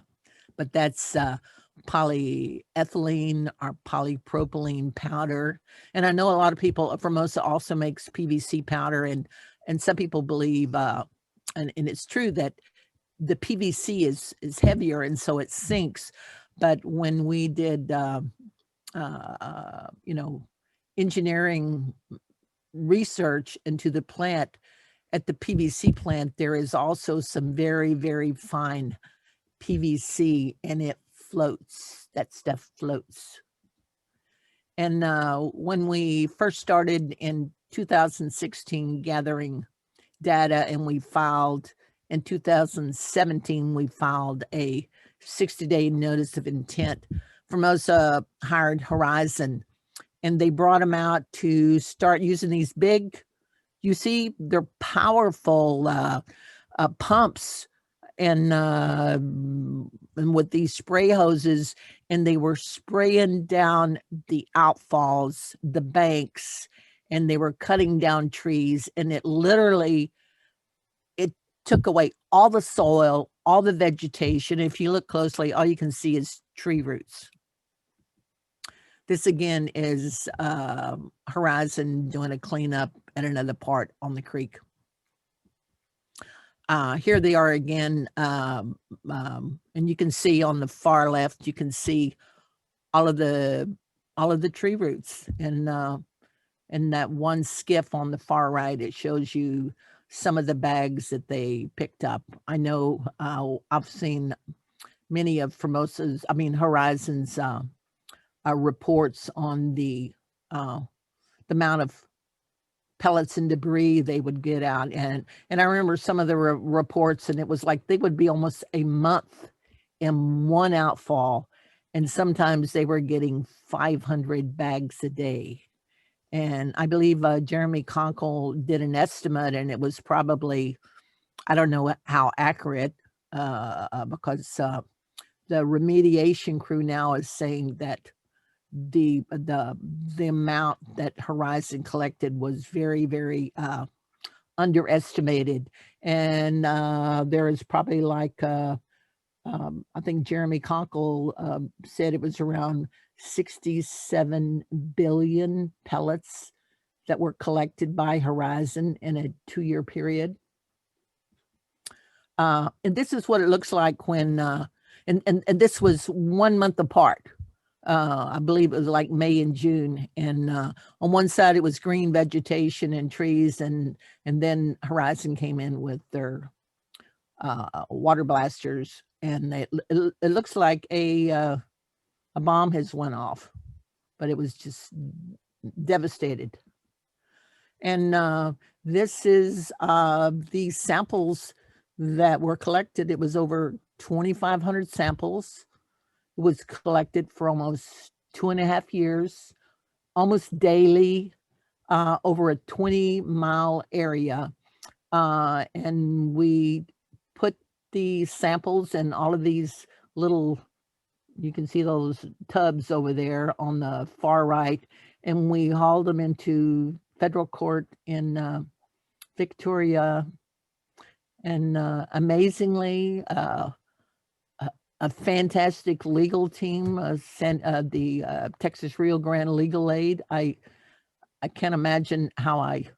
But that's polyethylene or polypropylene powder. And I know a lot of people, Formosa also makes PVC powder, and some people believe, and it's true that the PVC is heavier, and so it sinks. But when we did, you know, engineering research into the plant, at the PVC plant, there is also some very, very fine PVC, and it floats. That stuff floats. And when we first started in 2016 gathering data, and we filed in 2017, we filed a 60-day notice of intent. Formosa hired Horizon, and they brought them out to start using these big, you see, they're powerful pumps, and with these spray hoses, and they were spraying down the outfalls, the banks, and they were cutting down trees, and it literally, it took away all the soil, all the vegetation. If you look closely, all you can see is tree roots. This again is Horizon doing a cleanup at another part on the creek. Here they are again, and you can see on the far left, you can see all of the tree roots, and that one skiff on the far right, it shows you some of the bags that they picked up. I know I've seen many of Horizon's reports on the amount of pellets and debris they would get out. And I remember some of the reports, and it was like they would be almost a month in one outfall. And sometimes they were getting 500 bags a day. And I believe Jeremy Konkel did an estimate, and it was probably, I don't know how accurate, because the remediation crew now is saying that the amount that Horizon collected was very, very underestimated. And there is probably like, I think Jeremy Konkel said it was around 67 billion pellets that were collected by Horizon in a 2-year period. And this is what it looks like when, and this was 1 month apart. I believe it was like May and June. And on one side it was green vegetation and trees, and then Horizon came in with their water blasters, and it looks like a bomb has went off, but it was just devastated. And this is the samples that were collected. It was over 2,500 samples. It was collected for almost 2.5 years, almost daily, over a 20-mile area. And we put the samples in all of these little, you can see those tubs over there on the far right, and we hauled them into federal court in Victoria. And amazingly, a fantastic legal team sent the Texas Rio Grande Legal Aid. I can't imagine how I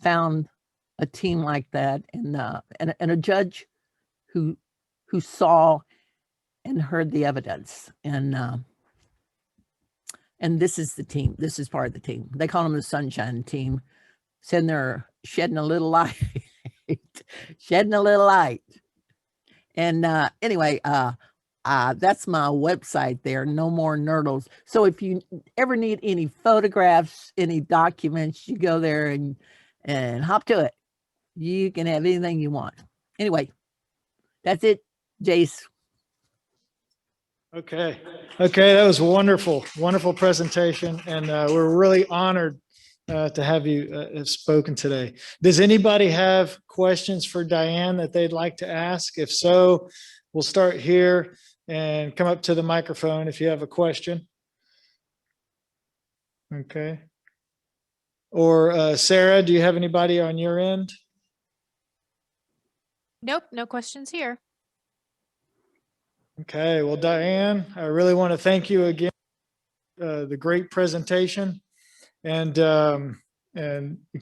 found a team like that, and a judge who saw and heard the evidence. And this is the team. This is part of the team. They call them the Sunshine Team. Sitting there shedding a little light, shedding a little light. And anyway, that's my website there, No More Nurdles. So if you ever need any photographs, any documents, you go there and hop to it. You can have anything you want. Anyway, that's it, Jace. Okay. Okay, that was wonderful, wonderful presentation. And we're really honored to have you have spoken today. Does anybody have questions for Diane that they'd like to ask? If so, we'll start here and come up to the microphone if you have a question. Okay. Or Sarah, do you have anybody on your end? Nope, no questions here. Okay, well, Diane, I really want to thank you again. The great presentation, and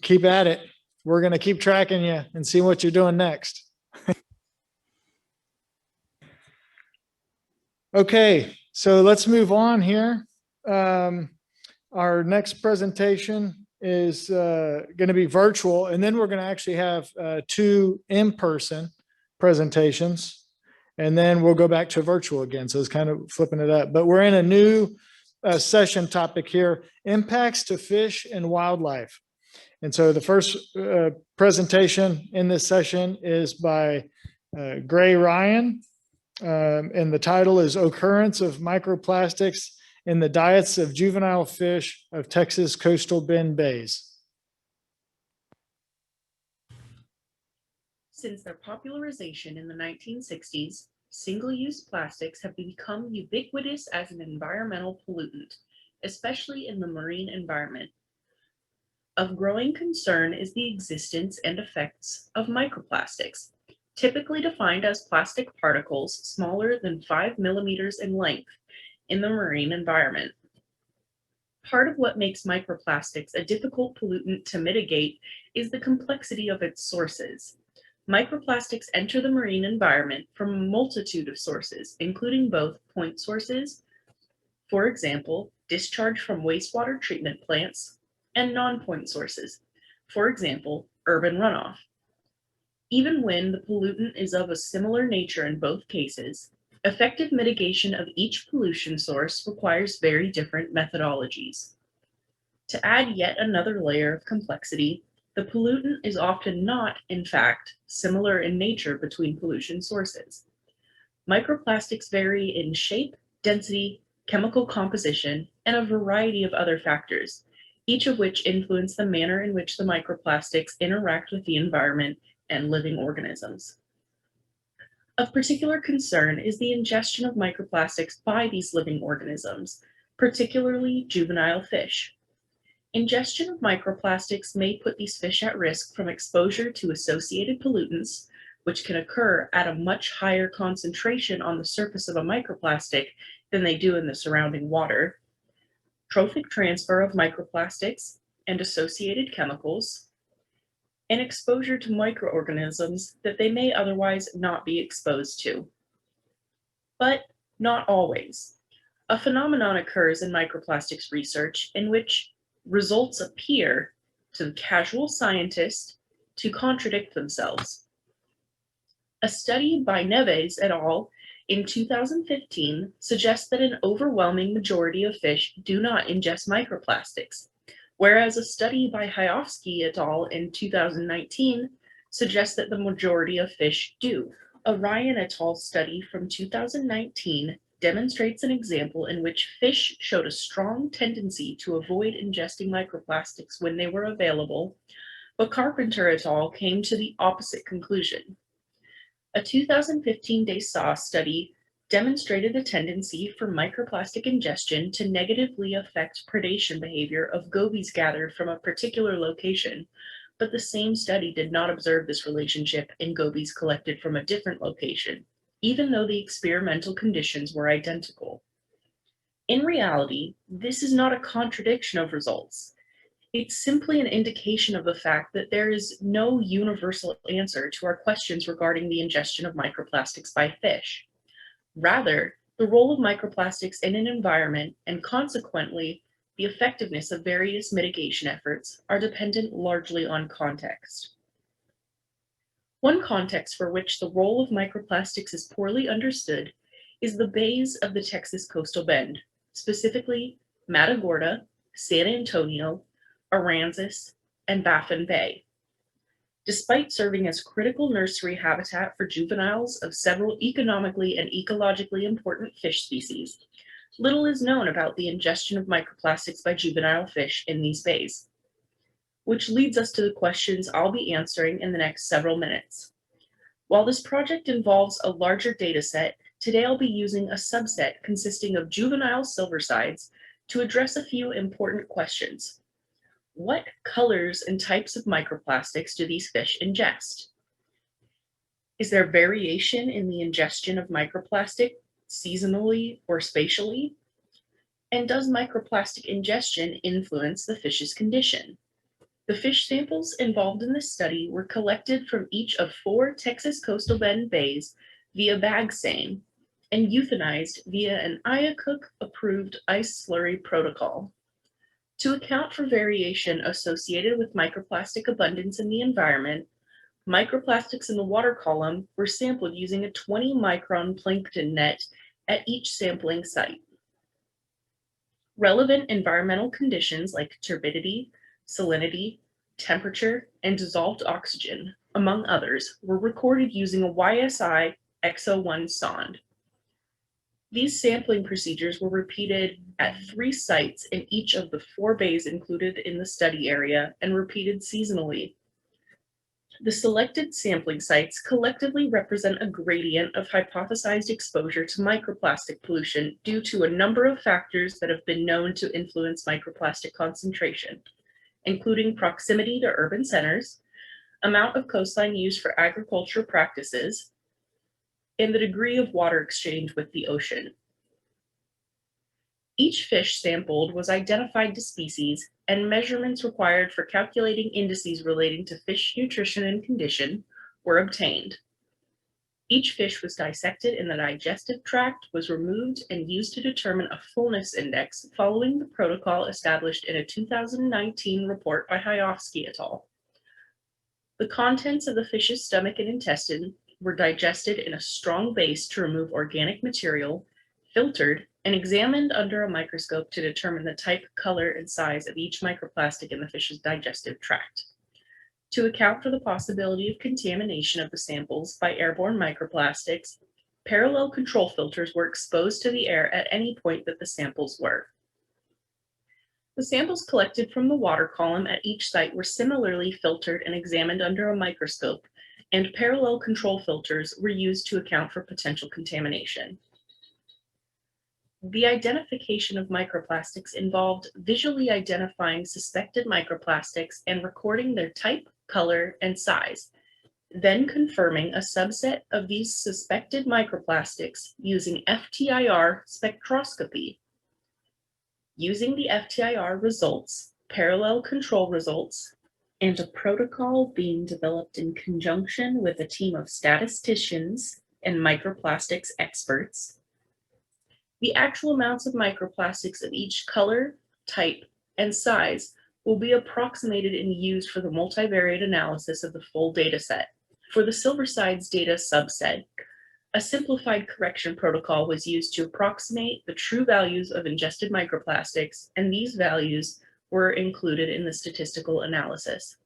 keep at it. We're going to keep tracking you and see what you're doing next. Okay, so let's move on here. Our next presentation is going to be virtual, and then we're going to actually have 2 in-person presentations. And then we'll go back to virtual again. So it's kind of flipping it up. But we're in a new session topic here, impacts to fish and wildlife. And so the first presentation in this session is by Gray Ryan. And the title is Occurrence of Microplastics in the Diets of Juvenile Fish of Texas Coastal Bend Bays. Since their popularization in the 1960s, single-use plastics have become ubiquitous as an environmental pollutant, especially in the marine environment. Of growing concern is the existence and effects of microplastics, typically defined as plastic particles smaller than 5 millimeters in length in the marine environment. Part of what makes microplastics a difficult pollutant to mitigate is the complexity of its sources. Microplastics enter the marine environment from a multitude of sources, including both point sources, for example, discharge from wastewater treatment plants, and non-point sources, for example, urban runoff. Even when the pollutant is of a similar nature in both cases, effective mitigation of each pollution source requires very different methodologies. To add yet another layer of complexity, the pollutant is often not, in fact, similar in nature between pollution sources. Microplastics vary in shape, density, chemical composition, and a variety of other factors, each of which influence the manner in which the microplastics interact with the environment and living organisms. Of particular concern is the ingestion of microplastics by these living organisms, particularly juvenile fish. Ingestion of microplastics may put these fish at risk from exposure to associated pollutants, which can occur at a much higher concentration on the surface of a microplastic than they do in the surrounding water, trophic transfer of microplastics and associated chemicals, and exposure to microorganisms that they may otherwise not be exposed to. But not always. A phenomenon occurs in microplastics research in which results appear to the casual scientist to contradict themselves. A study by Neves et al. In 2015 suggests that an overwhelming majority of fish do not ingest microplastics, whereas a study by Hayofsky et al. In 2019 suggests that the majority of fish do. A Ryan et al. Study from 2019 demonstrates an example in which fish showed a strong tendency to avoid ingesting microplastics when they were available, but Carpenter et al. Came to the opposite conclusion. A 2015 DeSauce study demonstrated a tendency for microplastic ingestion to negatively affect predation behavior of gobies gathered from a particular location, but the same study did not observe this relationship in gobies collected from a different location, even though the experimental conditions were identical. In reality, this is not a contradiction of results. It's simply an indication of the fact that there is no universal answer to our questions regarding the ingestion of microplastics by fish. Rather, the role of microplastics in an environment, and consequently, the effectiveness of various mitigation efforts, are dependent largely on context. One context for which the role of microplastics is poorly understood is the bays of the Texas coastal bend, specifically Matagorda, San Antonio, Aransas, and Baffin Bay. Despite serving as critical nursery habitat for juveniles of several economically and ecologically important fish species, little is known about the ingestion of microplastics by juvenile fish in these bays. Which leads us to the questions I'll be answering in the next several minutes. While this project involves a larger data set, today I'll be using a subset consisting of juvenile silversides to address a few important questions. What colors and types of microplastics do these fish ingest? Is there variation in the ingestion of microplastic seasonally or spatially? And does microplastic ingestion influence the fish's condition? The fish samples involved in this study were collected from each of 4 Texas coastal bend bays via bag seine and euthanized via an IACUC-approved ice slurry protocol. To account for variation associated with microplastic abundance in the environment, microplastics in the water column were sampled using a 20-micron plankton net at each sampling site. Relevant environmental conditions like turbidity, salinity, temperature, and dissolved oxygen, among others, were recorded using a YSI XO1 sonde. These sampling procedures were repeated at 3 sites in each of the 4 bays included in the study area and repeated seasonally. The selected sampling sites collectively represent a gradient of hypothesized exposure to microplastic pollution due to a number of factors that have been known to influence microplastic concentration, including proximity to urban centers, amount of coastline used for agricultural practices, and the degree of water exchange with the ocean. Each fish sampled was identified to species, and measurements required for calculating indices relating to fish nutrition and condition were obtained. Each fish was dissected and the digestive tract was removed and used to determine a fullness index following the protocol established in a 2019 report by Hayofsky et al. The contents of the fish's stomach and intestine were digested in a strong base to remove organic material, filtered, and examined under a microscope to determine the type, color, and size of each microplastic in the fish's digestive tract. To account for the possibility of contamination of the samples by airborne microplastics, parallel control filters were exposed to the air at any point that the samples were. The samples collected from the water column at each site were similarly filtered and examined under a microscope, and parallel control filters were used to account for potential contamination. The identification of microplastics involved visually identifying suspected microplastics and recording their type, color, and size, then confirming a subset of these suspected microplastics using FTIR spectroscopy. Using the FTIR results, parallel control results, and a protocol being developed in conjunction with a team of statisticians and microplastics experts, the actual amounts of microplastics of each color, type, and size will be approximated and used for the multivariate analysis of the full data set. For the Silversides data subset, a simplified correction protocol was used to approximate the true values of ingested microplastics, and these values were included in the statistical analysis.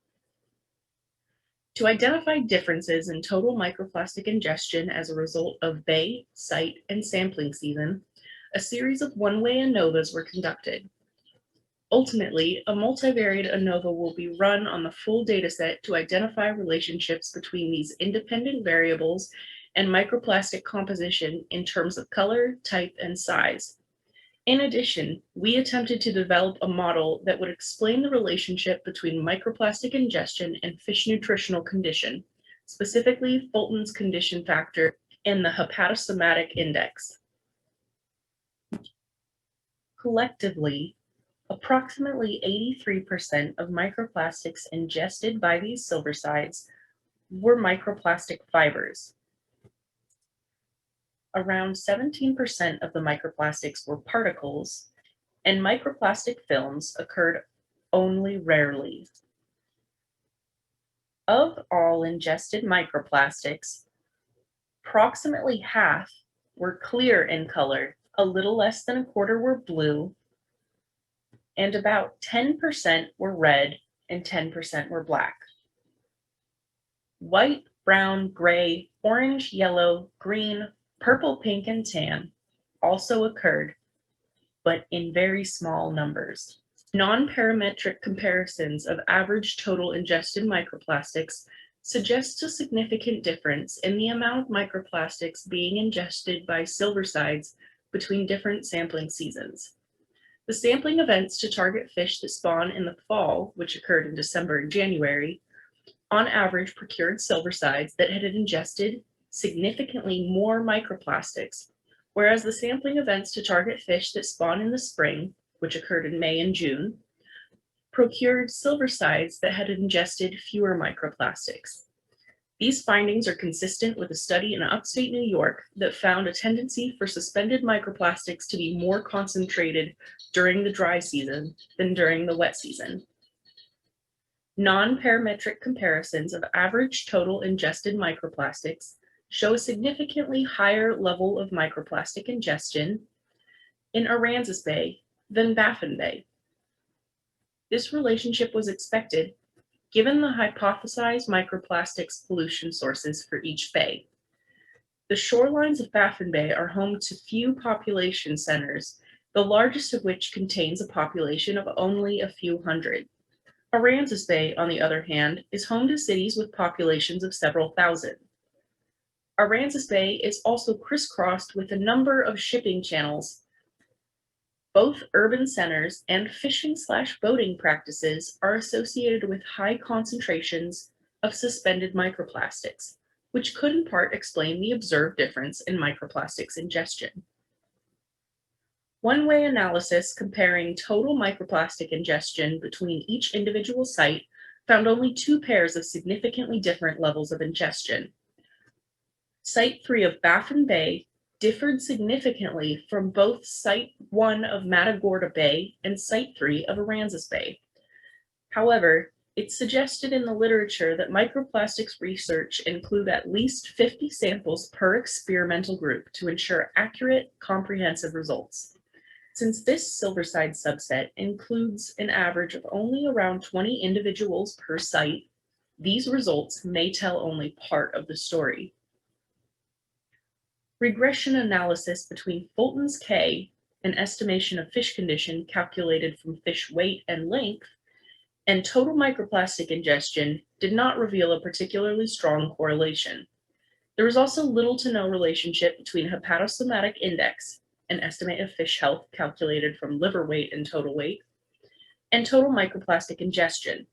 To identify differences in total microplastic ingestion as a result of bay, site, and sampling season, a series of one-way ANOVAs were conducted. Ultimately, a multivariate ANOVA will be run on the full dataset to identify relationships between these independent variables and microplastic composition in terms of color, type, and size. In addition, we attempted to develop a model that would explain the relationship between microplastic ingestion and fish nutritional condition, specifically Fulton's condition factor and the hepatosomatic index. Collectively, approximately 83% of microplastics ingested by these silversides were microplastic fibers. Around 17% of the microplastics were particles, and microplastic films occurred only rarely. Of all ingested microplastics, approximately half were clear in color, a little less than a quarter were blue, and about 10% were red and 10% were black. White, brown, gray, orange, yellow, green, purple, pink, and tan also occurred, but in very small numbers. Non-parametric comparisons of average total ingested microplastics suggest a significant difference in the amount of microplastics being ingested by silversides between different sampling seasons. The sampling events to target fish that spawn in the fall, which occurred in December and January, on average procured silversides that had ingested significantly more microplastics, whereas the sampling events to target fish that spawn in the spring, which occurred in May and June, procured silversides that had ingested fewer microplastics. These findings are consistent with a study in upstate New York that found a tendency for suspended microplastics to be more concentrated during the dry season than during the wet season. Non-parametric comparisons of average total ingested microplastics show a significantly higher level of microplastic ingestion in Aransas Bay than Baffin Bay. This relationship was expected given the hypothesized microplastics pollution sources for each bay. The shorelines of Baffin Bay are home to few population centers, the largest of which contains a population of only a few hundred. Aransas Bay, on the other hand, is home to cities with populations of several thousand. Aransas Bay is also crisscrossed with a number of shipping channels. Both urban centers and fishing/boating practices are associated with high concentrations of suspended microplastics, which could in part explain the observed difference in microplastics ingestion. One-way analysis comparing total microplastic ingestion between each individual site found only two pairs of significantly different levels of ingestion. Site 3 of Baffin Bay differed significantly from both Site 1 of Matagorda Bay and Site 3 of Aransas Bay. However, it's suggested in the literature that microplastics research include at least 50 samples per experimental group to ensure accurate, comprehensive results. Since this silverside subset includes an average of only around 20 individuals per site, these results may tell only part of the story. Regression analysis between Fulton's K, an estimation of fish condition calculated from fish weight and length, and total microplastic ingestion did not reveal a particularly strong correlation. There was also little to no relationship between hepatosomatic index, an estimate of fish health calculated from liver weight and total weight, and total microplastic ingestion.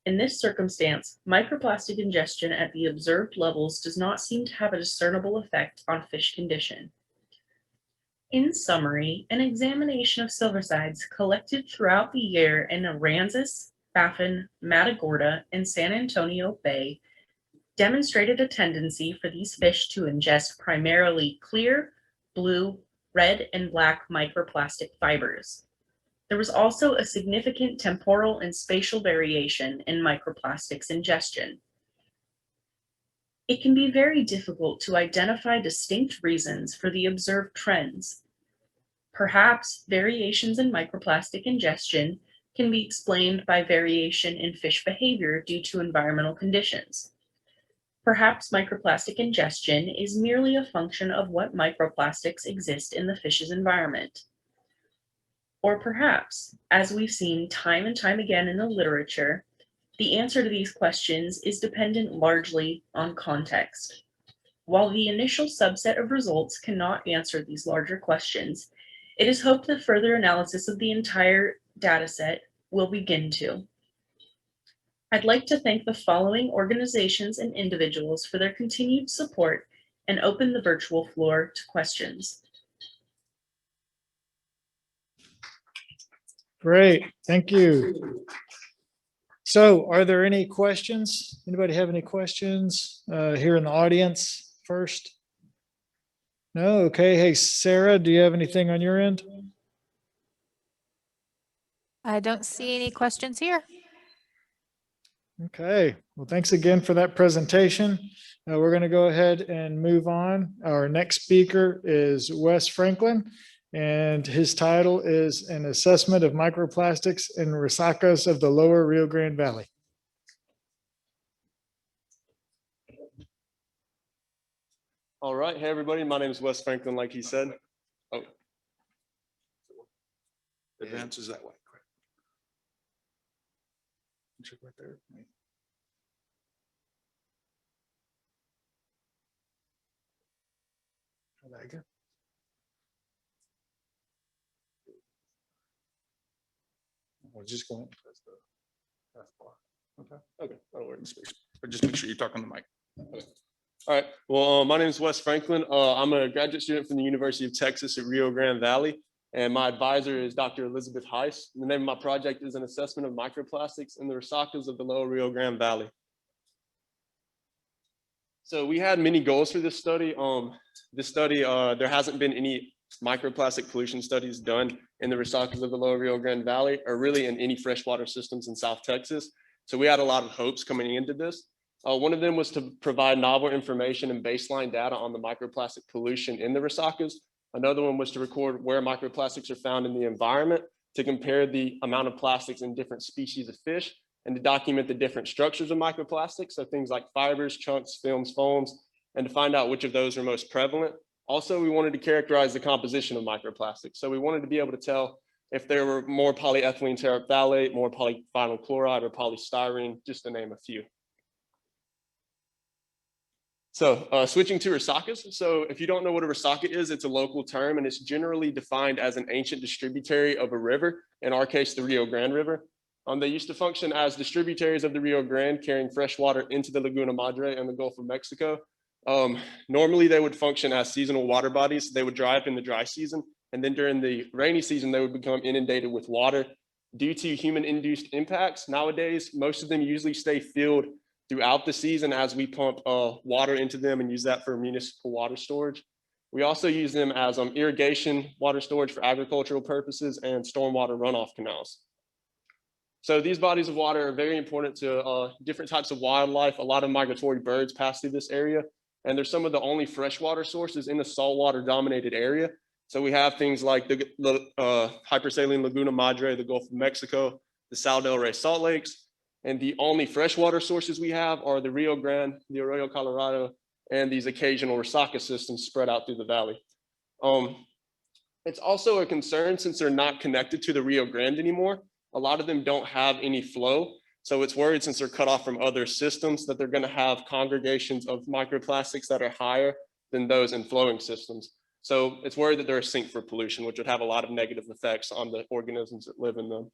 In this circumstance, microplastic ingestion at the observed levels does not seem to have a discernible effect on fish condition. In summary, an examination of silversides collected throughout the year in Aransas, Baffin, Matagorda, and San Antonio Bay demonstrated a tendency for these fish to ingest primarily clear, blue, red, and black microplastic fibers. There was also a significant temporal and spatial variation in microplastics ingestion. It can be very difficult to identify distinct reasons for the observed trends. Perhaps variations in microplastic ingestion can be explained by variation in fish behavior due to environmental conditions. Perhaps microplastic ingestion is merely a function of what microplastics exist in the fish's environment. Or perhaps, as we've seen time and time again in the literature, the answer to these questions is dependent largely on context. While the initial subset of results cannot answer these larger questions, it is hoped that further analysis of the entire dataset will begin to. I'd like to thank the following organizations and individuals for their continued support and open the virtual floor to questions. Great, thank you. So are there any questions? Anybody have any questions here in the audience first? No, okay. Hey, Sarah, do you have anything on your end? I don't see any questions here. Okay, well, thanks again for that presentation. We're going to go ahead and move on. Our next speaker is Wes Franklin, and his title is An Assessment of Microplastics in Resacas of the Lower Rio Grande Valley. All right, hey everybody, my name is Wes Franklin, like he said. Oh. Advances that way. Check right there. Try that again. We're just going to press the taskbar. Okay. Okay, that'll work. But just make sure you talk on the mic. Okay. All right. Well, my name is Wes Franklin. I'm a graduate student from the University of Texas at Rio Grande Valley. And my advisor is Dr. Elizabeth Heiss. The name of my project is an assessment of microplastics in the resacas of the Lower Rio Grande Valley. So we had many goals for this study. There hasn't been any microplastic pollution studies done in the resacas of the Lower Rio Grande Valley, or really in any freshwater systems in South Texas. So we had a lot of hopes coming into this. One of them was to provide novel information and baseline data on the microplastic pollution in the resacas. Another one was to record where microplastics are found in the environment, to compare the amount of plastics in different species of fish, and to document the different structures of microplastics, so things like fibers, chunks, films, foams, and to find out which of those are most prevalent. Also, we wanted to characterize the composition of microplastics. So we wanted to be able to tell if there were more polyethylene terephthalate, more polyphenol chloride, or polystyrene, just to name a few. So switching to resacas. So if you don't know what a resaca is, it's a local term, and it's generally defined as an ancient distributary of a river, in our case, the Rio Grande River. They used to function as distributaries of the Rio Grande, carrying fresh water into the Laguna Madre and the Gulf of Mexico. Normally, they would function as seasonal water bodies. They would dry up in the dry season, and then during the rainy season, they would become inundated with water. Due to human-induced impacts, nowadays, most of them usually stay filled throughout the season as we pump water into them and use that for municipal water storage. We also use them as irrigation water storage for agricultural purposes and stormwater runoff canals. So these bodies of water are very important to different types of wildlife. A lot of migratory birds pass through this area, and they're some of the only freshwater sources in the saltwater dominated area. So we have things like the hypersaline Laguna Madre, the Gulf of Mexico, the Sal del Rey Salt Lakes, and the only freshwater sources we have are the Rio Grande, the Arroyo Colorado, and these occasional resaca systems spread out through the valley. It's also a concern since they're not connected to the Rio Grande anymore. A lot of them don't have any flow. So it's worried since they're cut off from other systems that they're going to have congregations of microplastics that are higher than those in flowing systems. So it's worried that they're a sink for pollution, which would have a lot of negative effects on the organisms that live in them.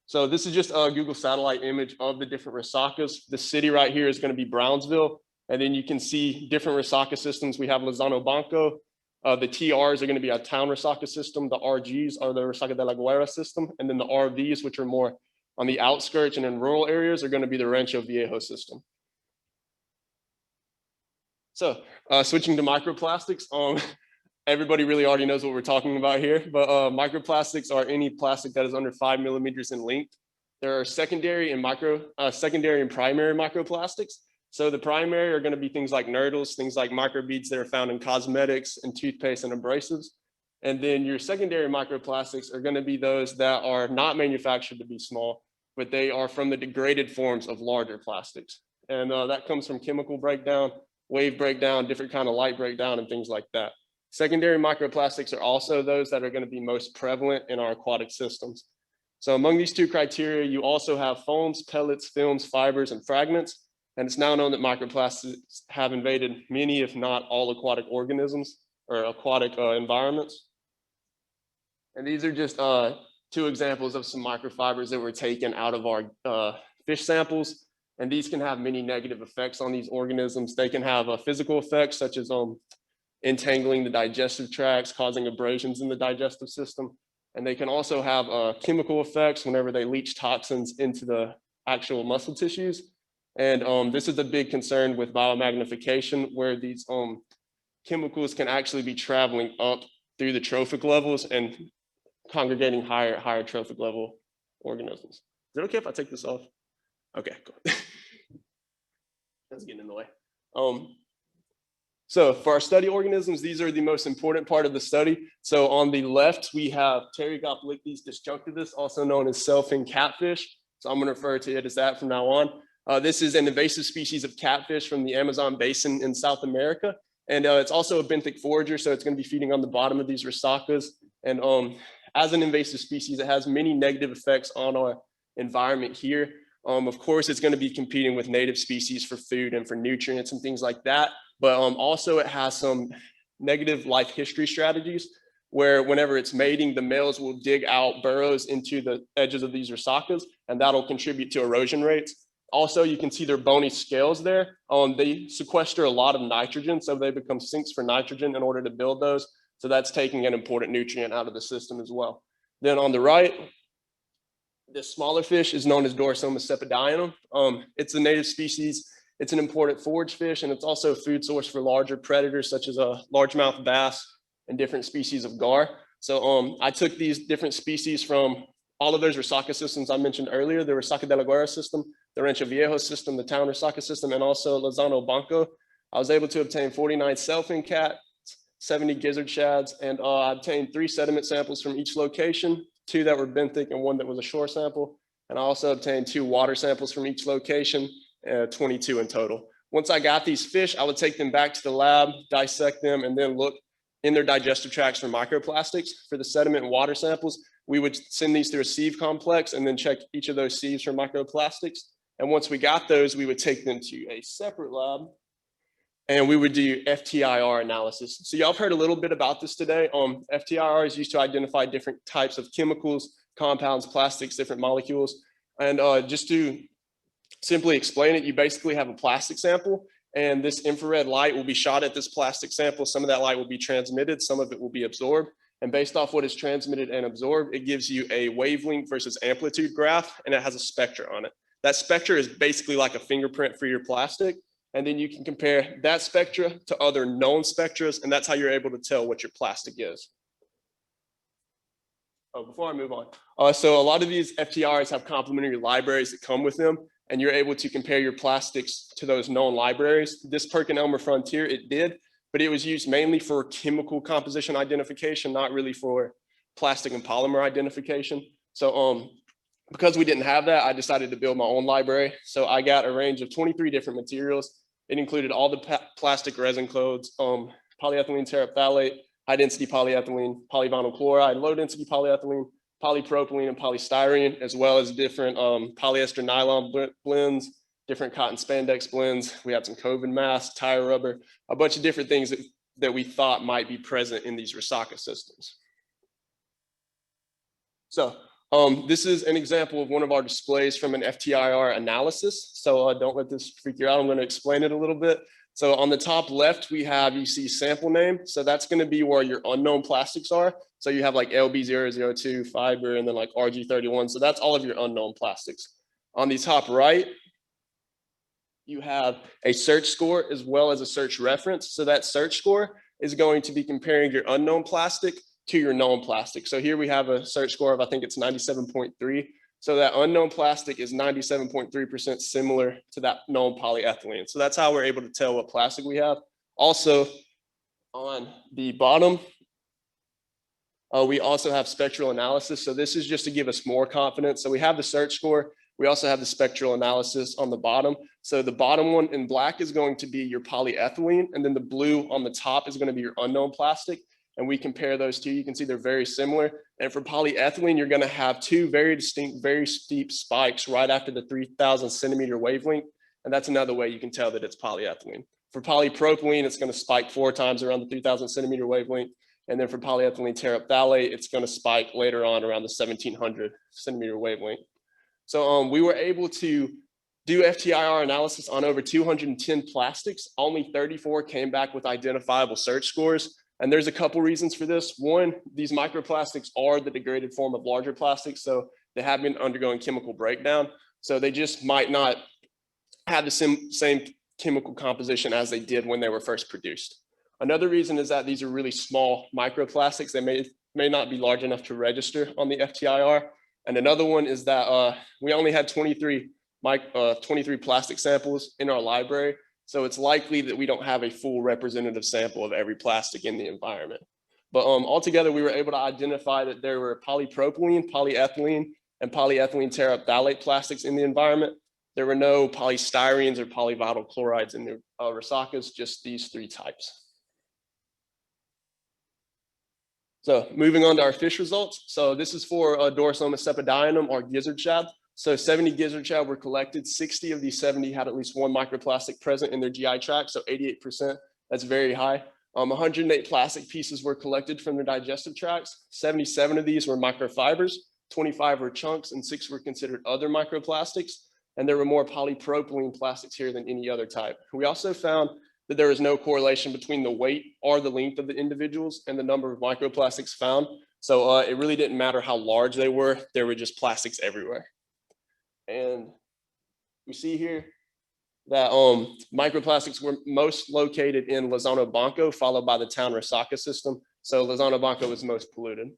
So this is just a Google satellite image of the different Resacas. The city right here is going to be Brownsville. And then you can see different Resaca systems. We have Lozano Banco. The TRs are going to be a town Resaca system. The RGs are the Resaca de la Guera system. And then the RVs, which are more on the outskirts and in rural areas, are going to be the Rancho Viejo system. So switching to microplastics, everybody really already knows what we're talking about here, but microplastics are any plastic that is under 5 millimeters in length. There are secondary and primary microplastics. So the primary are going to be things like nurdles, things like microbeads that are found in cosmetics and toothpaste and abrasives. And then your secondary microplastics are going to be those that are not manufactured to be small, but they are from the degraded forms of larger plastics. And that comes from chemical breakdown, wave breakdown, different kind of light breakdown, and things like that. Secondary microplastics are also those that are going to be most prevalent in our aquatic systems. So among these two criteria, you also have foams, pellets, films, fibers, and fragments. And it's now known that microplastics have invaded many, if not all, aquatic organisms or aquatic environments. And these are just two examples of some microfibers that were taken out of our fish samples. And these can have many negative effects on these organisms. They can have physical effects such as entangling the digestive tracts, causing abrasions in the digestive system. And they can also have chemical effects whenever they leach toxins into the actual muscle tissues. And this is a big concern with biomagnification, where these chemicals can actually be traveling up through the trophic levels and congregating higher trophic level organisms. Is it okay if I take this off? Okay, cool. That's getting in the way. So for our study organisms, these are the most important part of the study. So on the left, we have Pterygopolyctes disjunctivus, also known as sailfin catfish. So I'm going to refer to it as that from now on. This is an invasive species of catfish from the Amazon basin in South America. And it's also a benthic forager, so it's going to be feeding on the bottom of these Resacas. And as an invasive species, it has many negative effects on our environment here. Of course, it's going to be competing with native species for food and for nutrients and things like that. But also it has some negative life history strategies where whenever it's mating, the males will dig out burrows into the edges of these Resacas, and that'll contribute to erosion rates. Also, you can see their bony scales there. They sequester a lot of nitrogen, so they become sinks for nitrogen in order to build those. So that's taking an important nutrient out of the system as well. Then on the right, this smaller fish is known as Dorsoma cepedianum. It's a native species. It's an important forage fish, and it's also a food source for larger predators such as a largemouth bass and different species of gar. So I took these different species from all of those Resaca systems I mentioned earlier, the Resaca de la Guera system, the Rancho Viejo system, the town Resaca system, and also Lozano Banco. I was able to obtain 49 sailfin cats, 70 gizzard shads, and I obtained 3 sediment samples from each location, 2 that were benthic and 1 that was a shore sample. And I also obtained 2 water samples from each location, 22 in total. Once I got these fish, I would take them back to the lab, dissect them, and then look in their digestive tracts for microplastics. For the sediment and water samples, we would send these through a sieve complex and then check each of those sieves for microplastics. And once we got those, we would take them to a separate lab and we would do FTIR analysis. So y'all have heard a little bit about this today. FTIR is used to identify different types of chemicals, compounds, plastics, different molecules. And just to simply explain it, you basically have a plastic sample and this infrared light will be shot at this plastic sample. Some of that light will be transmitted, some of it will be absorbed. And based off what is transmitted and absorbed, it gives you a wavelength versus amplitude graph, and it has a spectra on it. That spectra is basically like a fingerprint for your plastic. And then you can compare that spectra to other known spectras, and that's how you're able to tell what your plastic is. Oh, before I move on. So a lot of these FTRs have complementary libraries that come with them, and you're able to compare your plastics to those known libraries. This Perkin-Elmer Frontier, it did, but it was used mainly for chemical composition identification, not really for plastic and polymer identification. So because we didn't have that, I decided to build my own library. So I got a range of 23 different materials. It included all the plastic resin codes, polyethylene terephthalate, high density polyethylene, polyvinyl chloride, low density polyethylene, polypropylene, and polystyrene, as well as different polyester nylon blends, different cotton spandex blends. We had some COVID masks, tire rubber, a bunch of different things that we thought might be present in these Resaca systems. So this is an example of one of our displays from an FTIR analysis. So don't let this freak you out. I'm going to explain it a little bit. So on the top left, we have, you see sample name. So that's going to be where your unknown plastics are. So you have like LB002 fiber and then like RG31. So that's all of your unknown plastics. On the top right, you have a search score as well as a search reference. So that search score is going to be comparing your unknown plastic to your known plastic. So here we have a search score of, I think it's 97.3. So that unknown plastic is 97.3% similar to that known polyethylene. So that's how we're able to tell what plastic we have. Also on the bottom, we also have spectral analysis. So this is just to give us more confidence. So we have the search score. We also have the spectral analysis on the bottom. So the bottom one in black is going to be your polyethylene, and then the blue on the top is going to be your unknown plastic. And we compare those two. You can see they're very similar. And for polyethylene, you're going to have two very distinct, very steep spikes right after the 3,000 centimeter wavelength. And that's another way you can tell that it's polyethylene. For polypropylene, it's going to spike 4 times around the 3,000 centimeter wavelength. And then for polyethylene terephthalate, it's going to spike later on around the 1,700 centimeter wavelength. So we were able to do FTIR analysis on over 210 plastics. Only 34 came back with identifiable search scores. And there's a couple reasons for this. One, these microplastics are the degraded form of larger plastics, so they have been undergoing chemical breakdown. So they just might not have the same chemical composition as they did when they were first produced. Another reason is that these are really small microplastics. They may not be large enough to register on the FTIR. And another one is that we only had 23 plastic samples in our library. So it's likely that we don't have a full representative sample of every plastic in the environment. But altogether, we were able to identify that there were polypropylene, polyethylene, and polyethylene terephthalate plastics in the environment. There were no polystyrenes or polyvinyl chlorides in the Resacas, just these 3 types. So moving on to our fish results. So this is for Dorsoma cepidionum or gizzard shad. So 70 gizzard shad were collected. 60 of these 70 had at least one microplastic present in their GI tract, so 88%. That's very high. 108 plastic pieces were collected from their digestive tracts. 77 of these were microfibers, 25 were chunks, and 6 were considered other microplastics. And there were more polypropylene plastics here than any other type. We also found that there is no correlation between the weight or the length of the individuals and the number of microplastics found. So it really didn't matter how large they were. There were just plastics everywhere. And we see here that microplastics were most located in Lozano Banco, followed by the town Resaca system. So Lozano Banco was most polluted.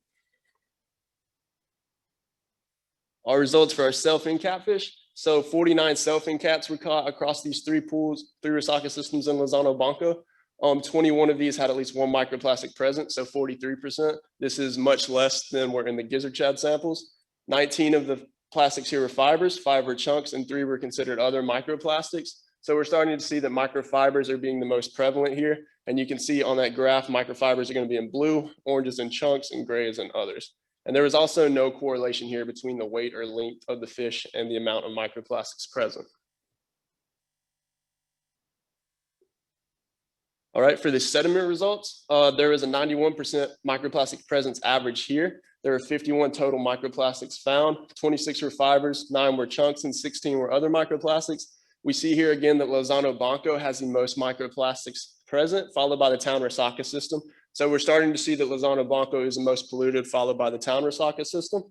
Our results for our self-in catfish. So 49 self-in cats were caught across these 3 pools, 3 Resaca systems in Lozano Banco. 21 of these had at least one microplastic present, so 43%. This is much less than were in the gizzard shad samples. 19 of the plastics here were fibers, 5 were chunks, and 3 were considered other microplastics. So we're starting to see that microfibers are being the most prevalent here. And you can see on that graph, microfibers are going to be in blue, orange is in chunks, and gray is in others. And there was also no correlation here between the weight or length of the fish and the amount of microplastics present. All right, for the sediment results, there was a 91% microplastic presence average here. There were 51 total microplastics found, 26 were fibers, 9 were chunks, and 16 were other microplastics. We see here again that Lozano Banco has the most microplastics present, followed by the town Resaca system. So we're starting to see that Lozano Banco is the most polluted, followed by the town Resaca system.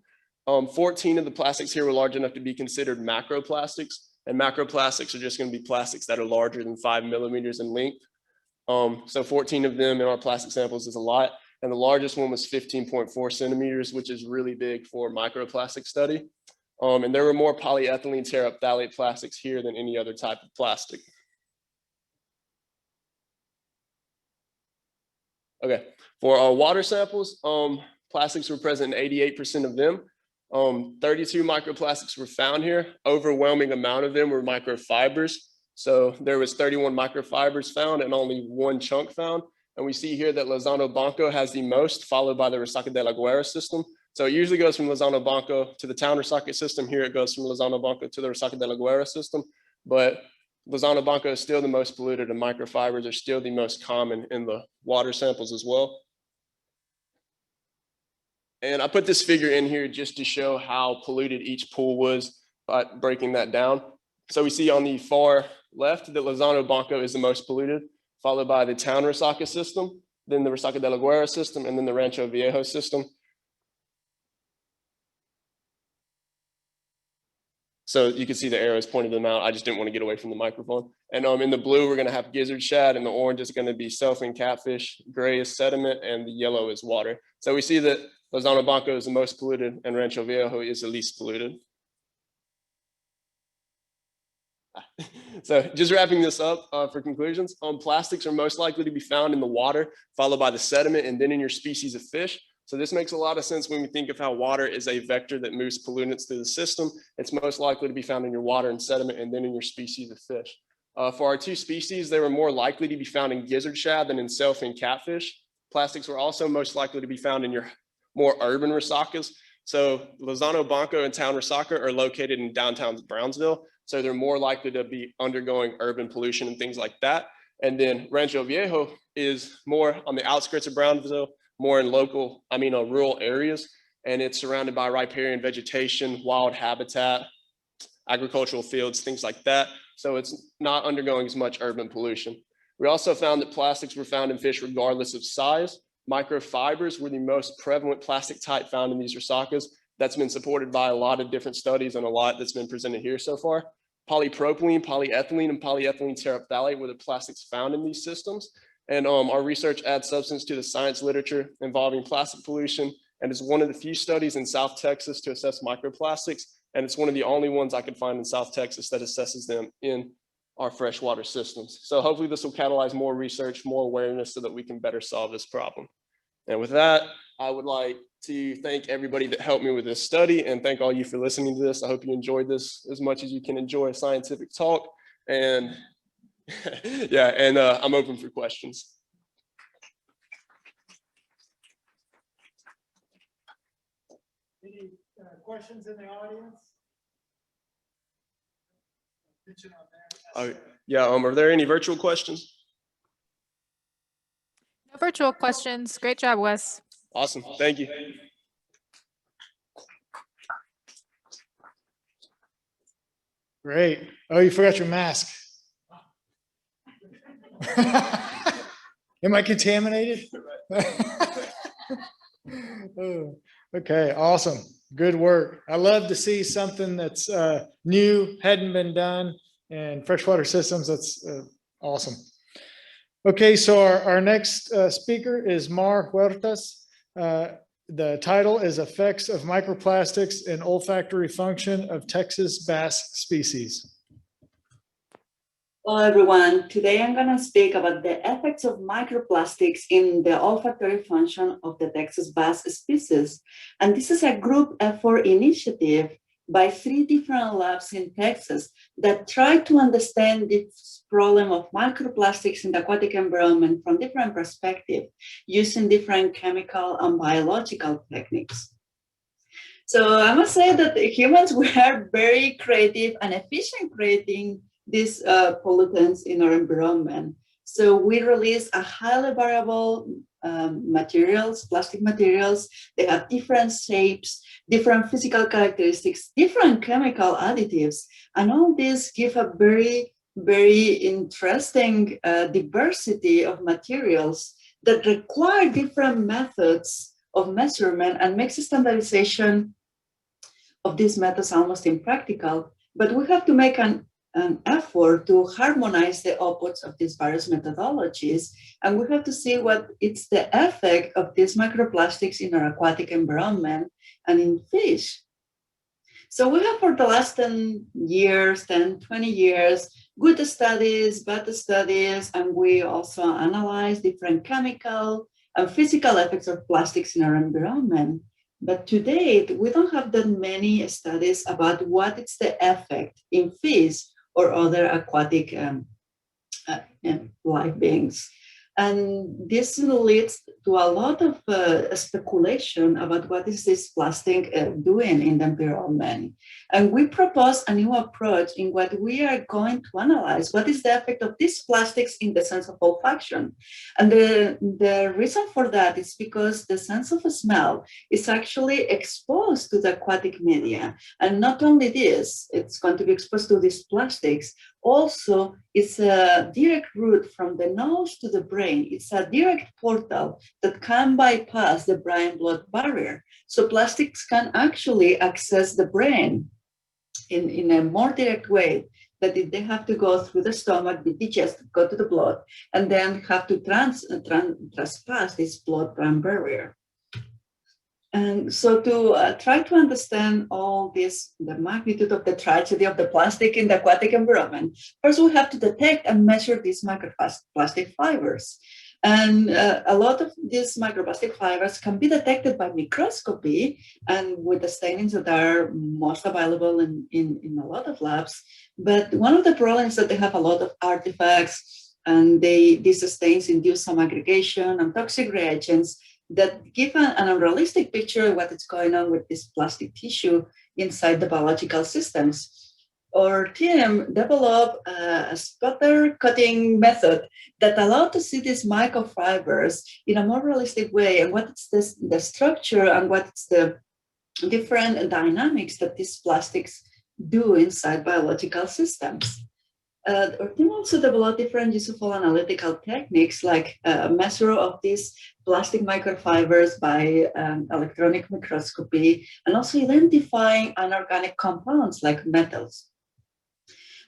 14 of the plastics here were large enough to be considered macroplastics, and macroplastics are just going to be plastics that are larger than 5 millimeters in length. So 14 of them in our plastic samples is a lot. And the largest one was 15.4 centimeters, which is really big for microplastic study. And there were more polyethylene terephthalate plastics here than any other type of plastic. Okay, for our water samples, plastics were present in 88% of them. 32 microplastics were found here. Overwhelming amount of them were microfibers. So there was 31 microfibers found and only 1 chunk found. And we see here that Lozano Banco has the most, followed by the Resaca de la Guera system. So it usually goes from Lozano Banco to the town Resaca system. Here it goes from Lozano Banco to the Resaca de la Guera system. but Lozano Blanco is still the most polluted, and microfibers are still the most common in the water samples as well. And I put this figure in here just to show how polluted each pool was by breaking that down. So we see on the far left that Lozano Blanco is the most polluted, followed by the town Resaca system, then the Resaca de la Guerra system, and then the Rancho Viejo system. So you can see the arrows pointing them out. I just didn't want to get away from the microphone. And in the blue, we're going to have gizzard shad, and the orange is going to be sailfin catfish, gray is sediment, and the yellow is water. So we see that Lozano Blanco is the most polluted, and Rancho Viejo is the least polluted. So just wrapping this up for conclusions, plastics are most likely to be found in the water, followed by the sediment, and then in your species of fish. So this makes a lot of sense when we think of how water is a vector that moves pollutants through the system. It's most likely to be found in your water and sediment, and then in your species of fish. For our two species, they were more likely to be found in gizzard shad than in sailfin catfish. Plastics were also most likely to be found in your more urban resacas. So Lozano Blanco and town Resaca are located in downtown Brownsville. So they're more likely to be undergoing urban pollution and things like that. And then Rancho Viejo is more on the outskirts of Brownsville, more in rural areas. And it's surrounded by riparian vegetation, wild habitat, agricultural fields, things like that. So it's not undergoing as much urban pollution. We also found that plastics were found in fish regardless of size. Microfibers were the most prevalent plastic type found in these resacas. That's been supported by a lot of different studies and a lot that's been presented here so far. Polypropylene, polyethylene, and polyethylene terephthalate were the plastics found in these systems. And our research adds substance to the science literature involving plastic pollution, and is one of the few studies in South Texas to assess microplastics. And it's one of the only ones I could find in South Texas that assesses them in our freshwater systems. So hopefully this will catalyze more research, more awareness, so that we can better solve this problem. And with that, I would like to thank everybody that helped me with this study, and thank all you for listening to this. I hope you enjoyed this as much as you can enjoy a scientific talk. And yeah, and I'm open for questions. Any questions in the audience? Yeah, are there any virtual questions? No virtual questions. Great job, Wes. Awesome, thank you. Great. Oh, you forgot your mask. Am I contaminated? Oh, okay, awesome. Good work. I love to see something that's new, hadn't been done, and freshwater systems. That's awesome. Okay, so our next speaker is Mar Huertas. The title is Effects of Microplastics in Olfactory Function of Texas Bass Species. Hello, everyone. Today I'm going to speak about the effects of microplastics in the olfactory function of the Texas bass species. And this is a group effort initiative by 3 different labs in Texas that try to understand this problem of microplastics in the aquatic environment from different perspectives, using different chemical and biological techniques. So I must say that humans were very creative and efficient creating these pollutants in our environment. So we release a highly variable materials, plastic materials. They have different shapes, different physical characteristics, different chemical additives. And all this give a very, very interesting diversity of materials that require different methods of measurement and makes standardization of these methods almost impractical. But we have to make an effort to harmonize the outputs of these various methodologies. And we have to see what it's the effect of these microplastics in our aquatic environment and in fish. So we have for the last 10 years, 10, 20 years, good studies, bad studies, and we also analyze different chemical and physical effects of plastics in our environment. But to date, we don't have that many studies about what is the effect in fish or other aquatic live beings. And this leads to a lot of speculation about what is this plastic doing in the environment. And we propose a new approach in what we are going to analyze what is the effect of these plastics in the sense of olfaction. And the reason for that is because the sense of smell is actually exposed to the aquatic media. And not only this, it's going to be exposed to these plastics. Also, it's a direct route from the nose to the brain. It's a direct portal that can bypass the brain-blood barrier. So plastics can actually access the brain in a more direct way, that if they have to go through the stomach, the digest, go to the blood, and then have to trespass this blood-brain barrier. And so to try to understand all this, the magnitude of the tragedy of the plastic in the aquatic environment, first we have to detect and measure these microplastic fibers. And a lot of these microplastic fibers can be detected by microscopy and with the stainings that are most available in a lot of labs. But one of the problems is that they have a lot of artifacts, and these stains induce some aggregation and toxic reagents that give an unrealistic picture of what is going on with this plastic tissue inside the biological systems. Our team developed a sputter cutting method that allowed to see these microfibers in a more realistic way, and what is the structure and what's the different dynamics that these plastics do inside biological systems. Our team also developed different useful analytical techniques, like measure of these plastic microfibers by electronic microscopy, and also identifying inorganic compounds like metals.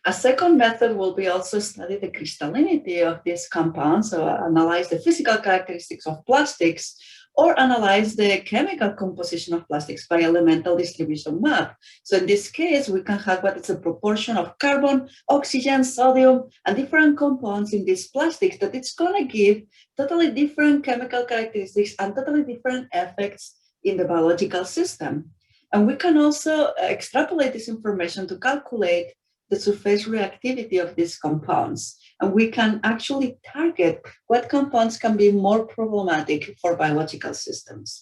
A second method will be also study the crystallinity of these compounds, so analyze the physical characteristics of plastics, or analyze the chemical composition of plastics by elemental distribution map. So in this case, we can have what is a proportion of carbon, oxygen, sodium, and different compounds in these plastics that it's gonna give totally different chemical characteristics and totally different effects in the biological system. And we can also extrapolate this information to calculate the surface reactivity of these compounds. And we can actually target what compounds can be more problematic for biological systems.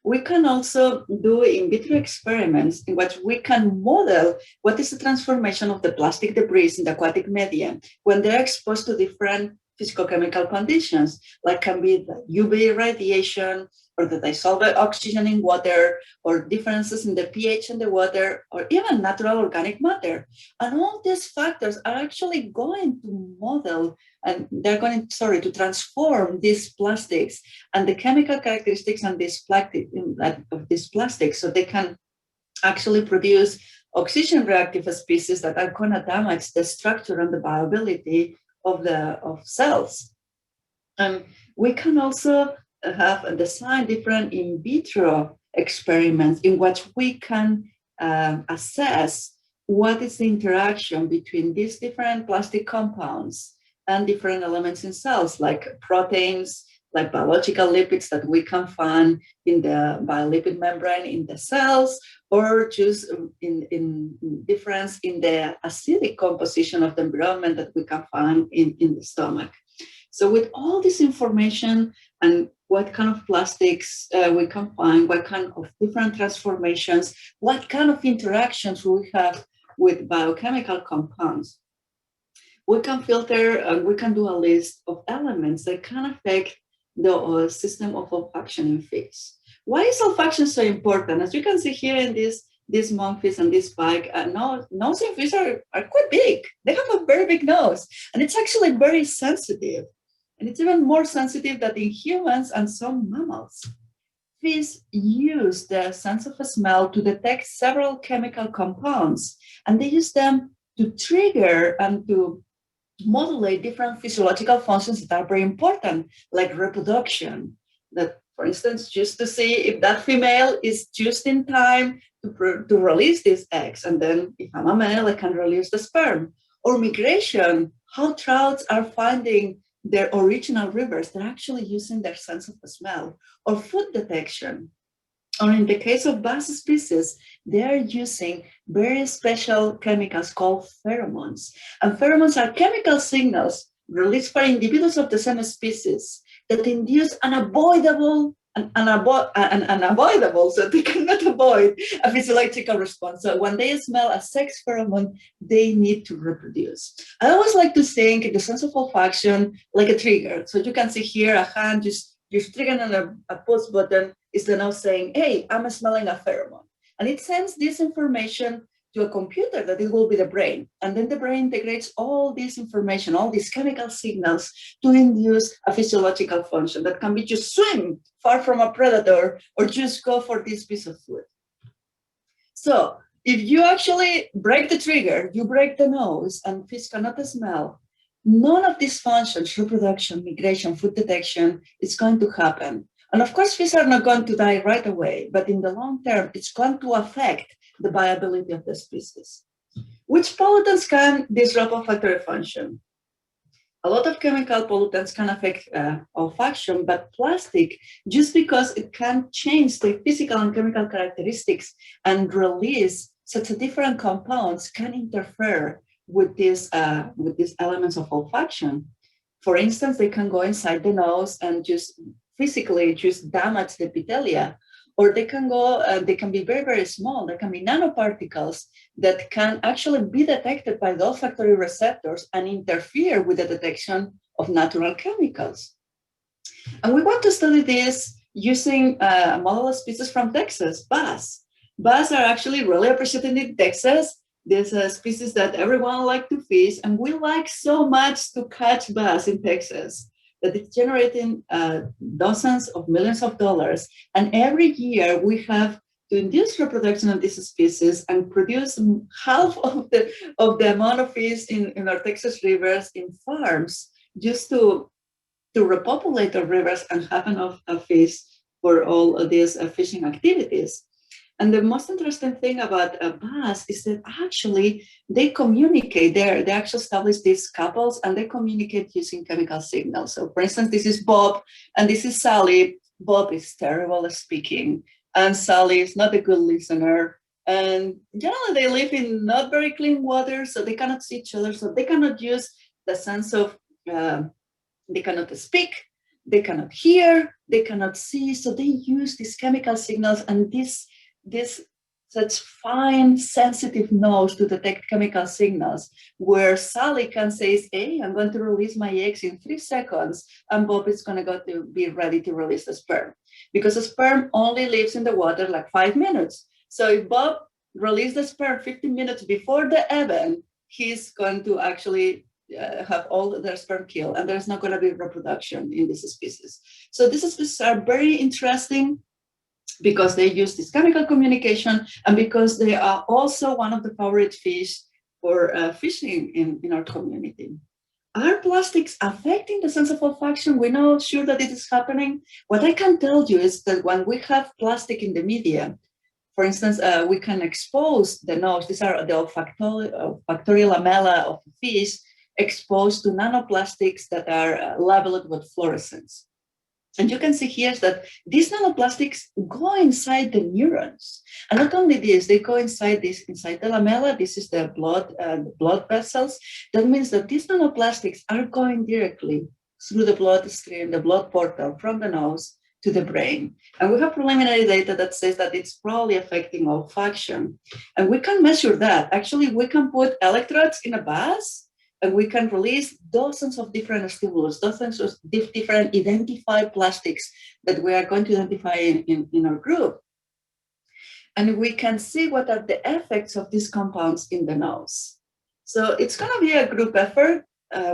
We can also do in vitro experiments in which we can model what is the transformation of the plastic debris in the aquatic media when they're exposed to different physicochemical conditions, like can be the UV radiation, or the dissolved oxygen in water, or differences in the pH in the water, or even natural organic matter. And all these factors are actually going to model, and they're going to transform these plastics and the chemical characteristics of these plastics, so they can actually produce oxygen reactive species that are going to damage the structure and the viability of cells. And we can also have designed different in vitro experiments in which we can assess what is the interaction between these different plastic compounds and different elements in cells, like proteins, like biological lipids that we can find in the biolipid membrane in the cells, or just in difference in the acidic composition of the environment that we can find in the stomach. So with all this information and what kind of plastics we can find, what kind of different transformations, what kind of interactions we have with biochemical compounds, we can filter and we can do a list of elements that can affect the system of olfaction in fish. Why is olfaction so important? As you can see here in this monkfish and this pike, nose in fish are quite big. They have a very big nose, and it's actually very sensitive. And it's even more sensitive than in humans and some mammals. Fish use the sense of smell to detect several chemical compounds, and they use them to trigger and to modulate different physiological functions that are very important, like reproduction. That, for instance, just to see if that female is just in time to release these eggs, and then if I'm a male, I can release the sperm. Or migration, how trouts are finding their original rivers, they're actually using their sense of smell. Or food detection. Or in the case of bass species, they're using very special chemicals called pheromones. And pheromones are chemical signals released for individuals of the same species that induce unavoidable, so they cannot avoid a physiological response. So when they smell a sex pheromone, they need to reproduce. I always like to think in the sense of olfaction like a trigger. So you can see here a hand just triggering on a pulse button is the nose saying, hey, I'm smelling a pheromone. And it sends this information to a computer that it will be the brain. And then the brain integrates all this information, all these chemical signals to induce a physiological function that can be just swim far from a predator or just go for this piece of food. So if you actually break the trigger, you break the nose and fish cannot smell, none of these functions, reproduction, migration, food detection, is going to happen. And of course, fish are not going to die right away, but in the long term, it's going to affect the viability of the species. Which pollutants can disrupt olfactory function? A lot of chemical pollutants can affect olfaction, but plastic, just because it can change the physical and chemical characteristics and release such a different compounds, can interfere with these elements of olfaction. For instance, they can go inside the nose and just physically just damage the epithelia, or they can go, they can be very, very small. There can be nanoparticles that can actually be detected by the olfactory receptors and interfere with the detection of natural chemicals. And we want to study this using a model of species from Texas, bass. Bass are actually really appreciated in Texas. There's a species that everyone likes to fish, and we like so much to catch bass in Texas that it's generating dozens of millions of dollars. And every year we have to induce reproduction of this species and produce half of the amount of fish in our Texas rivers in farms just to repopulate our rivers and have enough fish for all of these fishing activities. And the most interesting thing about bass is that actually they communicate. They actually establish these couples and they communicate using chemical signals. So for instance, this is Bob and this is Sally. Bob is terrible at speaking and Sally is not a good listener. And generally they live in not very clean water, so they cannot see each other. So they cannot use the sense of, they cannot speak, they cannot hear, they cannot see. So they use these chemical signals and this such fine sensitive nose to detect chemical signals, where Sally can say, hey, I'm going to release my eggs in 3 seconds, and Bob is going to go to be ready to release the sperm. Because the sperm only lives in the water like 5 minutes. So if Bob releases the sperm 15 minutes before the event, he's going to actually have all their sperm killed, and there's not going to be reproduction in this species. So these species are very interesting because they use this chemical communication and because they are also one of the favorite fish for fishing in our community. Are plastics affecting the sense of olfaction? We're not sure that it is happening. What I can tell you is that when we have plastic in the media, for instance, we can expose the nose. These are the olfactory lamella of fish exposed to nanoplastics that are labeled with fluorescence. And you can see here that these nanoplastics go inside the neurons. And not only this, they go inside the lamella. This is the blood vessels. That means that these nanoplastics are going directly through the bloodstream, the blood portal from the nose to the brain. And we have preliminary data that says that it's probably affecting olfaction. And we can measure that. Actually, we can put electrodes in a bass and we can release dozens of different stimulus, dozens of different identified plastics that we are going to identify in our group. And we can see what are the effects of these compounds in the nose. So it's gonna be a group effort.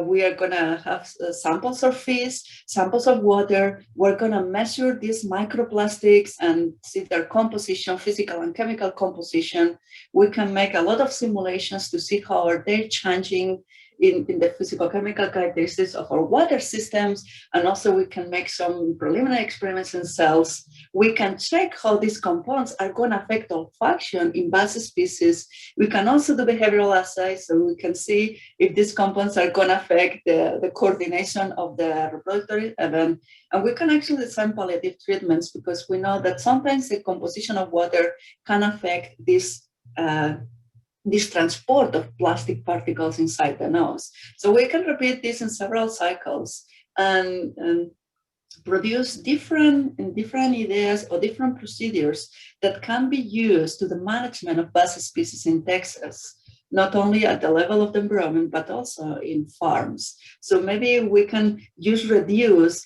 We are gonna have samples of fish, samples of water. We're gonna measure these microplastics and see their composition, physical and chemical composition. We can make a lot of simulations to see how are they changing in the physical chemical characteristics of our water systems. And also we can make some preliminary experiments in cells. We can check how these compounds are going to affect olfaction in bass species. We can also do behavioral assays, so we can see if these compounds are going to affect the coordination of the reproductory event. And we can actually design palliative treatments because we know that sometimes the composition of water can affect this this transport of plastic particles inside the nose. So we can repeat this in several cycles and produce different ideas or different procedures that can be used to the management of bass species in Texas, not only at the level of the environment, but also in farms. So maybe we can reduce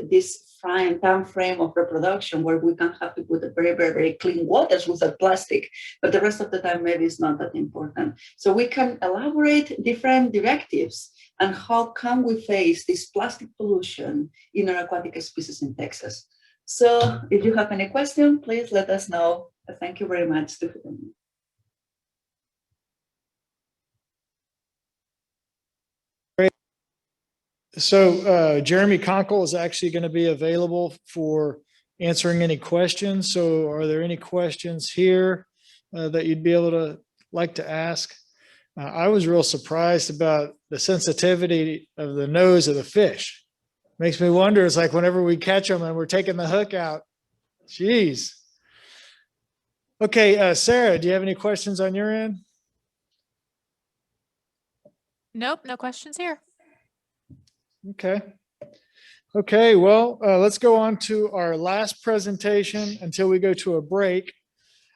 this time frame of reproduction where we can have to put a very, very, very clean waters without plastic, but the rest of the time maybe it's not that important. So we can elaborate different directives and how can we face this plastic pollution in our aquatic species in Texas. So if you have any question, please let us know. Thank you very much. So Jeremy Konkel is actually going to be available for answering any questions. So are there any questions here that you'd be able to like to ask? I was real surprised about the sensitivity of the nose of the fish. Makes me wonder, it's like whenever we catch them and we're taking the hook out, geez. Okay, Sarah, do you have any questions on your end? Nope, no questions here. Okay. Okay, well, let's go on to our last presentation until we go to a break.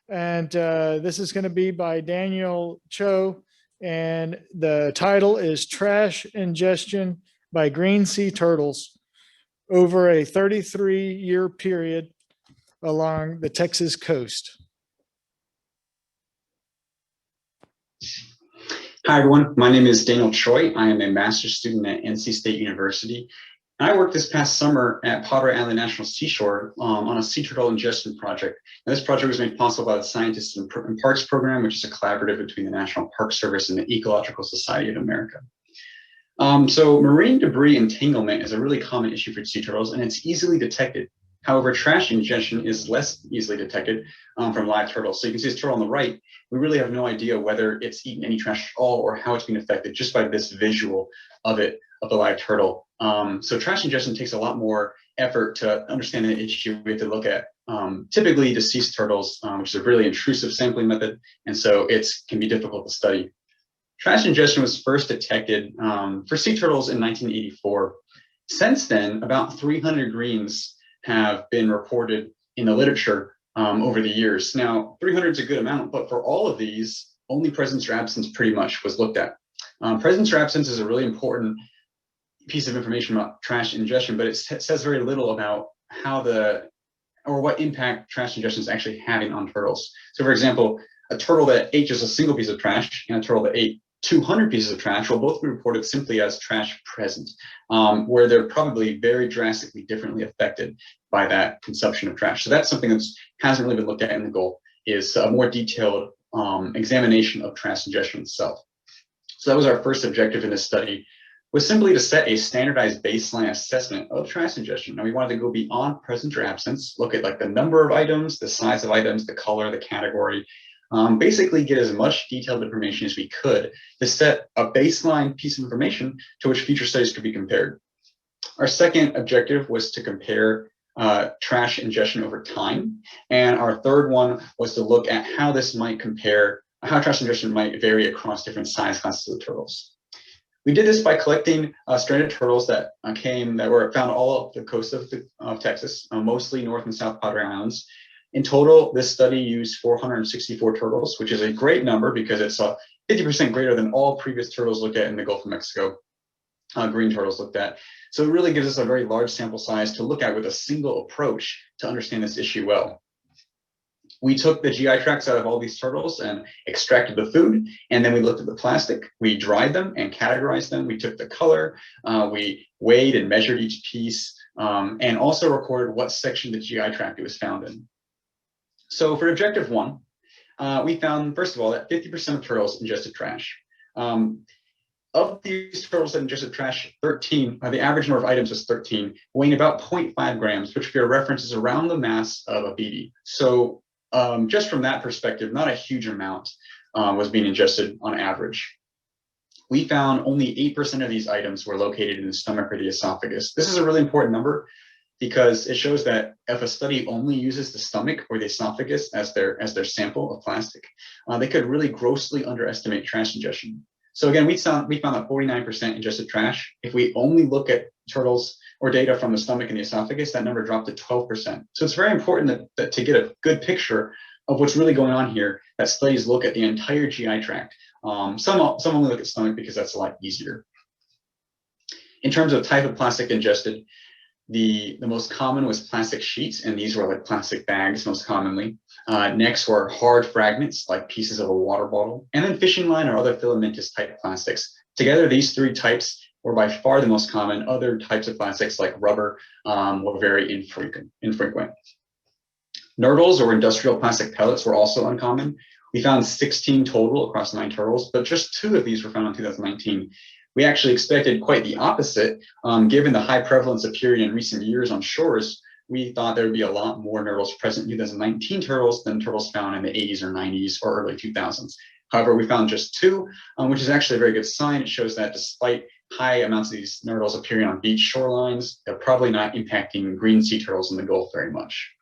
And this is going to be by Daniel Cho. And the title is Trash Ingestion by Green Sea Turtles over a 33-year period along the Texas coast. Hi, everyone. My name is Daniel Choi. I am a master's student at NC State University. I worked this past summer at Padre Island National Seashore on a sea turtle ingestion project. Now, this project was made possible by the Scientists in Parks program, which is a collaborative between the National Park Service and the Ecological Society of America. So marine debris entanglement is a really common issue for sea turtles, and it's easily detected. However, trash ingestion is less easily detected from live turtles. So you can see this turtle on the right. We really have no idea whether it's eaten any trash at all or how it's been affected just by this visual of it, of the live turtle. So trash ingestion takes a lot more effort to understand the issue. We have to look at typically deceased turtles, which is a really intrusive sampling method. And so it can be difficult to study. Trash ingestion was first detected for sea turtles in 1984. Since then, about 300 greens have been reported in the literature over the years. Now, 300 is a good amount, but for all of these, only presence or absence pretty much was looked at. Presence or absence is a really important piece of information about trash ingestion, but it says very little about how what impact trash ingestion is actually having on turtles. So for example, a turtle that ate just a single piece of trash and a turtle that ate 200 pieces of trash will both be reported simply as trash present, where they're probably very drastically differently affected by that consumption of trash. So that's something that hasn't really been looked at in the goal, is a more detailed examination of trash ingestion itself. So that was our first objective in this study, was simply to set a standardized baseline assessment of trash ingestion. Now we wanted to go beyond presence or absence, look at like the number of items, the size of items, the color, the category, basically get as much detailed information as we could to set a baseline piece of information to which future studies could be compared. Our second objective was to compare trash ingestion over time. And our third one was to look at how this might compare, how trash ingestion might vary across different size classes of turtles. We did this by collecting stranded turtles that were found all up the coast of Texas, mostly North and South Padre Islands. In total, this study used 464 turtles, which is a great number because it's 50% greater than all previous turtles looked at in the Gulf of Mexico, green turtles looked at. So it really gives us a very large sample size to look at with a single approach to understand this issue well. We took the GI tracts out of all these turtles and extracted the food, and then we looked at the plastic. We dried them and categorized them. We took the color, we weighed and measured each piece, and also recorded what section of the GI tract it was found in. So for objective one, we found, first of all, that 50% of turtles ingested trash. Of these turtles that ingested trash, 13, the average number of items was 13, weighing about 0.5 grams, which for your reference is around the mass of a BD. So just from that perspective, not a huge amount was being ingested on average. We found only 8% of these items were located in the stomach or the esophagus. This is a really important number because it shows that if a study only uses the stomach or the esophagus as their sample of plastic, they could really grossly underestimate trash ingestion. So again, we found that 49% ingested trash. If we only look at turtles or data from the stomach and the esophagus, that number dropped to 12%. So it's very important that to get a good picture of what's really going on here, that studies look at the entire GI tract. Some only look at stomach because that's a lot easier. In terms of type of plastic ingested, the most common was plastic sheets, and these were like plastic bags most commonly. Next were hard fragments, like pieces of a water bottle, and then fishing line or other filamentous type plastics. Together, these three types were by far the most common. Other types of plastics like rubber were very infrequent. Nurdles or industrial plastic pellets were also uncommon. We found 16 total across 9 turtles, but just 2 of these were found in 2019. We actually expected quite the opposite. Given the high prevalence of purine in recent years on shores, we thought there would be a lot more nurdles present in 2019 turtles than turtles found in the 80s or 90s or early 2000s. However, we found just 2, which is actually a very good sign. It shows that despite high amounts of these nurdles appearing on beach shorelines, they're probably not impacting green sea turtles in the Gulf very much.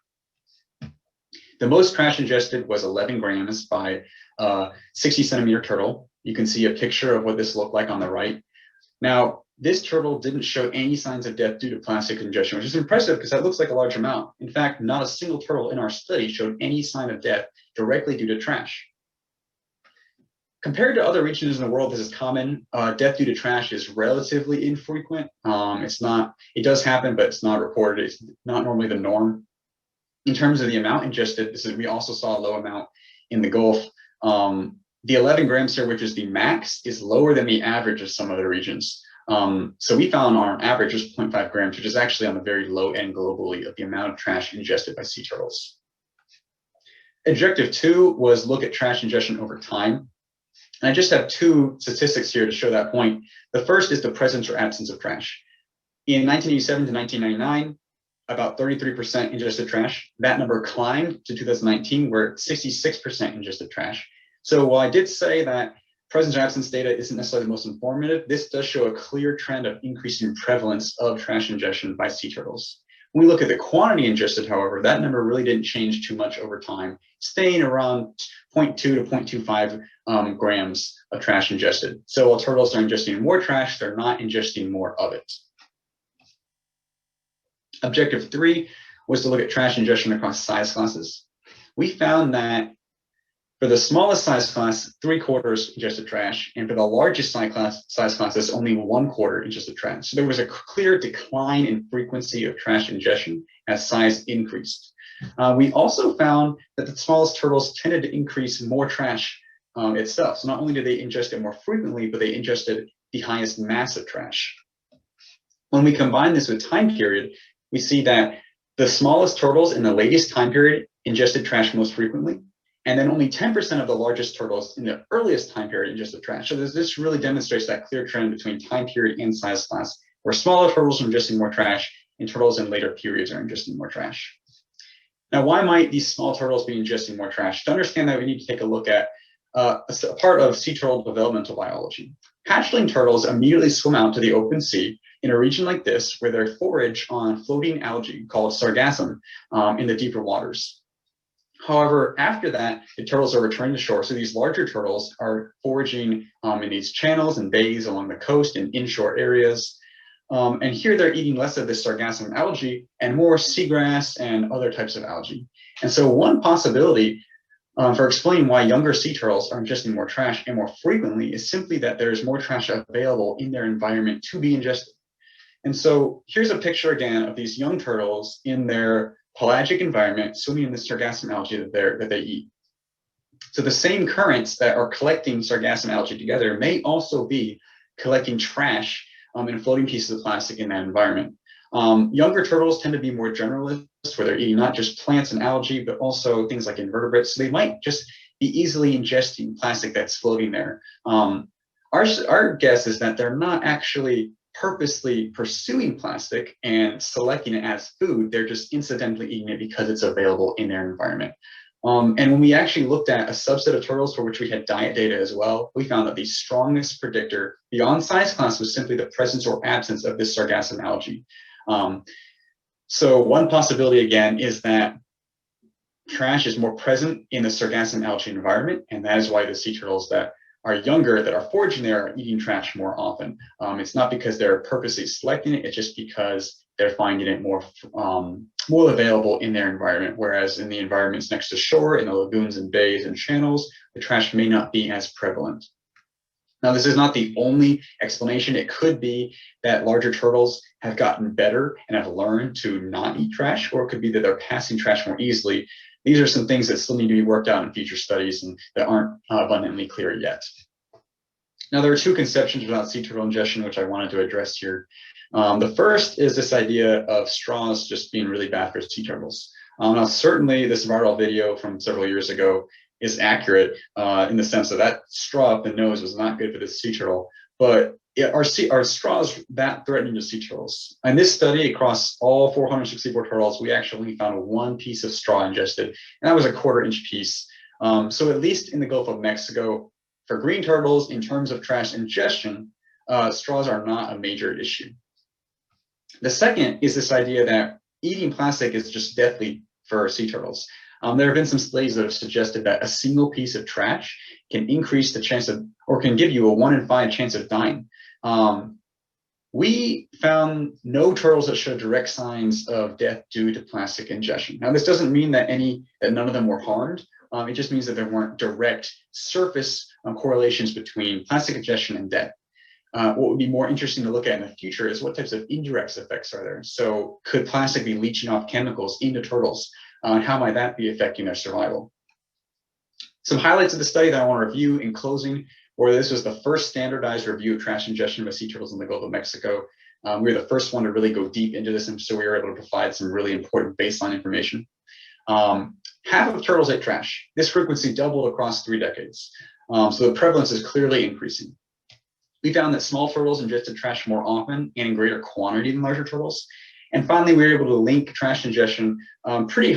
The most trash ingested was 11 grams by a 60-centimeter turtle. You can see a picture of what this looked like on the right. Now, this turtle didn't show any signs of death due to plastic ingestion, which is impressive because that looks like a large amount. In fact, not a single turtle in our study showed any sign of death directly due to trash. Compared to other regions in the world, this is common. Death due to trash is relatively infrequent. It does happen, but it's not reported. It's not normally the norm. In terms of the amount ingested, we also saw a low amount in the Gulf. The 11 grams here, which is the max, is lower than the average of some other regions. So we found our average was 0.5 grams, which is actually on the very low end globally of the amount of trash ingested by sea turtles. Objective 2 was look at trash ingestion over time. And I just have 2 statistics here to show that point. The first is the presence or absence of trash. In 1987 to 1999, about 33% ingested trash. That number climbed to 2019, where 66% ingested trash. So while I did say that presence or absence data isn't necessarily the most informative, this does show a clear trend of increasing prevalence of trash ingestion by sea turtles. When we look at the quantity ingested, however, that number really didn't change too much over time, staying around 0.2 to 0.25 grams of trash ingested. So while turtles are ingesting more trash, they're not ingesting more of it. Objective 3 was to look at trash ingestion across size classes. We found that for the smallest size class, 3/4 ingested trash, and for the largest size classes, only 1/4 ingested trash. So there was a clear decline in frequency of trash ingestion as size increased. We also found that the smallest turtles tended to increase more trash itself. So not only did they ingest it more frequently, but they ingested the highest mass of trash. When we combine this with time period, we see that the smallest turtles in the latest time period ingested trash most frequently, and then only 10% of the largest turtles in the earliest time period ingested trash. So this really demonstrates that clear trend between time period and size class, where smaller turtles are ingesting more trash and turtles in later periods are ingesting more trash. Now, why might these small turtles be ingesting more trash? To understand that, we need to take a look at a part of sea turtle developmental biology. Hatchling turtles immediately swim out to the open sea in a region like this, where they forage on floating algae called sargassum in the deeper waters. However, after that, the turtles are returning to shore. So these larger turtles are foraging in these channels and bays along the coast and inshore areas. And here they're eating less of this sargassum algae and more seagrass and other types of algae. And so one possibility for explaining why younger sea turtles are ingesting more trash and more frequently is simply that there's more trash available in their environment to be ingested. And so here's a picture again of these young turtles in their pelagic environment swimming in the sargassum algae that they eat. So the same currents that are collecting sargassum algae together may also be collecting trash and floating pieces of plastic in that environment. Younger turtles tend to be more generalists, where they're eating not just plants and algae, but also things like invertebrates. So they might just be easily ingesting plastic that's floating there. Our guess is that they're not actually purposely pursuing plastic and selecting it as food. They're just incidentally eating it because it's available in their environment. And when we actually looked at a subset of turtles for which we had diet data as well, we found that the strongest predictor beyond size class was simply the presence or absence of this sargassum algae. So one possibility, again, is that trash is more present in the sargassum algae environment, and that is why the sea turtles that are younger, that are foraging there, are eating trash more often. It's not because they're purposely selecting it, it's just because they're finding it more available in their environment, whereas in the environments next to shore, in the lagoons and bays and channels, the trash may not be as prevalent. Now, this is not the only explanation. It could be that larger turtles have gotten better and have learned to not eat trash, or it could be that they're passing trash more easily. These are some things that still need to be worked out in future studies and that aren't abundantly clear yet. Now, there are two conceptions about sea turtle ingestion, which I wanted to address here. The first is this idea of straws just being really bad for sea turtles. Now, certainly this viral video from several years ago is accurate in the sense that that straw up the nose was not good for the sea turtle, but are straws that threatening to sea turtles? In this study, across all 464 turtles, we actually found one piece of straw ingested, and that was a 1/4-inch piece. So at least in the Gulf of Mexico, for green turtles, in terms of trash ingestion, straws are not a major issue. The second is this idea that eating plastic is just deadly for sea turtles. There have been some studies that have suggested that a single piece of trash can increase the chance of, or can give you a 1 in 5 chance of dying. We found no turtles that showed direct signs of death due to plastic ingestion. Now, this doesn't mean that none of them were harmed. It just means that there weren't direct surface correlations between plastic ingestion and death. What would be more interesting to look at in the future is what types of indirect effects are there. So could plastic be leaching off chemicals into turtles? How might that be affecting their survival? Some highlights of the study that I want to review in closing, where this was the first standardized review of trash ingestion by sea turtles in the Gulf of Mexico. We were the first one to really go deep into this, and so we were able to provide some really important baseline information. Half of turtles ate trash. This frequency doubled across 3 decades. So the prevalence is clearly increasing. We found that small turtles ingested trash more often and in greater quantity than larger turtles. And finally, we were able to link trash ingestion pretty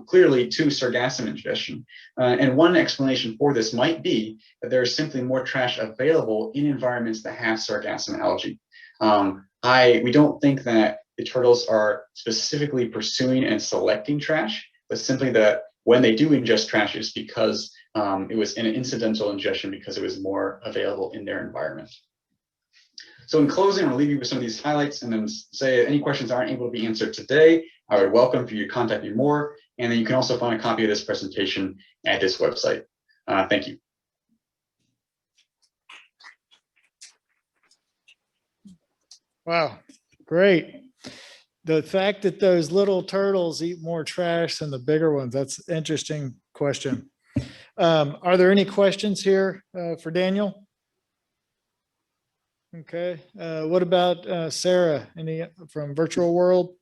clearly to sargassum ingestion. And one explanation for this might be that there is simply more trash available in environments that have sargassum algae. We don't think that the turtles are specifically pursuing and selecting trash, but simply that when they do ingest trash, it's because it was an incidental ingestion because it was more available in their environment. So in closing, I'll leave you with some of these highlights and then say any questions aren't able to be answered today, I would welcome for you to contact me more. And then you can also find a copy of this presentation at this website. Thank you. Wow, great. The fact that those little turtles eat more trash than the bigger ones, that's an interesting question. Are there any questions here for Daniel? Okay, what about Sarah, any from virtual world?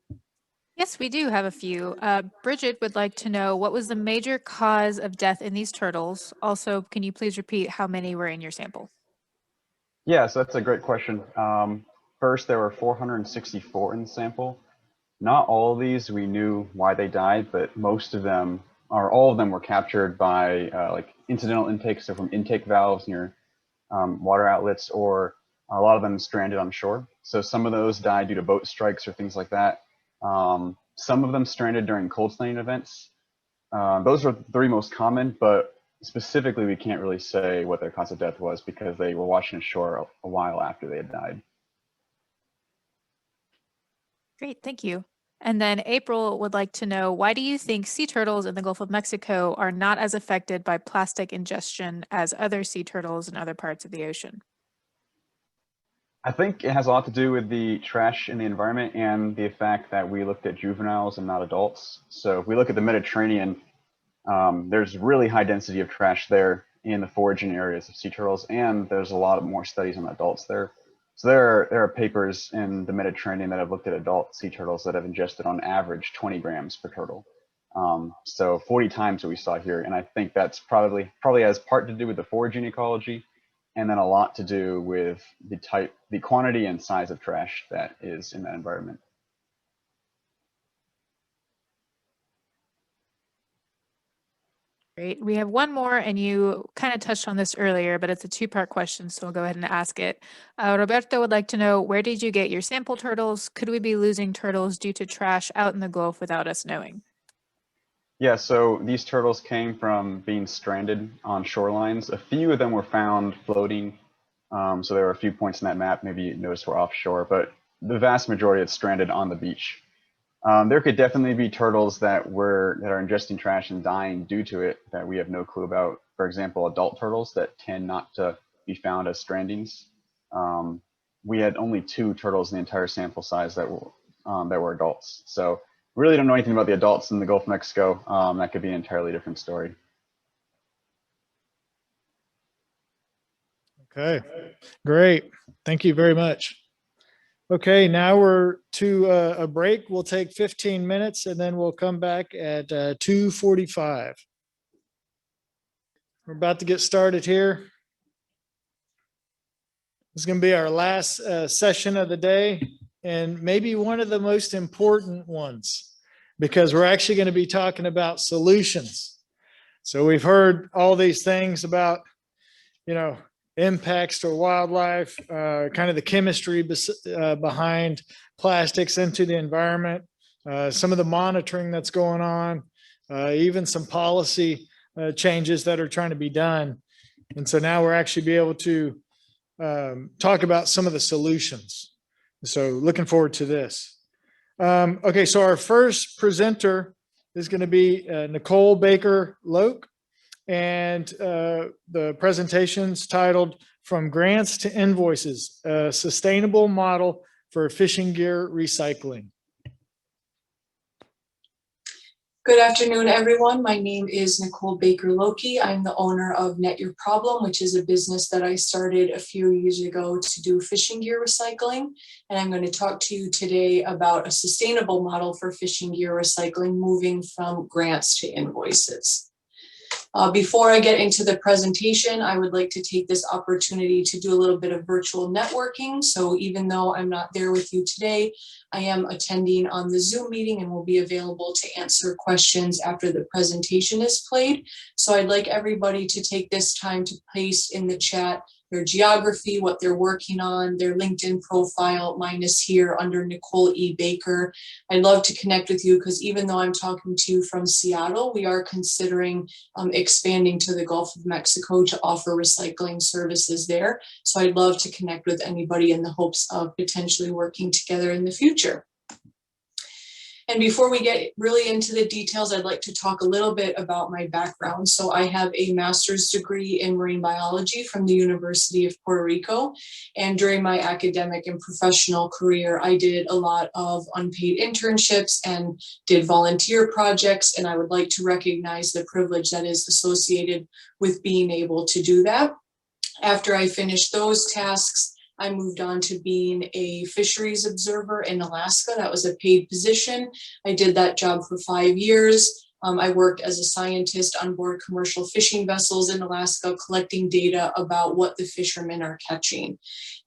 Yes, we do have a few. Bridget would like to know, what was the major cause of death in these turtles? Also, can you please repeat how many were in your sample? Yeah, so that's a great question. First, there were 464 in the sample. Not all of these we knew why they died, but most of them, or all of them, were captured by like incidental intakes, so from intake valves near water outlets, or a lot of them stranded on shore. So some of those died due to boat strikes or things like that. Some of them stranded during cold snatting events. Those are the 3 most common, but specifically we can't really say what their cause of death was because they were washing ashore a while after they had died. Great, thank you. And then April would like to know, why do you think sea turtles in the Gulf of Mexico are not as affected by plastic ingestion as other sea turtles in other parts of the ocean? I think it has a lot to do with the trash in the environment and the fact that we looked at juveniles and not adults. So if we look at the Mediterranean, there's really high density of trash there in the foraging areas of sea turtles, and there's a lot more studies on adults there. So there are papers in the Mediterranean that have looked at adult sea turtles that have ingested on average 20 grams per turtle. So 40 times what we saw here, and I think that's probably has part to do with the foraging ecology, and then a lot to do with the quantity and size of trash that is in that environment. Great. We have one more, and you kind of touched on this earlier, but it's a two-part question, so we'll go ahead and ask it. Roberto would like to know, where did you get your sample turtles? Could we be losing turtles due to trash out in the Gulf without us knowing? Yeah, so these turtles came from being stranded on shorelines. A few of them were found floating. So there were a few points in that map, maybe you noticed were offshore, but the vast majority is stranded on the beach. There could definitely be turtles that are ingesting trash and dying due to it that we have no clue about. For example, adult turtles that tend not to be found as strandings. We had only 2 turtles in the entire sample size that were adults. So we really don't know anything about the adults in the Gulf of Mexico. That could be an entirely different story. Okay, great. Thank you very much. Okay, now we're to a break. We'll take 15 minutes and then we'll come back at 2:45. We're about to get started here. This is going to be our last session of the day, and maybe one of the most important ones, because we're actually going to be talking about solutions. So we've heard all these things about, impacts to wildlife, kind of the chemistry behind plastics into the environment, some of the monitoring that's going on, even some policy changes that are trying to be done. And so now we're actually be able to talk about some of the solutions. So looking forward to this. Okay, so our first presenter is going to be Nicole Baker-Loke. And the presentation's titled "From Grants to Invoices, a Sustainable Model for Fishing Gear Recycling." Good afternoon, everyone. My name is Nicole Baker-Loke. I'm the owner of Net Your Problem, which is a business that I started a few years ago to do fishing gear recycling. And I'm going to talk to you today about a sustainable model for fishing gear recycling, moving from grants to invoices. Before I get into the presentation, I would like to take this opportunity to do a little bit of virtual networking. So even though I'm not there with you today, I am attending on the Zoom meeting and will be available to answer questions after the presentation is played. So I'd like everybody to take this time to paste in the chat their geography, what they're working on, their LinkedIn profile. Mine is here under Nicole E. Baker. I'd love to connect with you because even though I'm talking to you from Seattle, we are considering expanding to the Gulf of Mexico to offer recycling services there. So I'd love to connect with anybody in the hopes of potentially working together in the future. And before we get really into the details, I'd like to talk a little bit about my background. So I have a master's degree in marine biology from the University of Puerto Rico. And during my academic and professional career, I did a lot of unpaid internships and did volunteer projects. And I would like to recognize the privilege that is associated with being able to do that. After I finished those tasks, I moved on to being a fisheries observer in Alaska. That was a paid position. I did that job for 5 years. I worked as a scientist on board commercial fishing vessels in Alaska, collecting data about what the fishermen are catching.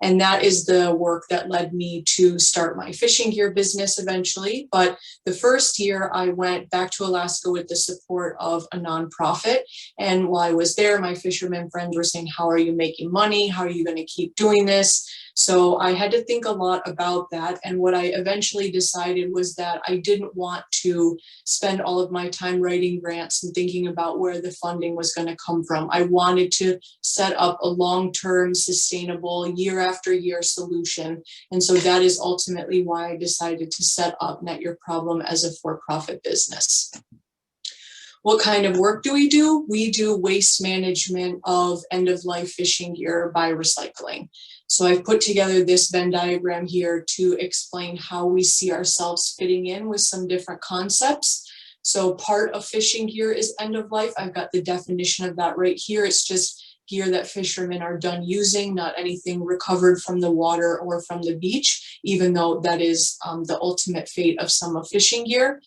And that is the work that led me to start my fishing gear business eventually. But the first year I went back to Alaska with the support of a nonprofit. And while I was there, my fishermen friends were saying, how are you making money? How are you going to keep doing this? So I had to think a lot about that. And what I eventually decided was that I didn't want to spend all of my time writing grants and thinking about where the funding was going to come from. I wanted to set up a long-term, sustainable, year after year solution. And so that is ultimately why I decided to set up Net Your Problem as a for-profit business. What kind of work do? We do waste management of end-of-life fishing gear by recycling. So I've put together this Venn diagram here to explain how we see ourselves fitting in with some different concepts. So part of fishing gear is end of life. I've got the definition of that right here. It's just gear that fishermen are done using, not anything recovered from the water or from the beach, even though that is the ultimate fate of some of fishing gear.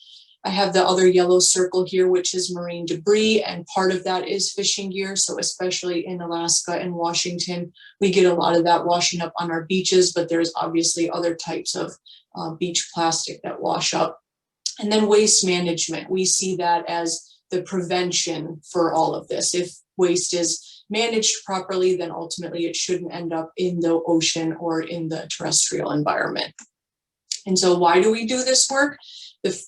I have the other yellow circle here, which is marine debris, and part of that is fishing gear. So especially in Alaska and Washington, we get a lot of that washing up on our beaches, but there's obviously other types of beach plastic that wash up. And then waste management, we see that as the prevention for all of this. If waste is managed properly, then ultimately it shouldn't end up in the ocean or in the terrestrial environment. And so why do we do this work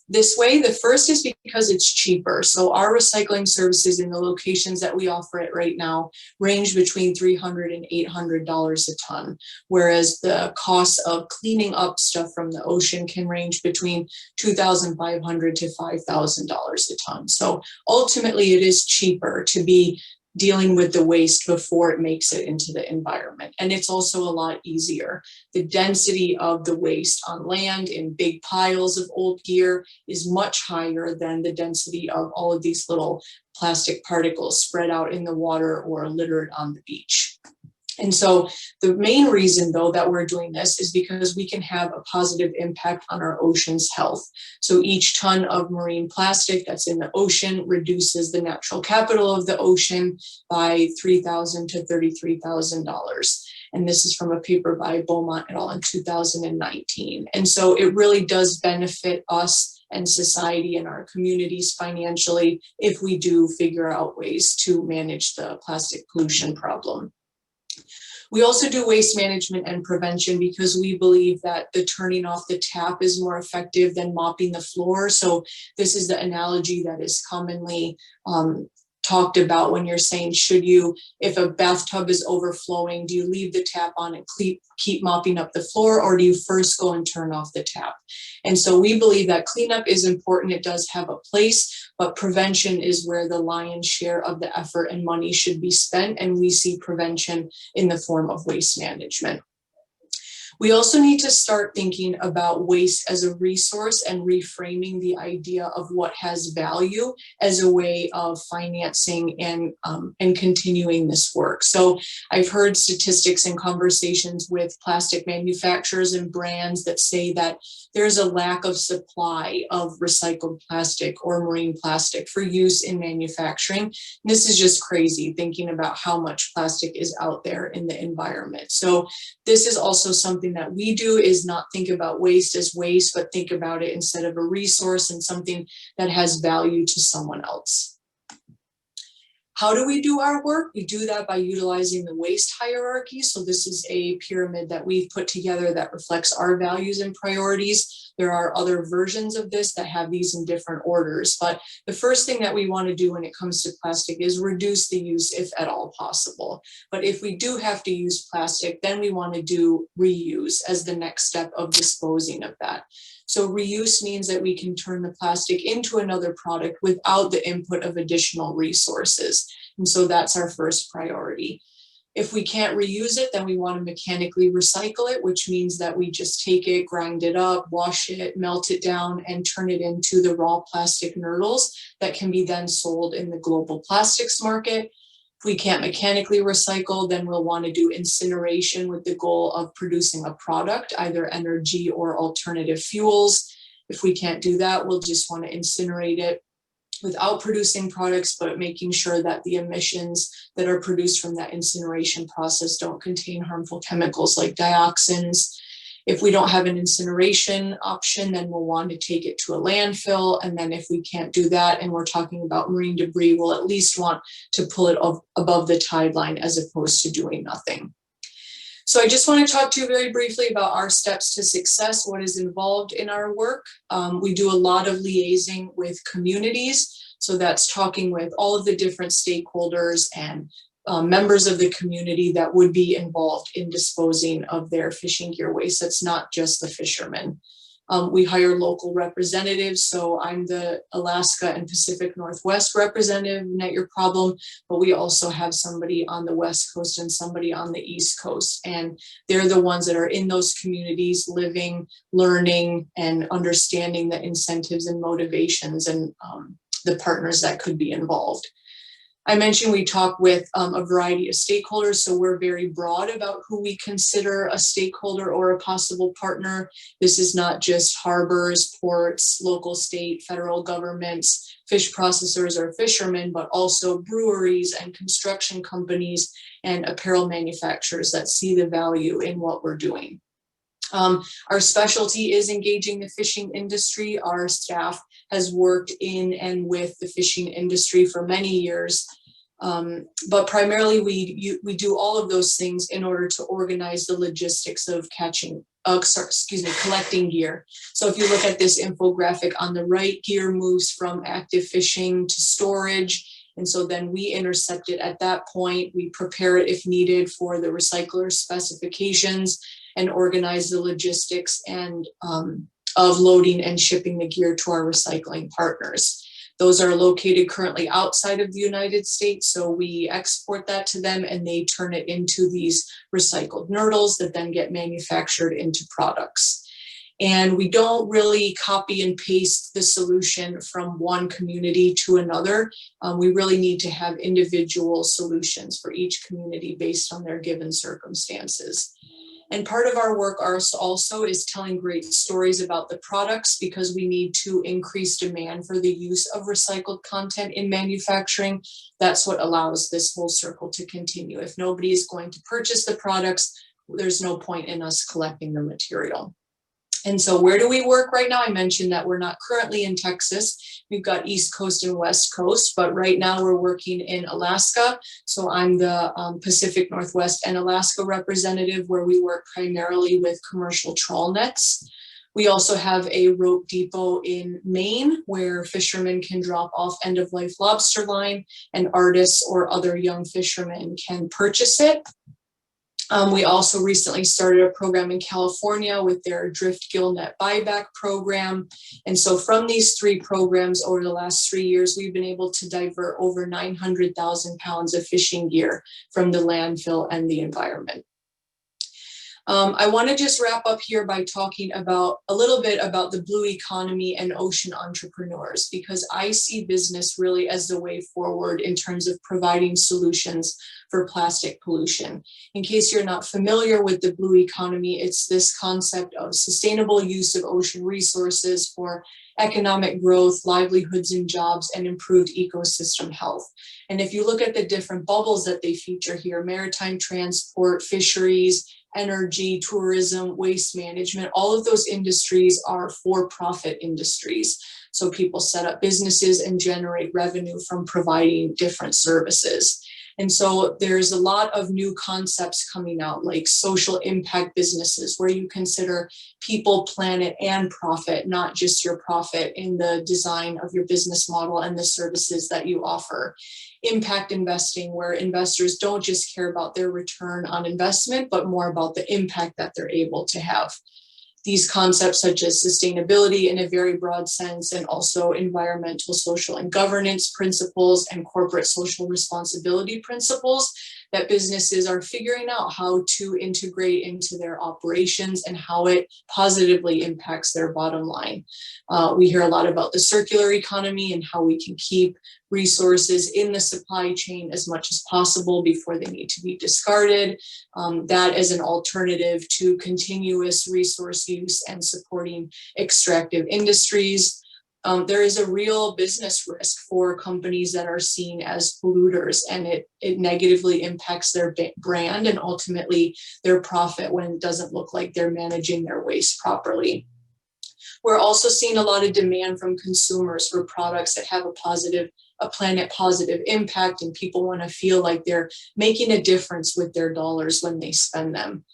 this way? The first is because it's cheaper. So our recycling services in the locations that we offer it right now range between $300 and $800 a ton, whereas the cost of cleaning up stuff from the ocean can range between $2,500 to $5,000 a ton. So ultimately it is cheaper to be dealing with the waste before it makes it into the environment. And it's also a lot easier. The density of the waste on land in big piles of old gear is much higher than the density of all of these little plastic particles spread out in the water or littered on the beach. And so the main reason, though, that we're doing this is because we can have a positive impact on our ocean's health. So each ton of marine plastic that's in the ocean reduces the natural capital of the ocean by $3,000 to $33,000. And this is from a paper by Beaumont et al. In 2019. And so it really does benefit us and society and our communities financially if we do figure out ways to manage the plastic pollution problem. We also do waste management and prevention because we believe that the turning off the tap is more effective than mopping the floor. So this is the analogy that is commonly talked about when you're saying, should you, if a bathtub is overflowing, do you leave the tap on and keep mopping up the floor, or do you first go and turn off the tap? And so we believe that cleanup is important. It does have a place, but prevention is where the lion's share of the effort and money should be spent. And we see prevention in the form of waste management. We also need to start thinking about waste as a resource and reframing the idea of what has value as a way of financing and continuing this work. So I've heard statistics and conversations with plastic manufacturers and brands that say that there's a lack of supply of recycled plastic or marine plastic for use in manufacturing. This is just crazy thinking about how much plastic is out there in the environment. So this is also something that we do, is not think about waste as waste, but think about it instead of a resource and something that has value to someone else. How do we do our work? We do that by utilizing the waste hierarchy. So this is a pyramid that we've put together that reflects our values and priorities. There are other versions of this that have these in different orders, but the first thing that we want to do when it comes to plastic is reduce the use if at all possible. But if we do have to use plastic, then we want to do reuse as the next step of disposing of that. So reuse means that we can turn the plastic into another product without the input of additional resources. And so that's our first priority. If we can't reuse it, then we want to mechanically recycle it, which means that we just take it, grind it up, wash it, melt it down, and turn it into the raw plastic nurdles that can be then sold in the global plastics market. If we can't mechanically recycle, then we'll want to do incineration with the goal of producing a product, either energy or alternative fuels. If we can't do that, we'll just want to incinerate it without producing products, but making sure that the emissions that are produced from that incineration process don't contain harmful chemicals like dioxins. If we don't have an incineration option, then we'll want to take it to a landfill. And then if we can't do that, and we're talking about marine debris, we'll at least want to pull it above the tide line as opposed to doing nothing. So I just want to talk to you very briefly about our steps to success, what is involved in our work. We do a lot of liaising with communities. So that's talking with all of the different stakeholders and members of the community that would be involved in disposing of their fishing gear waste. That's not just the fishermen. We hire local representatives. So I'm the Alaska and Pacific Northwest representative, Net Your Problem, but we also have somebody on the West Coast and somebody on the East Coast. And they're the ones that are in those communities, living, learning, and understanding the incentives and motivations and the partners that could be involved. I mentioned we talk with a variety of stakeholders, so we're very broad about who we consider a stakeholder or a possible partner. This is not just harbors, ports, local, state, federal governments, fish processors or fishermen, but also breweries and construction companies and apparel manufacturers that see the value in what we're doing. Our specialty is engaging the fishing industry. Our staff has worked in and with the fishing industry for many years. But primarily we do all of those things in order to organize the logistics of collecting gear. So if you look at this infographic on the right, gear moves from active fishing to storage. And so then we intercept it at that point. We prepare it if needed for the recycler specifications and organize the logistics and of loading and shipping the gear to our recycling partners. Those are located currently outside of the United States, so we export that to them and they turn it into these recycled nurdles that then get manufactured into products. And we don't really copy and paste the solution from one community to another. We really need to have individual solutions for each community based on their given circumstances. And part of our work also is telling great stories about the products, because we need to increase demand for the use of recycled content in manufacturing. That's what allows this whole circle to continue. If nobody is going to purchase the products, there's no point in us collecting the material. And so where do we work right now? I mentioned that we're not currently in Texas. We've got East Coast and West Coast, but right now we're working in Alaska. So I'm the Pacific Northwest and Alaska representative, where we work primarily with commercial trawl nets. We also have a rope depot in Maine, where fishermen can drop off end-of-life lobster line and artists or other young fishermen can purchase it. We also recently started a program in California with their drift gill net buyback program. And so from these three programs over the last 3 years, we've been able to divert over 900,000 pounds of fishing gear from the landfill and the environment. I want to just wrap up here by talking about a little bit about the blue economy and ocean entrepreneurs, because I see business really as the way forward in terms of providing solutions for plastic pollution. In case you're not familiar with the blue economy, it's this concept of sustainable use of ocean resources for economic growth, livelihoods and jobs, and improved ecosystem health. And if you look at the different bubbles that they feature here, maritime transport, fisheries, energy, tourism, waste management, all of those industries are for-profit industries. So people set up businesses and generate revenue from providing different services. And so there's a lot of new concepts coming out, like social impact businesses, where you consider people, planet, and profit, not just your profit in the design of your business model and the services that you offer. Impact investing, where investors don't just care about their return on investment, but more about the impact that they're able to have. These concepts such as sustainability in a very broad sense, and also environmental, social, and governance principles and corporate social responsibility principles that businesses are figuring out how to integrate into their operations and how it positively impacts their bottom line. We hear a lot about the circular economy and how we can keep resources in the supply chain as much as possible before they need to be discarded. That is an alternative to continuous resource use and supporting extractive industries. There is a real business risk for companies that are seen as polluters, and it negatively impacts their brand and ultimately their profit when it doesn't look like they're managing their waste properly. We're also seeing a lot of demand from consumers for products that have a planet positive impact, and people want to feel like they're making a difference with their dollars when they spend them.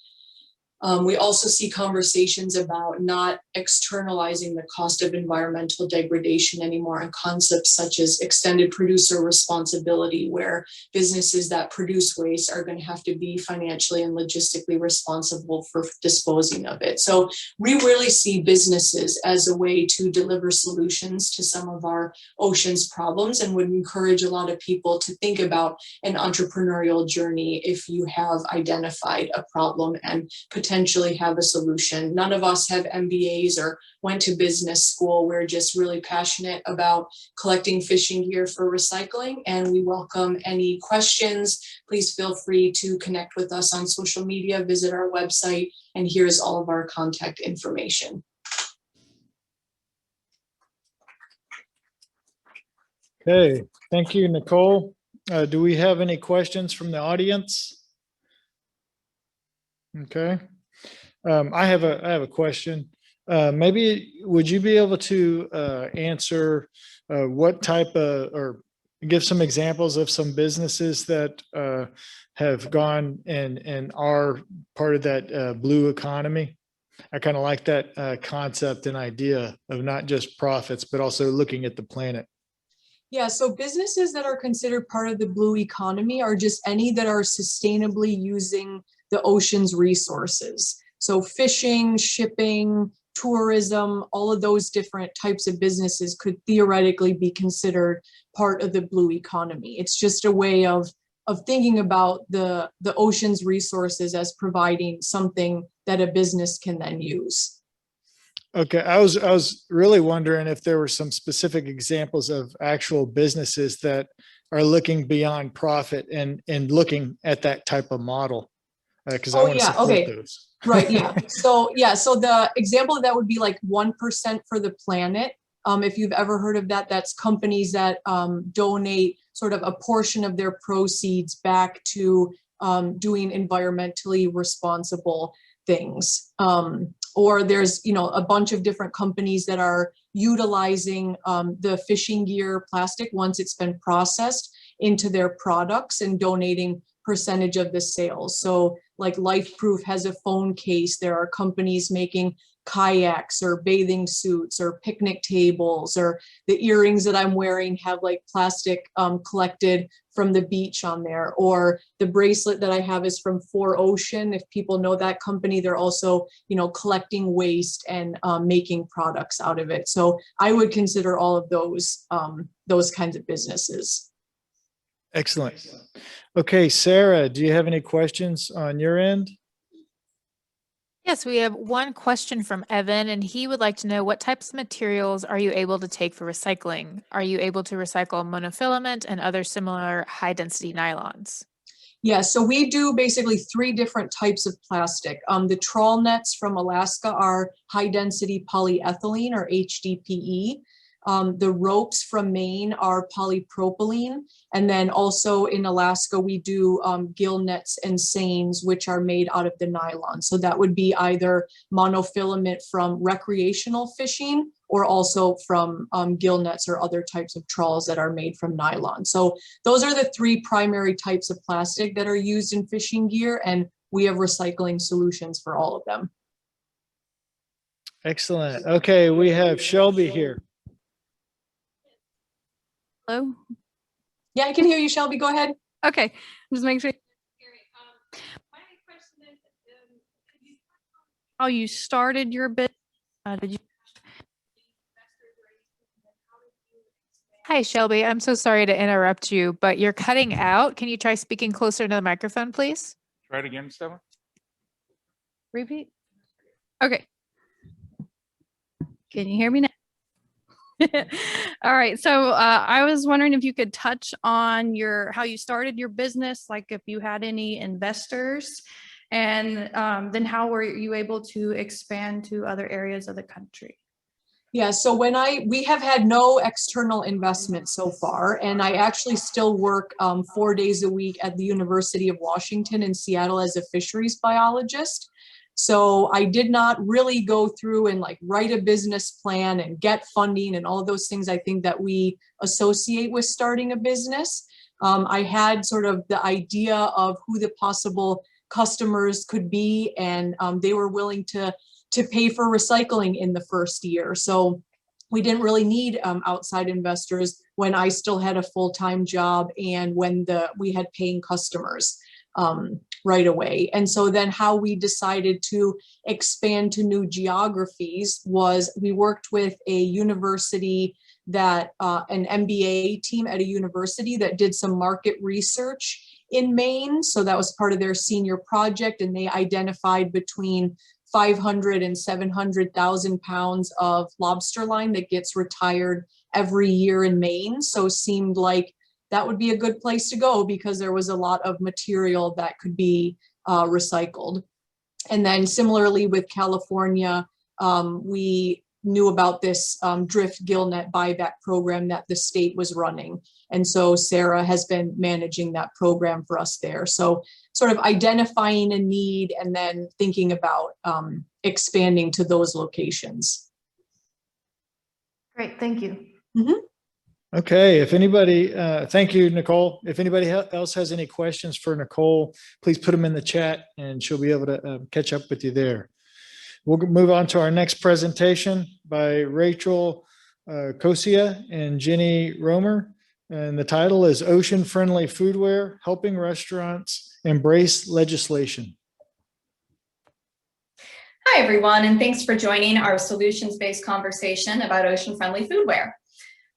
We also see conversations about not externalizing the cost of environmental degradation anymore, and concepts such as extended producer responsibility, where businesses that produce waste are going to have to be financially and logistically responsible for disposing of it. So we really see businesses as a way to deliver solutions to some of our ocean's problems, and would encourage a lot of people to think about an entrepreneurial journey if you have identified a problem and potentially have a solution. None of us have MBAs or went to business school. We're just really passionate about collecting fishing gear for recycling, and we welcome any questions. Please feel free to connect with us on social media, visit our website, and here's all of our contact information. Okay, thank you, Nicole. Do we have any questions from the audience? Okay. I have a question. maybe would you be able to answer what type of, or give some examples of some businesses that have gone and are part of that blue economy? I kind of like that concept and idea of not just profits, but also looking at the planet. Yeah, so businesses that are considered part of the blue economy are just any that are sustainably using the ocean's resources. So fishing, shipping, tourism, all of those different types of businesses could theoretically be considered part of the blue economy. It's just a way of thinking about the ocean's resources as providing something that a business can then use. Okay, I was really wondering if there were some specific examples of actual businesses that are looking beyond profit and looking at that type of model, because I want to support those. Right, yeah. So the example of that would be like 1% for the planet. If you've ever heard of that, that's companies that donate sort of a portion of their proceeds back to doing environmentally responsible things. Or there's, a bunch of different companies that are utilizing the fishing gear plastic once it's been processed into their products and donating percentage of the sales. So like Life Proof has a phone case. There are companies making kayaks or bathing suits or picnic tables, or the earrings that I'm wearing have like plastic collected from the beach on there, or the bracelet that I have is from 4Ocean. If people know that company, they're also, collecting waste and making products out of it. So I would consider all of those kinds of businesses. Excellent. Okay, Sarah, do you have any questions on your end? Yes, we have one question from Evan, and he would like to know, what types of materials are you able to take for recycling? Are you able to recycle monofilament and other similar high density nylons? Yeah, so we do basically 3 different types of plastic. The trawl nets from Alaska are high density polyethylene, or HDPE. The ropes from Maine are polypropylene. And then also in Alaska, we do gill nets and seines, which are made out of the nylon. So that would be either monofilament from recreational fishing, or also from gill nets or other types of trawls that are made from nylon. So those are the 3 primary types of plastic that are used in fishing gear, and we have recycling solutions for all of them. Excellent. Okay, we have Shelby here. Hello? Yeah, I can hear you, Shelby. Go ahead. Okay, just make sure. My question is, how you started your business? Did you? Hi, Shelby. I'm so sorry to interrupt you, but you're cutting out. Can you try speaking closer to the microphone, please? Try it again, Stella. Repeat. Okay. Can you hear me now? All right. So I was wondering if you could touch on how you started your business, like if you had any investors, and then how were you able to expand to other areas of the country? Yeah, so we have had no external investment so far, and I actually still work 4 days a week at the University of Washington in Seattle as a fisheries biologist. So I did not really go through and like write a business plan and get funding and all of those things I think that we associate with starting a business. I had sort of the idea of who the possible customers could be, and they were willing to pay for recycling in the first year. So we didn't really need outside investors when I still had a full-time job and when we had paying customers right away. And so then how we decided to expand to new geographies was we worked with a university that an MBA team at a university that did some market research in Maine. So that was part of their senior project, and they identified between 500 and 700,000 pounds of lobster line that gets retired every year in Maine. So seemed like that would be a good place to go because there was a lot of material that could be recycled. And then similarly with California, we knew about this drift gillnet buyback program that the state was running. And so Sarah has been managing that program for us there. So sort of identifying a need and then thinking about expanding to those locations. Great, thank you. Okay, if anybody, thank you, Nicole. If anybody else has any questions for Nicole, please put them in the chat and she'll be able to catch up with you there. We'll move on to our next presentation by Rachel Kosia and Jenny Romer. And the title is Ocean Friendly Foodware, Helping Restaurants Embrace Legislation. Hi, everyone, and thanks for joining our solutions-based conversation about ocean-friendly foodware.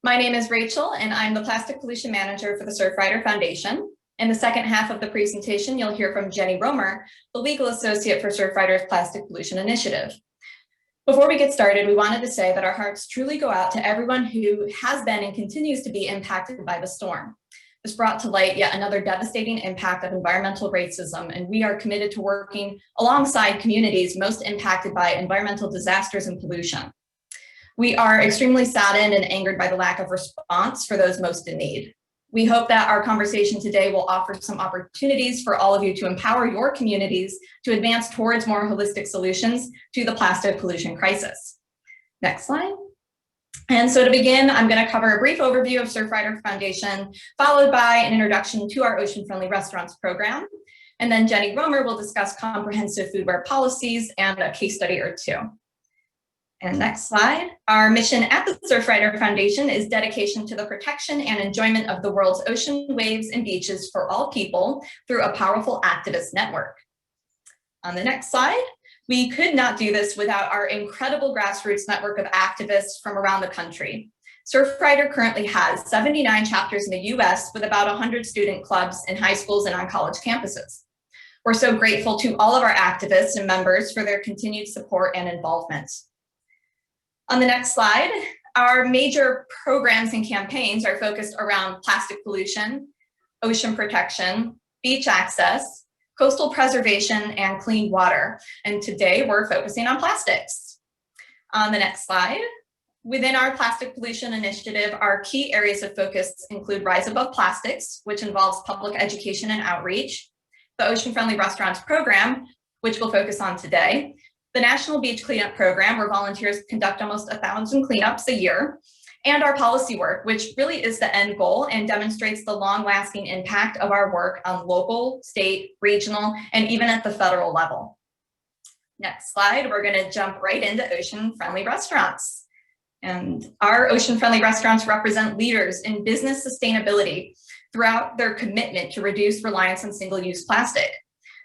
My name is Rachel, and I'm the Plastic Pollution Manager for the Surfrider Foundation. In the second half of the presentation, you'll hear from Jenny Romer, the Legal Associate for Surfrider's Plastic Pollution Initiative. Before we get started, we wanted to say that our hearts truly go out to everyone who has been and continues to be impacted by the storm. This brought to light yet another devastating impact of environmental racism, and we are committed to working alongside communities most impacted by environmental disasters and pollution. We are extremely saddened and angered by the lack of response for those most in need. We hope that our conversation today will offer some opportunities for all of you to empower your communities to advance towards more holistic solutions to the plastic pollution crisis. Next slide. And so to begin, I'm going to cover a brief overview of Surfrider Foundation, followed by an introduction to our Ocean Friendly Restaurants program. And then Jenny Romer will discuss comprehensive foodware policies and a case study or two. And next slide. Our mission at the Surfrider Foundation is dedication to the protection and enjoyment of the world's ocean, waves, and beaches for all people through a powerful activist network. On the next slide, we could not do this without our incredible grassroots network of activists from around the country. Surfrider currently has 79 chapters in the US with about 100 student clubs in high schools and on college campuses. We're so grateful to all of our activists and members for their continued support and involvement. On the next slide, our major programs and campaigns are focused around plastic pollution, ocean protection, beach access, coastal preservation, and clean water. And today we're focusing on plastics. On the next slide, within our plastic pollution initiative, our key areas of focus include Rise Above Plastics, which involves public education and outreach, the Ocean Friendly Restaurants program, which we'll focus on today, the National Beach Cleanup Program, where volunteers conduct almost 1,000 cleanups a year, and our policy work, which really is the end goal and demonstrates the long-lasting impact of our work on local, state, regional, and even at the federal level. Next slide, we're gonna jump right into ocean-friendly restaurants. And our ocean-friendly restaurants represent leaders in business sustainability throughout their commitment to reduce reliance on single-use plastic.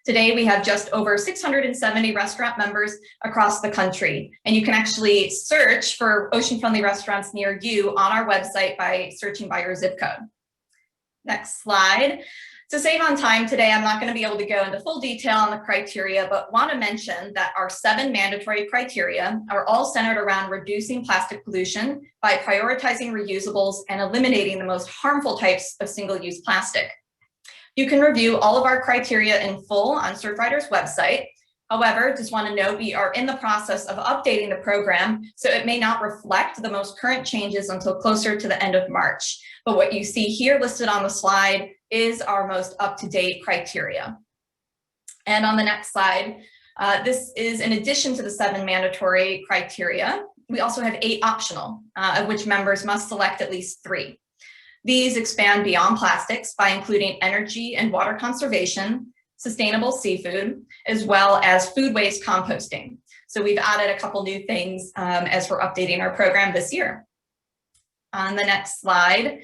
Today, we have just over 670 restaurant members across the country, and you can actually search for ocean-friendly restaurants near you on our website by searching by your zip code. Next slide. To save on time today, I'm not going to be able to go into full detail on the criteria, but want to mention that our 7 mandatory criteria are all centered around reducing plastic pollution by prioritizing reusables and eliminating the most harmful types of single-use plastic. You can review all of our criteria in full on Surfrider's website. However, just want to note we are in the process of updating the program, so it may not reflect the most current changes until closer to the end of March. But what you see here listed on the slide is our most up-to-date criteria. And on the next slide, this is in addition to the 7 mandatory criteria. We also have 8 optional, of which members must select at least 3. These expand beyond plastics by including energy and water conservation, sustainable seafood, as well as food waste composting. So we've added a couple new things as we're updating our program this year. On the next slide, I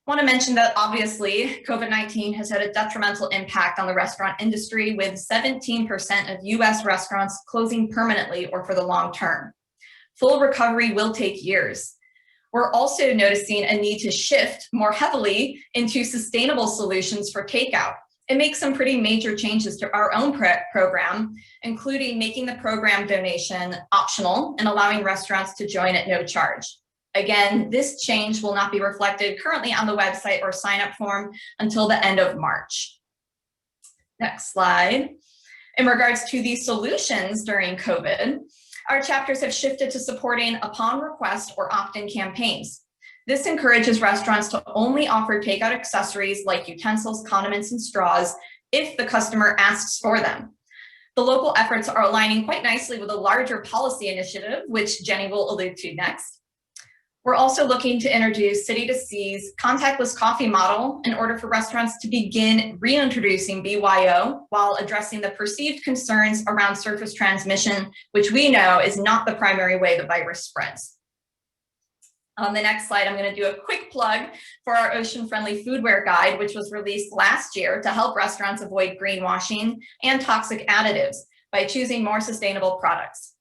want to mention that obviously COVID-19 has had a detrimental impact on the restaurant industry, with 17% of US restaurants closing permanently or for the long term. Full recovery will take years. We're also noticing a need to shift more heavily into sustainable solutions for takeout and make some pretty major changes to our own program, including making the program donation optional and allowing restaurants to join at no charge. Again, this change will not be reflected currently on the website or sign-up form until the end of March. Next slide. In regards to the solutions during COVID, our chapters have shifted to supporting upon request or opt-in campaigns. This encourages restaurants to only offer takeout accessories like utensils, condiments, and straws if the customer asks for them. The local efforts are aligning quite nicely with a larger policy initiative, which Jenny will allude to next. We're also looking to introduce City to Sea's contactless coffee model in order for restaurants to begin reintroducing BYO while addressing the perceived concerns around surface transmission, which we know is not the primary way the virus spreads. On the next slide, I'm going to do a quick plug for our ocean-friendly foodware guide, which was released last year to help restaurants avoid greenwashing and toxic additives by choosing more sustainable products.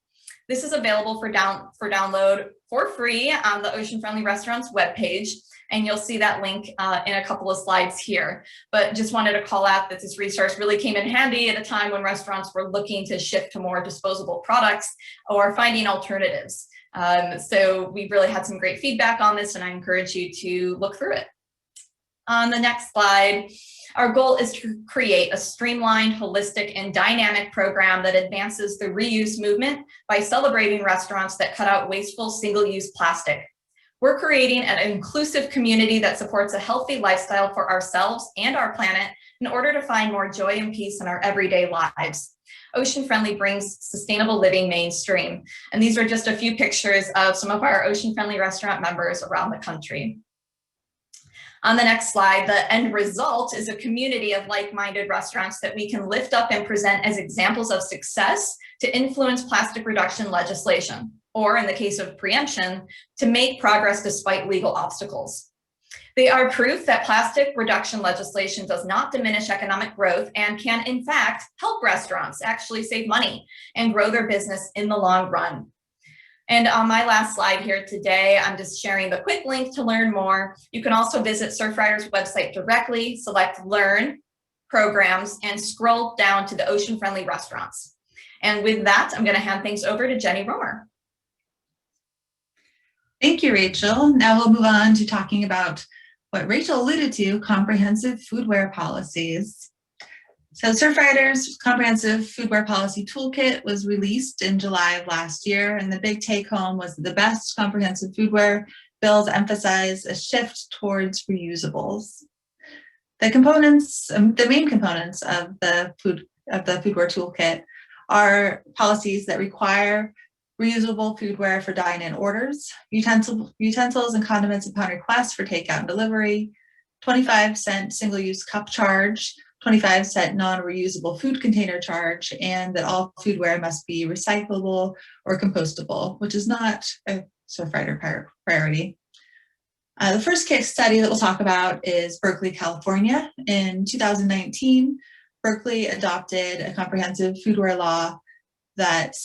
This is available for download for free on the Ocean Friendly Restaurants webpage, and you'll see that link in a couple of slides here. But just wanted to call out that this resource really came in handy at a time when restaurants were looking to shift to more disposable products or finding alternatives. So we really had some great feedback on this, and I encourage you to look through it. On the next slide, our goal is to create a streamlined, holistic, and dynamic program that advances the reuse movement by celebrating restaurants that cut out wasteful single-use plastic. We're creating an inclusive community that supports a healthy lifestyle for ourselves and our planet in order to find more joy and peace in our everyday lives. Ocean Friendly brings sustainable living mainstream. And these are just a few pictures of some of our Ocean Friendly restaurant members around the country. On the next slide, the end result is a community of like-minded restaurants that we can lift up and present as examples of success to influence plastic reduction legislation, or in the case of preemption, to make progress despite legal obstacles. They are proof that plastic reduction legislation does not diminish economic growth and can, in fact, help restaurants actually save money and grow their business in the long run. And on my last slide here today, I'm just sharing the quick link to learn more. You can also visit Surfrider's website directly, select Learn, Programs, and scroll down to the Ocean Friendly Restaurants. And with that, I'm going to hand things over to Jenny Romer. Thank you, Rachel. Now we'll move on to talking about what Rachel alluded to, comprehensive foodware policies. So Surfrider's comprehensive foodware policy toolkit was released in July of last year, and the big take home was that the best comprehensive foodware bills emphasize a shift towards reusables. The components, the main components of the foodware toolkit are policies that require reusable foodware for dine-in orders, utensils and condiments upon request for takeout and delivery, 25-cent single-use cup charge, 25-cent non-reusable food container charge, and that all foodware must be recyclable or compostable, which is not a Surfrider priority. The first case study that we'll talk about is Berkeley, California. In 2019, Berkeley adopted a comprehensive foodware law that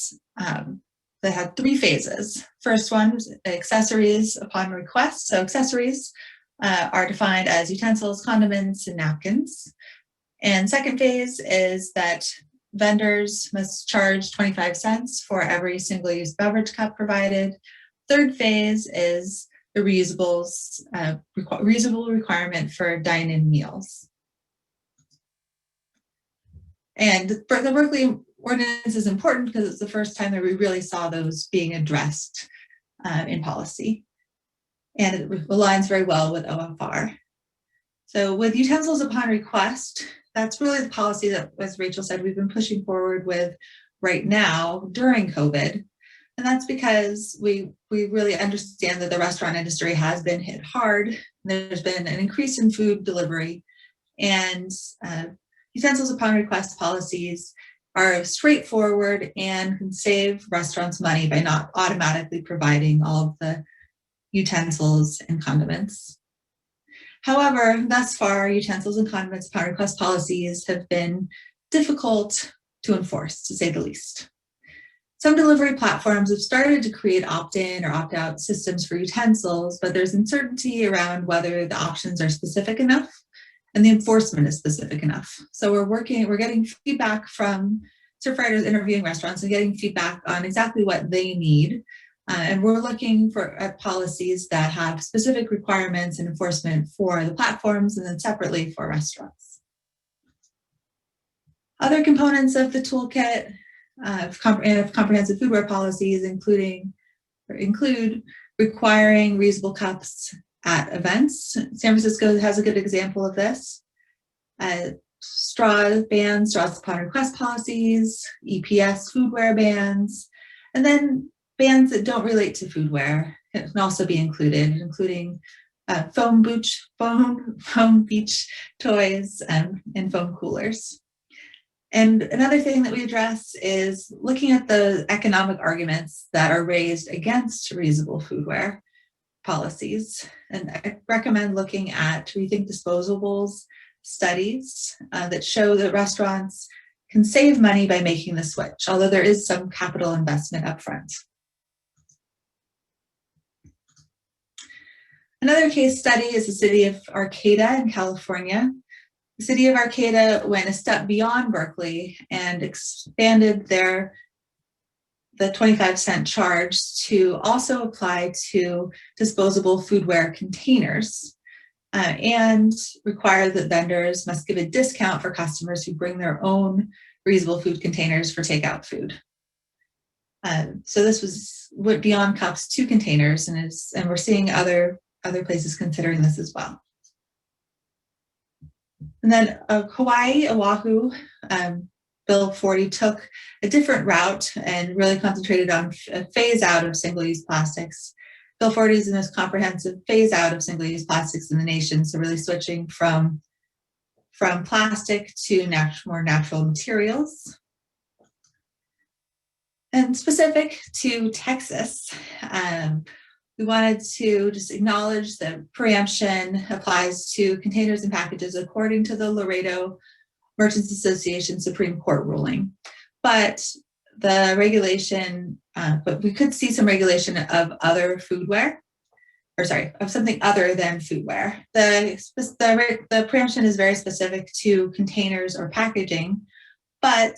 had 3 phases. First one was accessories upon request. So accessories are defined as utensils, condiments, and napkins. And second phase is that vendors must charge 25 cents for every single-use beverage cup provided. Third phase is the reusables, reusable requirement for dine-in meals. And the Berkeley ordinance is important because it's the first time that we really saw those being addressed in policy. And it aligns very well with OFR. So with utensils upon request, that's really the policy that, as Rachel said, we've been pushing forward with right now during COVID. And that's because we really understand that the restaurant industry has been hit hard. There's been an increase in food delivery, and utensils upon request policies are straightforward and can save restaurants money by not automatically providing all of the utensils and condiments. However, thus far, utensils and condiments upon request policies have been difficult to enforce, to say the least. Some delivery platforms have started to create opt-in or opt-out systems for utensils, but there's uncertainty around whether the options are specific enough and the enforcement is specific enough. So we're getting feedback from Surfriders interviewing restaurants and getting feedback on exactly what they need. And we're looking at policies that have specific requirements and enforcement for the platforms and then separately for restaurants. Other components of the toolkit of comprehensive foodware policies include requiring reusable cups at events. San Francisco has a good example of this. Straws upon request policies, EPS foodware bans, and then bans that don't relate to foodware can also be included, including foam beach toys and foam coolers. And another thing that we address is looking at the economic arguments that are raised against reusable foodware policies. And I recommend looking at rethink disposables studies that show that restaurants can save money by making the switch, although there is some capital investment upfront. Another case study is the city of Arcata in California. The city of Arcata went a step beyond Berkeley and expanded the 25-cent charge to also apply to disposable foodware containers and require that vendors must give a discount for customers who bring their own reusable food containers for takeout food. So this went beyond cups to containers, and we're seeing other places considering this as well. And then Hawaii, Oahu, Bill 40 took a different route and really concentrated on a phase out of single-use plastics. Bill 40 is the most comprehensive phase out of single-use plastics in the nation, so really switching from plastic to more natural materials. And specific to Texas, we wanted to just acknowledge that preemption applies to containers and packages according to the Laredo Merchants Association Supreme Court ruling. But the regulation, but we could see some regulation of other foodware, of something other than foodware. The preemption is very specific to containers or packaging, but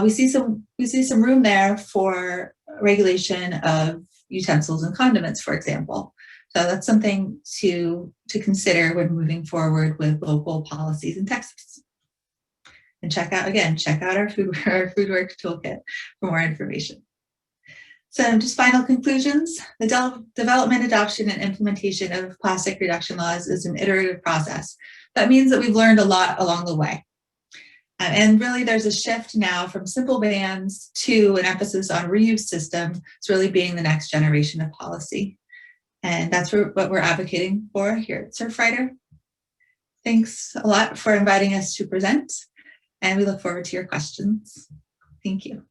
we see some room there for regulation of utensils and condiments, for example. So that's something to consider when moving forward with local policies in Texas. And check out our foodware toolkit for more information. So just final conclusions. The development, adoption, and implementation of plastic reduction laws is an iterative process. That means that we've learned a lot along the way. And really there's a shift now from simple bans to an emphasis on reuse systems. It's really being the next generation of policy. And that's what we're advocating for here at Surfrider. Thanks a lot for inviting us to present. And we look forward to your questions. Thank you.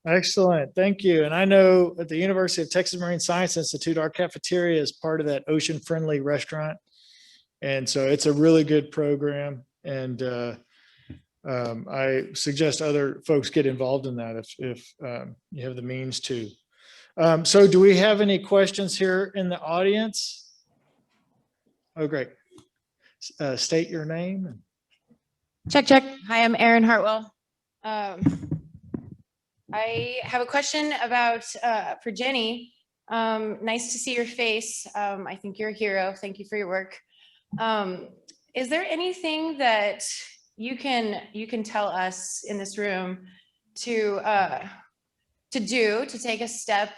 Excellent, thank you. And I know at the University of Texas Marine Science Institute, our cafeteria is part of that ocean-friendly restaurant. And so it's a really good program. And I suggest other folks get involved in that if you have the means to. So do we have any questions here in the audience? Oh, great. State your name. Check. Hi, I'm Erin Hartwell. I have a question about for Jenny. Nice to see your face. I think you're a hero. Thank you for your work. Is there anything that you can tell us in this room to do to take a step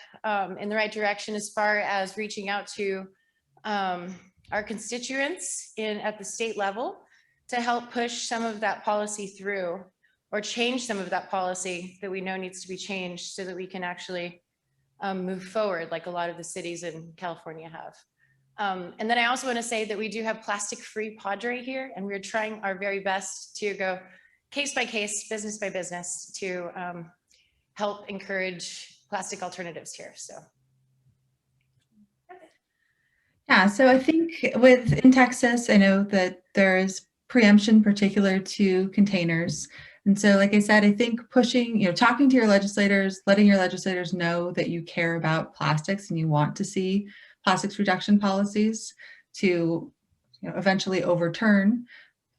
in the right direction as far as reaching out to our constituents at the state level to help push some of that policy through, or change some of that policy that we know needs to be changed so that we can actually move forward like a lot of the cities in California have. And then I also want to say that we do have plastic-free Padre here, and we're trying our very best to go case by case, business by business to help encourage plastic alternatives here, so. Yeah, so I think in Texas, I know that there is preemption particular to containers. And so, like I said, I think pushing, talking to your legislators, letting your legislators know that you care about plastics and you want to see plastics reduction policies to eventually overturn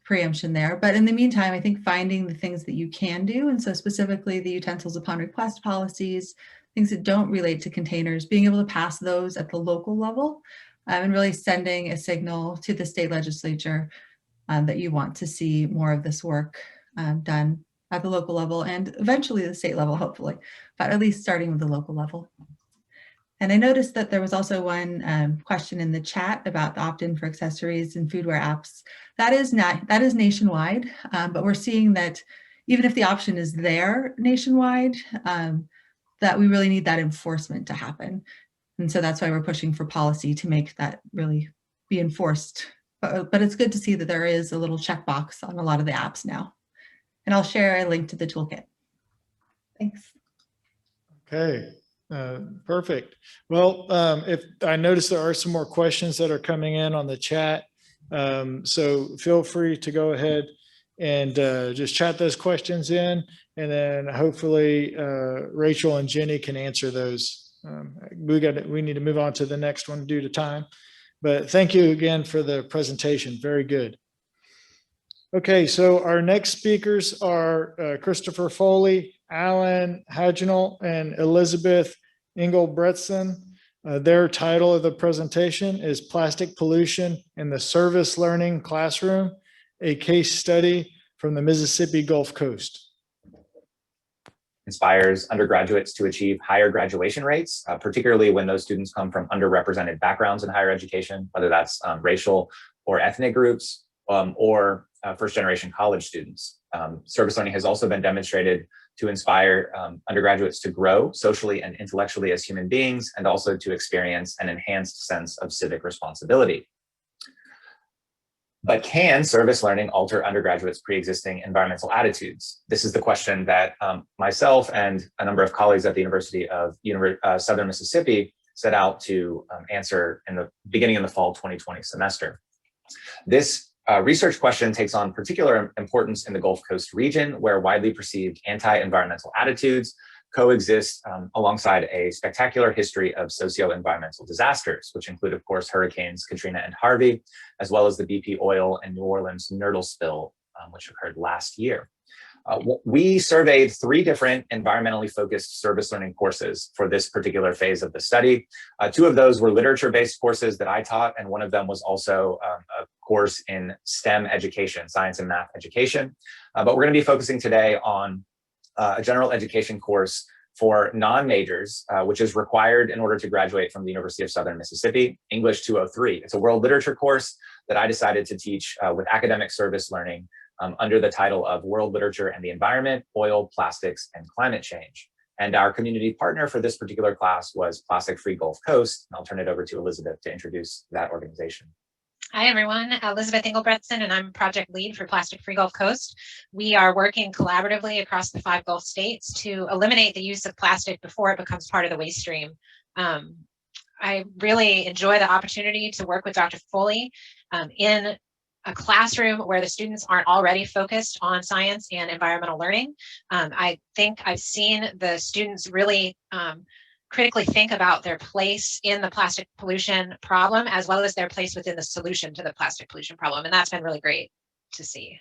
preemption there. But in the meantime, I think finding the things that you can do. And so specifically the utensils upon request policies, things that don't relate to containers, being able to pass those at the local level and really sending a signal to the state legislature that you want to see more of this work done at the local level and eventually the state level, hopefully, but at least starting with the local level. And I noticed that there was also one question in the chat about the opt-in for accessories and foodware apps. That is nationwide, but we're seeing that even if the option is there nationwide, that we really need that enforcement to happen. And so that's why we're pushing for policy to make that really be enforced. But it's good to see that there is a little checkbox on a lot of the apps now. And I'll share a link to the toolkit. Thanks. Okay. Perfect. Well, if I notice there are some more questions that are coming in on the chat, so feel free to go ahead and just chat those questions in, and then hopefully Rachel and Jenny can answer those. We need to move on to the next one due to time, but thank you again for the presentation. Very good. Okay, so our next speakers are Christopher Foley, Alan Hagenel, and Elizabeth Engelbretson. Their title of the presentation is Plastic Pollution in the Service Learning Classroom, a case study from the Mississippi Gulf Coast. Inspires undergraduates to achieve higher graduation rates, particularly when those students come from underrepresented backgrounds in higher education, whether that's racial or ethnic groups or first-generation college students. Service learning has also been demonstrated to inspire undergraduates to grow socially and intellectually as human beings, and also to experience an enhanced sense of civic responsibility. But can service learning alter undergraduates' pre-existing environmental attitudes? This is the question that myself and a number of colleagues at the University of Southern Mississippi set out to answer in the beginning of the fall 2020 semester. This research question takes on particular importance in the Gulf Coast region, where widely perceived anti-environmental attitudes coexist alongside a spectacular history of socio-environmental disasters, which include, of course, hurricanes Katrina and Harvey, as well as the BP oil and New Orleans nurdle spill, which occurred last year. We surveyed 3 different environmentally focused service learning courses for this particular phase of the study. 2 of those were literature-based courses that I taught, and one of them was also a course in STEM education, science and math education. But we're going to be focusing today on a general education course for non-majors, which is required in order to graduate from the University of Southern Mississippi, English 203. It's a world literature course that I decided to teach with academic service learning under the title of World Literature and the Environment, Oil, Plastics, and Climate Change. And our community partner for this particular class was Plastic Free Gulf Coast. And I'll turn it over to Elizabeth to introduce that organization. Hi, everyone. Elizabeth Engelbretson, and I'm project lead for Plastic Free Gulf Coast. We are working collaboratively across the 5 Gulf states to eliminate the use of plastic before it becomes part of the waste stream. I really enjoy the opportunity to work with Dr. Foley in a classroom where the students aren't already focused on science and environmental learning. I think I've seen the students really critically think about their place in the plastic pollution problem, as well as their place within the solution to the plastic pollution problem. And that's been really great to see.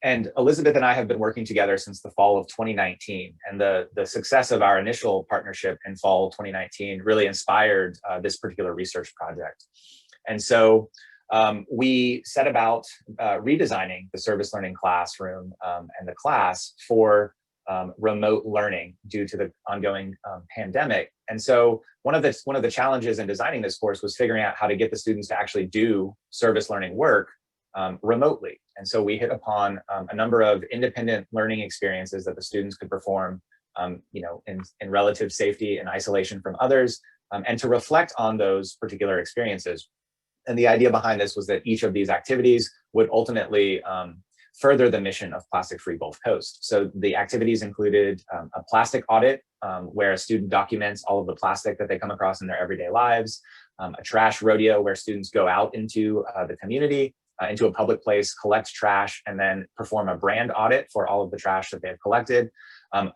And Elizabeth and I have been working together since the fall of 2019. And the success of our initial partnership in fall 2019 really inspired this particular research project. And so we set about redesigning the service learning classroom and the class for remote learning due to the ongoing pandemic. And so one of the challenges in designing this course was figuring out how to get the students to actually do service learning work remotely. And so we hit upon a number of independent learning experiences that the students could perform in relative safety and isolation from others, and to reflect on those particular experiences. And the idea behind this was that each of these activities would ultimately further the mission of Plastic Free Gulf Coast. So the activities included a plastic audit, where a student documents all of the plastic that they come across in their everyday lives, a trash rodeo where students go out into the community, into a public place, collect trash, and then perform a brand audit for all of the trash that they have collected.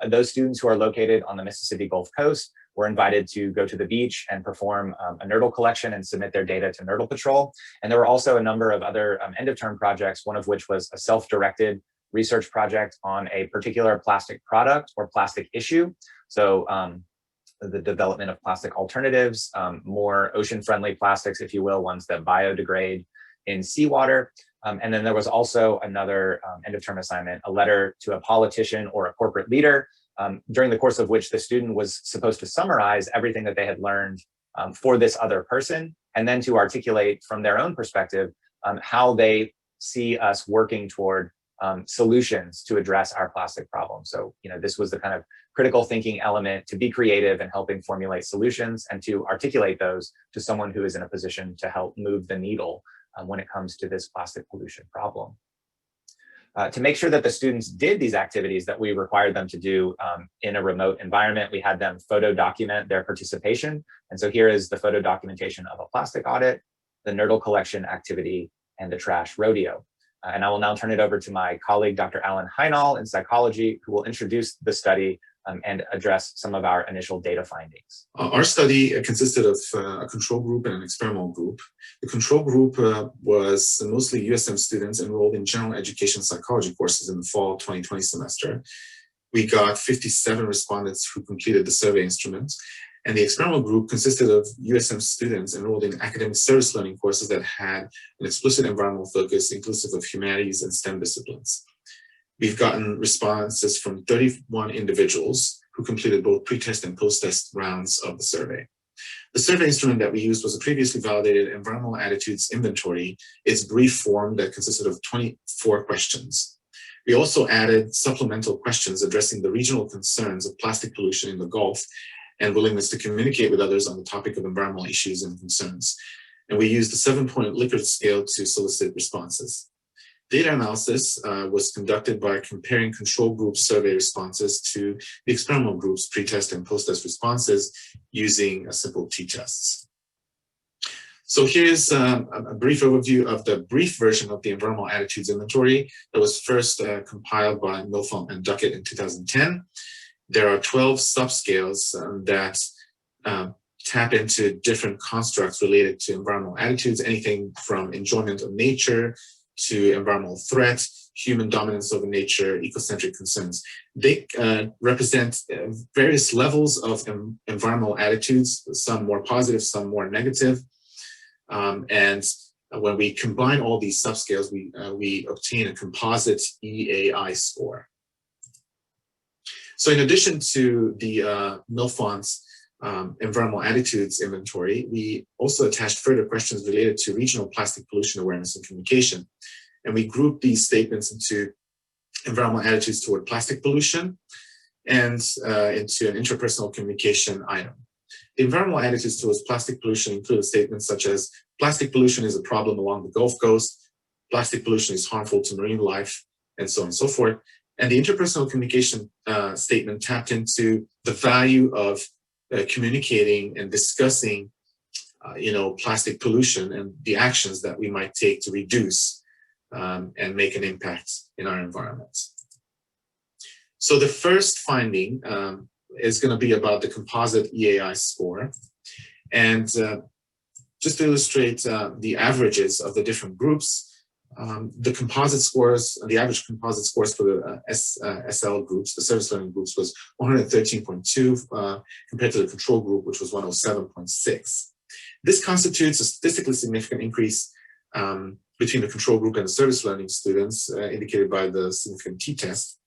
Those students who are located on the Mississippi Gulf Coast were invited to go to the beach and perform a nurdle collection and submit their data to Nurdle Patrol. And there were also a number of other end-of-term projects, one of which was a self-directed research project on a particular plastic product or plastic issue. So the development of plastic alternatives, more ocean-friendly plastics, if you will, ones that biodegrade in seawater. And then there was also another end of term assignment, a letter to a politician or a corporate leader, during the course of which the student was supposed to summarize everything that they had learned for this other person, and then to articulate from their own perspective how they see us working toward solutions to address our plastic problem. So, this was the kind of critical thinking element, to be creative and helping formulate solutions and to articulate those to someone who is in a position to help move the needle when it comes to this plastic pollution problem. To make sure that the students did these activities that we required them to do in a remote environment, we had them photo document their participation. And so here is the photo documentation of a plastic audit, the nurdle collection activity, and the trash rodeo. And I will now turn it over to my colleague, Dr. Alan Heinall in psychology, who will introduce the study and address some of our initial data findings. Our study consisted of a control group and an experimental group. The control group was mostly USM students enrolled in general education psychology courses in the fall 2020 semester. We got 57 respondents who completed the survey instruments. And the experimental group consisted of USM students enrolled in academic service learning courses that had an explicit environmental focus inclusive of humanities and STEM disciplines. We've gotten responses from 31 individuals who completed both pre-test and post-test rounds of the survey. The survey instrument that we used was a previously validated environmental attitudes inventory. Its brief form that consisted of 24 questions. We also added supplemental questions addressing the regional concerns of plastic pollution in the Gulf and willingness to communicate with others on the topic of environmental issues and concerns. And we used the 7-point Likert scale to solicit responses. Data analysis was conducted by comparing control group survey responses to the experimental group's pre-test and post-test responses using simple t-tests. So here's a brief overview of the brief version of the environmental attitudes inventory that was first compiled by Milfont and Duckett in 2010. There are 12 subscales that tap into different constructs related to environmental attitudes, anything from enjoyment of nature to environmental threat, human dominance over nature, ecocentric concerns. They represent various levels of environmental attitudes, some more positive, some more negative. And when we combine all these subscales, we obtain a composite EAI score. So in addition to the Milfont's environmental attitudes inventory, we also attached further questions related to regional plastic pollution awareness and communication. And we grouped these statements into environmental attitudes toward plastic pollution and into an interpersonal communication item. The environmental attitudes towards plastic pollution include statements such as plastic pollution is a problem along the Gulf Coast, plastic pollution is harmful to marine life, and so on and so forth. And the interpersonal communication statement tapped into the value of communicating and discussing, plastic pollution and the actions that we might take to reduce and make an impact in our environment. So the first finding is going to be about the composite EAI score. And just to illustrate the averages of the different groups, the composite scores, the average composite scores for the SL groups, the service learning groups, was 113.2 compared to the control group, which was 107.6. This constitutes a statistically significant increase between the control group and the service learning students, indicated by the significant t-test.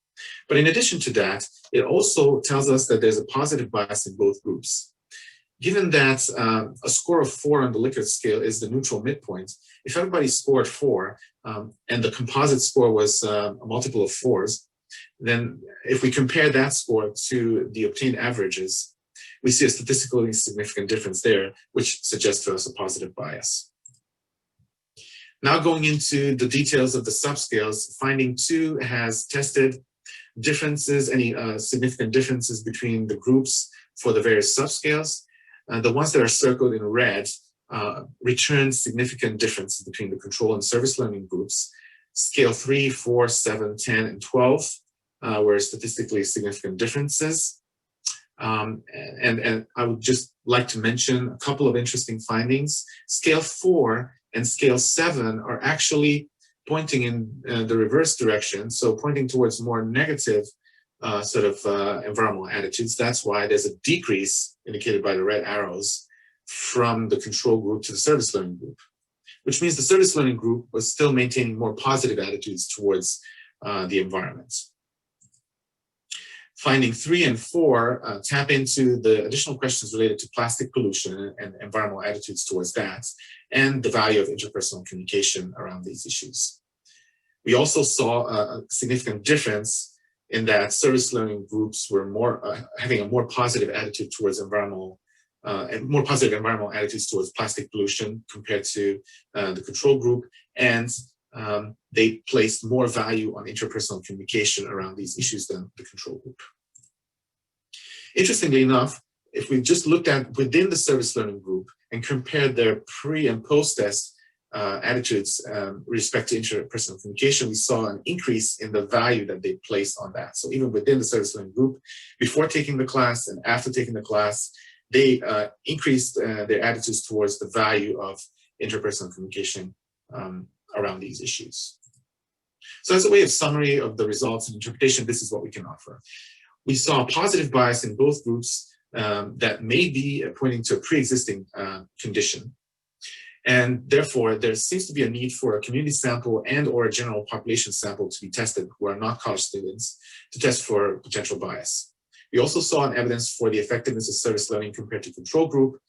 But in addition to that, it also tells us that there's a positive bias in both groups. Given that a score of 4 on the Likert scale is the neutral midpoint, if everybody scored 4 and the composite score was a multiple of 4s, then if we compare that score to the obtained averages, we see a statistically significant difference there, which suggests to us a positive bias. Now going into the details of the subscales, finding 2 has tested differences, any significant differences between the groups for the various subscales. The ones that are circled in red return significant differences between the control and service learning groups. Scale 3, 4, 7, 10, and 12 were statistically significant differences. And I would just like to mention a couple of interesting findings. Scale 4 and scale 7 are actually pointing in the reverse direction, so pointing towards more negative environmental attitudes. That's why there's a decrease indicated by the red arrows from the control group to the service learning group. which means the service learning group was still maintaining more positive attitudes towards the environment. Finding 3 and 4 tap into the additional questions related to plastic pollution and environmental attitudes towards that, and the value of interpersonal communication around these issues. We also saw a significant difference in that service learning groups were having a more positive attitude towards environmental attitudes towards plastic pollution compared to the control group, and they placed more value on interpersonal communication around these issues than the control group. Interestingly enough, if we just looked at within the service learning group and compared their pre and post-test attitudes with respect to interpersonal communication, we saw an increase in the value that they placed on that. So even within the service learning group, before taking the class and after taking the class, they increased their attitudes towards the value of interpersonal communication around these issues. So as a way of summary of the results and interpretation, this is what we can offer. We saw a positive bias in both groups that may be pointing to a pre-existing condition. And therefore, there seems to be a need for a community sample and or a general population sample to be tested who are not college students to test for potential bias. We also saw an evidence for the effectiveness of service learning compared to control group,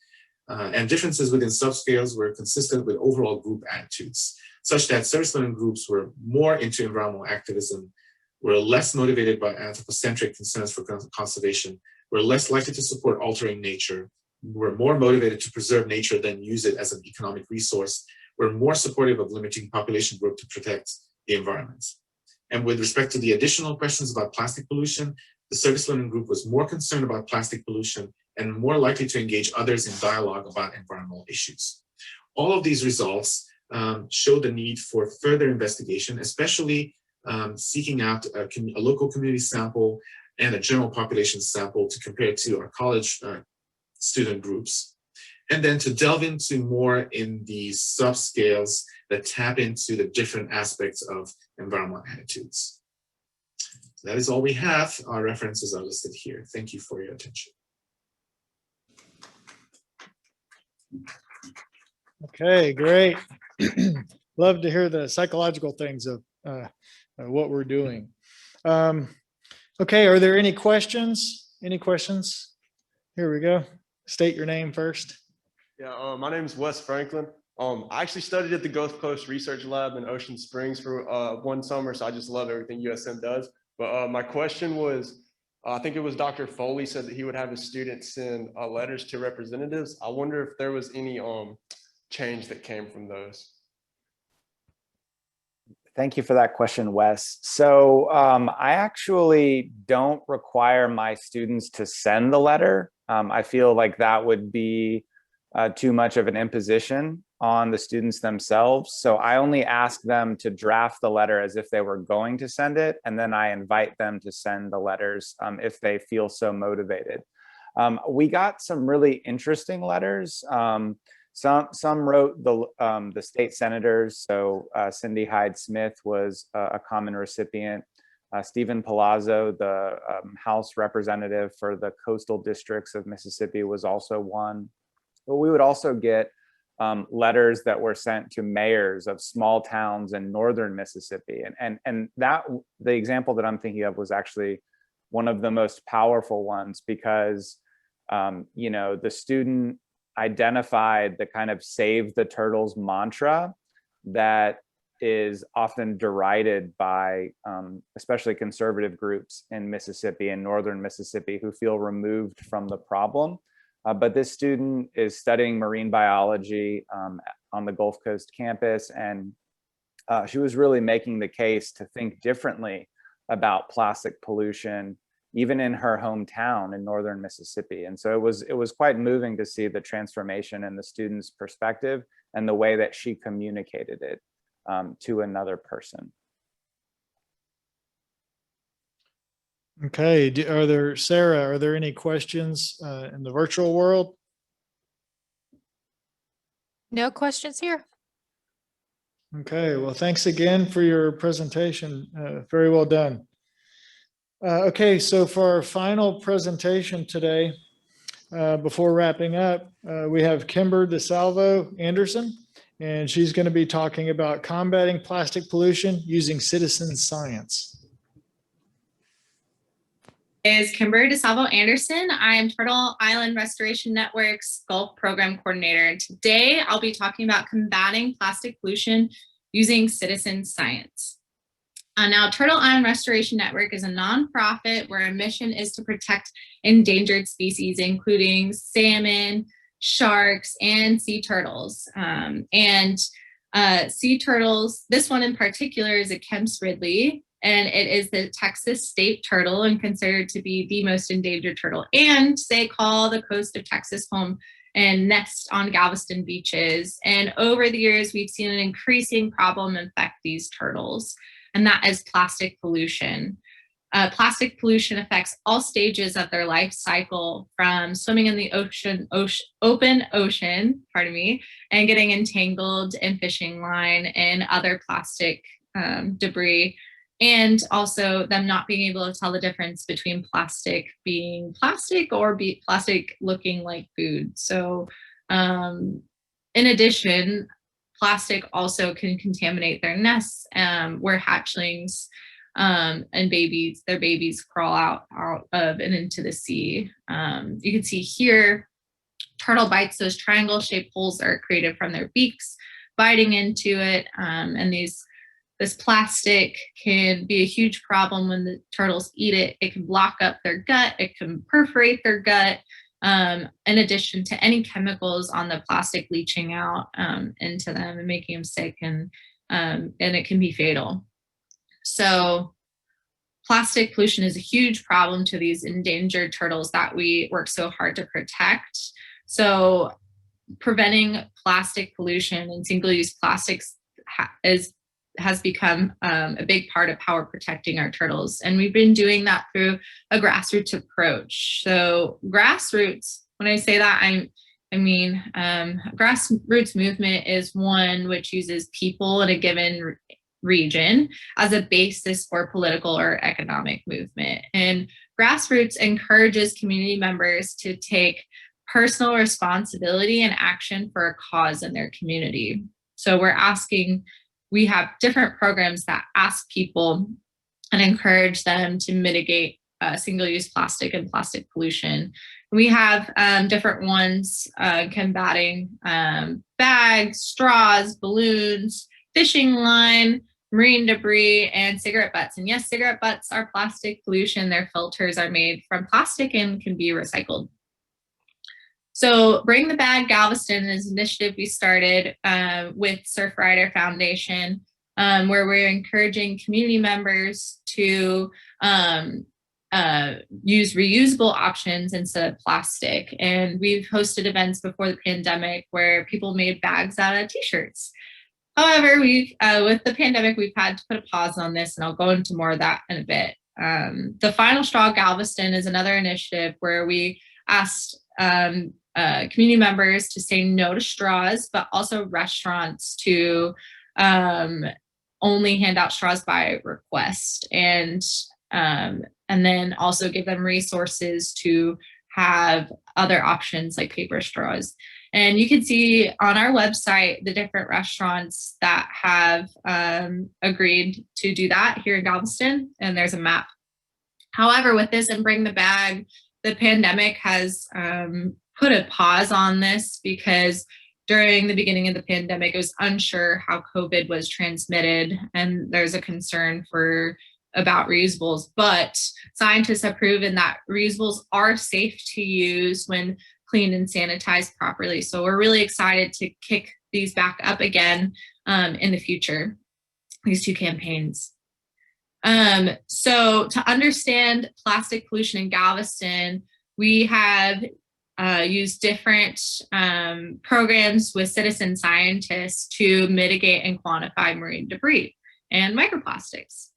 and differences within subscales were consistent with overall group attitudes, such that service learning groups were more into environmental activism, were less motivated by anthropocentric concerns for conservation, were less likely to support altering nature, were more motivated to preserve nature than use it as an economic resource, were more supportive of limiting population growth to protect the environment. And with respect to the additional questions about plastic pollution, the service learning group was more concerned about plastic pollution and more likely to engage others in dialogue about environmental issues. All of these results show the need for further investigation, especially seeking out a local community sample and a general population sample to compare to our college student groups, and then to delve into more in the subscales that tap into the different aspects of environmental attitudes. So that is all we have. Our references are listed here. Thank you for your attention. Okay, great. Love to hear the psychological things of what we're doing. Okay, are there any questions? Any questions? Here we go. State your name first. Yeah, my name is Wes Franklin. I actually studied at the Gulf Coast Research Lab in Ocean Springs for one summer, so I just love everything USM does. But my question was, I think it was Dr. Foley said that he would have his students send letters to representatives. I wonder if there was any change that came from those. Thank you for that question, Wes. So I actually don't require my students to send the letter. I feel like that would be too much of an imposition on the students themselves. So I only ask them to draft the letter as if they were going to send it, and then I invite them to send the letters if they feel so motivated. We got some really interesting letters. Some wrote the state senators. So Cindy Hyde-Smith was a common recipient. Stephen Palazzo, the House representative for the coastal districts of Mississippi, was also one. But we would also get letters that were sent to mayors of small towns in northern Mississippi. And that, the example that I'm thinking of was actually one of the most powerful ones because, you know, the student identified the kind of save the turtles mantra that is often derided by especially conservative groups in Mississippi and northern Mississippi who feel removed from the problem. But this student is studying marine biology on the Gulf Coast campus, and she was really making the case to think differently about plastic pollution, even in her hometown in northern Mississippi. And so it was quite moving to see the transformation in the student's perspective and the way that she communicated it to another person. Okay, Sarah, are there any questions in the virtual world? No questions here. Okay, well, thanks again for your presentation. Very well done. Okay, so for our final presentation today, before wrapping up, we have Kimber DeSalvo Anderson, And she's going to be talking about combating plastic pollution using citizen science. Is Kimber DeSalvo Anderson. I am Turtle Island Restoration Network's Gulf Program Coordinator. And today I'll be talking about combating plastic pollution using citizen science. Now, Turtle Island Restoration Network is a nonprofit where our mission is to protect endangered species, including salmon, sharks, and sea turtles. Sea turtles, this one in particular is a Kemp's Ridley, and it is the Texas state turtle and considered to be the most endangered turtle. And they call the coast of Texas home and nest on Galveston beaches. And over the years, we've seen an increasing problem affect these turtles, and that is plastic pollution. Plastic pollution affects all stages of their life cycle, from swimming in the open ocean, and getting entangled in fishing line and other plastic debris, and also them not being able to tell the difference between plastic being plastic or plastic looking like food. So in addition, plastic also can contaminate their nests, where hatchlings and their babies crawl out of and into the sea. You can see here, turtle bites those triangle-shaped holes that are created from their beaks, biting into it, and this plastic can be a huge problem when the turtles eat it. It can block up their gut, it can perforate their gut, in addition to any chemicals on the plastic leaching out into them and making them sick, and it can be fatal. So plastic pollution is a huge problem to these endangered turtles that we work so hard to protect. So preventing plastic pollution and single-use plastics has become a big part of how we're protecting our turtles. And we've been doing that through a grassroots approach. So grassroots, when I say that, I mean grassroots movement is one which uses people in a given region as a basis for political or economic movement. And grassroots encourages community members to take personal responsibility and action for a cause in their community. So we have different programs that ask people and encourage them to mitigate single-use plastic and plastic pollution. We have different ones combating bags, straws, balloons, fishing line, marine debris, and cigarette butts. And yes, cigarette butts are plastic pollution. Their filters are made from plastic and can be recycled. So Bring the Bag Galveston is an initiative we started with Surfrider Foundation, where we're encouraging community members to use reusable options instead of plastic. And we've hosted events before the pandemic where people made bags out of t-shirts. However, with the pandemic, we've had to put a pause on this, and I'll go into more of that in a bit. The Final Straw Galveston is another initiative where we asked community members to say no to straws, but also restaurants to only hand out straws by request, and then also give them resources to have other options like paper straws. And you can see on our website the different restaurants that have agreed to do that here in Galveston, and there's a map. However, with this and Bring the Bag, the pandemic has put a pause on this, because during the beginning of the pandemic, it was unsure how COVID was transmitted, and there's a concern about reusables. But scientists have proven that reusables are safe to use when cleaned and sanitized properly. So we're really excited to kick these back up again in the future, these two campaigns. So to understand plastic pollution in Galveston, we have used different programs with citizen scientists to mitigate and quantify marine debris and microplastics.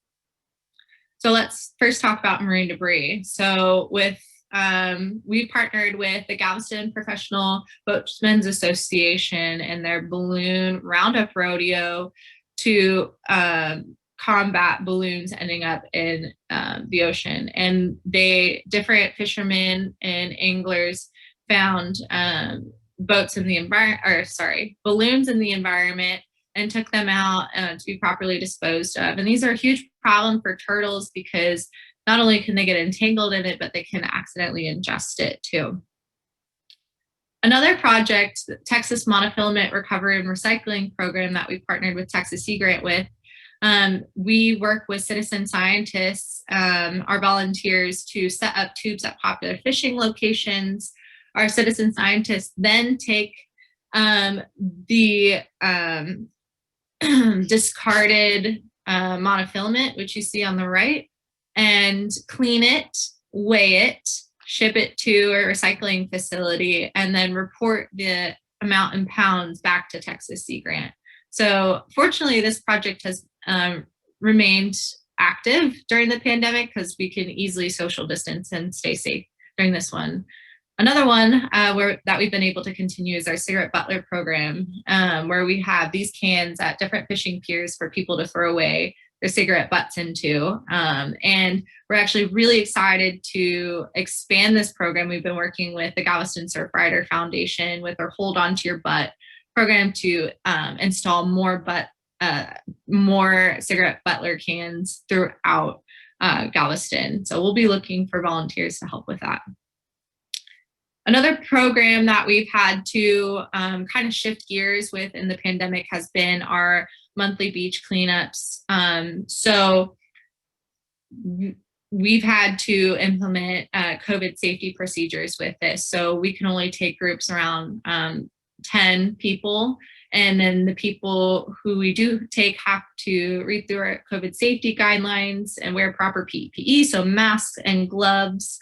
So let's first talk about marine debris. So we partnered with the Galveston Professional Boatmen's Association and their balloon roundup rodeo to combat balloons ending up in the ocean. And different fishermen and anglers found boats in the environment, or sorry, balloons in the environment, and took them out to be properly disposed of. And these are a huge problem for turtles because not only can they get entangled in it, but they can accidentally ingest it too. Another project, the Texas Monofilament Recovery and Recycling Program that we partnered with Texas Sea Grant with, we work with citizen scientists, our volunteers, to set up tubes at popular fishing locations. Our citizen scientists then take the discarded monofilament, which you see on the right, and clean it, weigh it, ship it to a recycling facility, and then report the amount in pounds back to Texas Sea Grant. So fortunately, this project has remained active during the pandemic because we can easily social distance and stay safe during this one. Another one that we've been able to continue is our cigarette butler program, where we have these cans at different fishing piers for people to throw away their cigarette butts into. And we're actually really excited to expand this program. We've been working with the Galveston Surfrider Foundation with our Hold On to Your Butt program to install more cigarette butler cans throughout Galveston. So we'll be looking for volunteers to help with that. Another program that we've had to kind of shift gears with in the pandemic has been our monthly beach cleanups. So we've had to implement COVID safety procedures with this. So we can only take groups around 10 people. And then the people who we do take have to read through our COVID safety guidelines and wear proper PPE, so masks and gloves.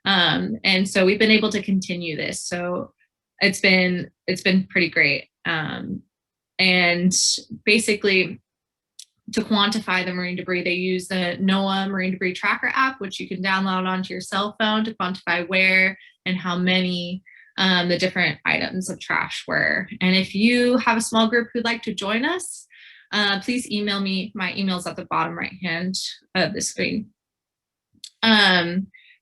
And so we've been able to continue this. So it's been pretty great. And basically, to quantify the marine debris, they use the NOAA Marine Debris Tracker app, which you can download onto your cell phone to quantify where and how many the different items of trash were. And if you have a small group who'd like to join us, please email me. My email's at the bottom right hand of the screen.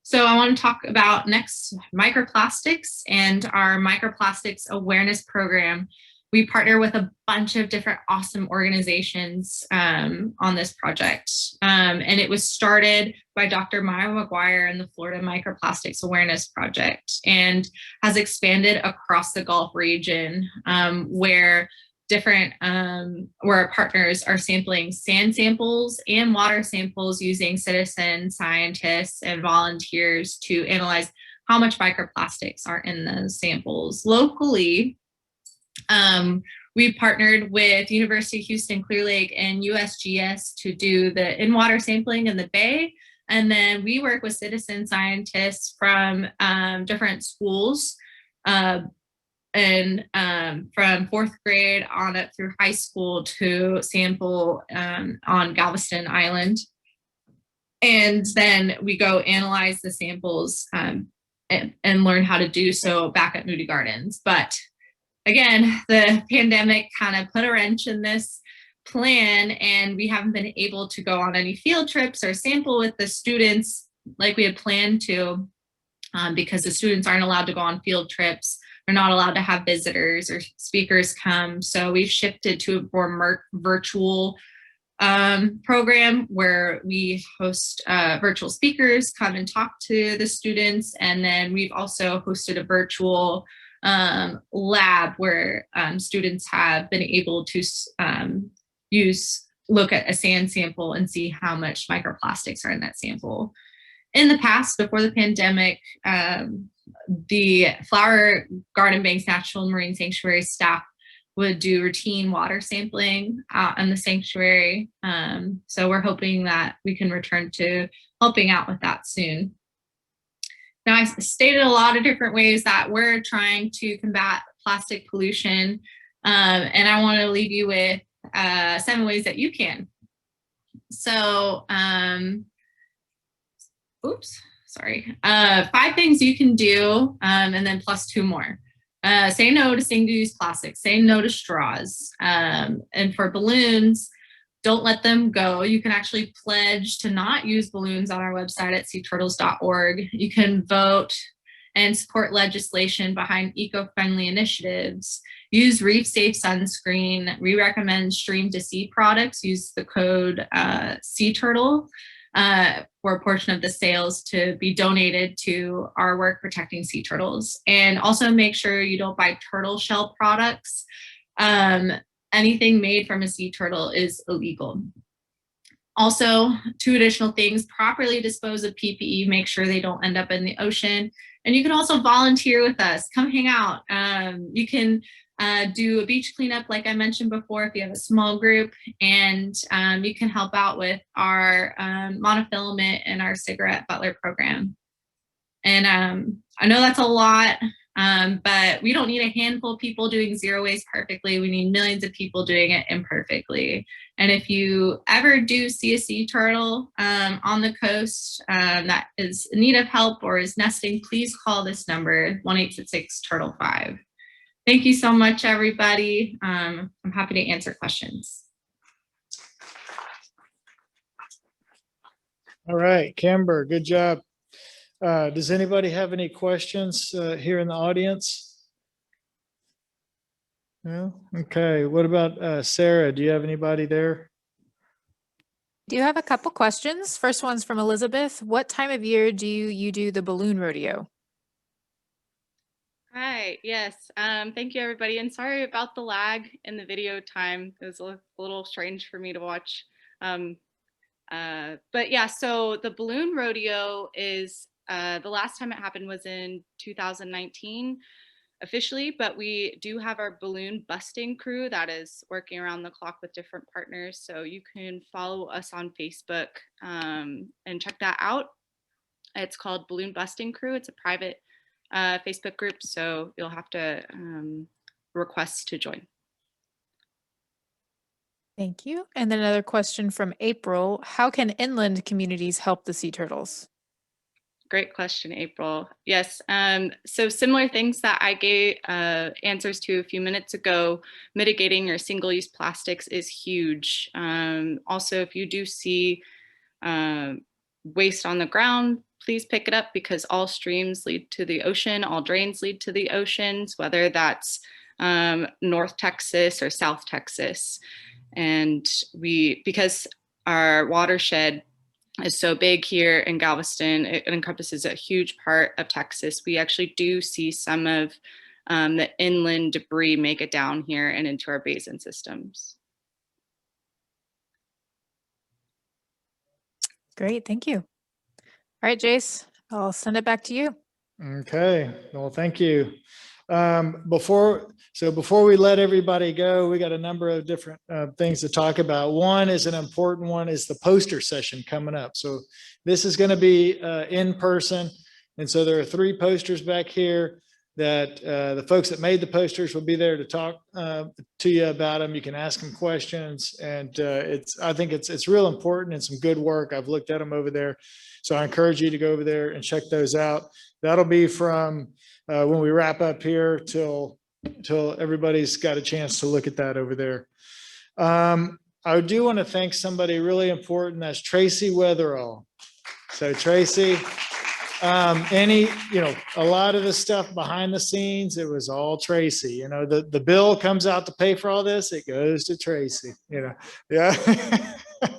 So I want to talk about next microplastics and our microplastics awareness program. We partner with a bunch of different awesome organizations on this project. And it was started by Dr. Maya McGuire and the Florida Microplastics Awareness Project, and has expanded across the Gulf region, where our partners are sampling sand samples and water samples using citizen scientists and volunteers to analyze how much microplastics are in those samples. Locally, we partnered with University of Houston Clear Lake and USGS to do the in-water sampling in the Bay. And then we work with citizen scientists from different schools, and from 4th grade on up through high school to sample on Galveston Island. And then we go analyze the samples and learn how to do so back at Moody Gardens. But again, the pandemic kind of put a wrench in this plan, and we haven't been able to go on any field trips or sample with the students like we had planned to, because the students aren't allowed to go on field trips. They're not allowed to have visitors or speakers come. So we've shifted to a more virtual program where we host virtual speakers come and talk to the students. And then we've also hosted a virtual lab where students have been able to look at a sand sample and see how much microplastics are in that sample. In the past, before the pandemic, the Flower Garden Bank's Natural Marine Sanctuary staff would do routine water sampling out in the sanctuary. So we're hoping that we can return to helping out with that soon. Now, I stated a lot of different ways that we're trying to combat plastic pollution, and I want to leave you with 7 ways that you can. So, 5 things you can do, and then plus 2 more. Say no to single-use plastics, say no to straws. And for balloons, don't let them go. You can actually pledge to not use balloons on our website at seaturtles.org. You can vote and support legislation behind eco-friendly initiatives. Use reef safe sunscreen. We recommend stream to sea products. Use the code Sea Turtle for a portion of the sales to be donated to our work protecting sea turtles. And also make sure you don't buy turtle shell products. Anything made from a sea turtle is illegal. Also, 2 additional things: properly dispose of PPE, make sure they don't end up in the ocean. And you can also volunteer with us, come hang out. You can do a beach cleanup, like I mentioned before, if you have a small group, and you can help out with our monofilament and our cigarette butler program. And I know that's a lot, but we don't need a handful of people doing zero waste perfectly. We need millions of people doing it imperfectly. And if you ever do see a sea turtle on the coast that is in need of help or is nesting, please call this number, 1-866-TURTLE-5. Thank you so much, everybody. I'm happy to answer questions. All right, Kimber, good job. Does anybody have any questions here in the audience? No? Okay, what about Sarah? Do you have anybody there? Do you have a couple questions? First one's from Elizabeth. What time of year do you do the balloon rodeo? Hi, yes. Thank you, everybody. And sorry about the lag in the video time. It was a little strange for me to watch. But yeah, so the balloon rodeo is, the last time it happened was in 2019 officially, but we do have our balloon busting crew that is working around the clock with different partners. So you can follow us on Facebook and check that out. It's called Balloon Busting Crew. It's a private Facebook group, so you'll have to request to join. Thank you. And then another question from April. How can inland communities help the sea turtles? Great question, April. Yes, so similar things that I gave answers to a few minutes ago, mitigating your single-use plastics is huge. Also, if you do see waste on the ground, please pick it up, because all streams lead to the ocean, all drains lead to the oceans, whether that's North Texas or South Texas. And because our watershed is so big here in Galveston, it encompasses a huge part of Texas. We actually do see some of the inland debris make it down here and into our basin systems. Great, thank you. All right, Jace, I'll send it back to you. Okay, well, thank you. Before we let everybody go, we got a number of different things to talk about. One is an important one is the poster session coming up. So this is going to be in person. And so there are 3 posters back here that the folks that made the posters will be there to talk to you about them. You can ask them questions, and I think it's real important and some good work. I've looked at them over there. So I encourage you to go over there and check those out. That'll be from when we wrap up here till everybody's got a chance to look at that over there. I do want to thank somebody really important. That's Tracy Weatherall. So Tracy, a lot of the stuff behind the scenes, it was all Tracy. The bill comes out to pay for all this, it goes to Tracy. Yeah.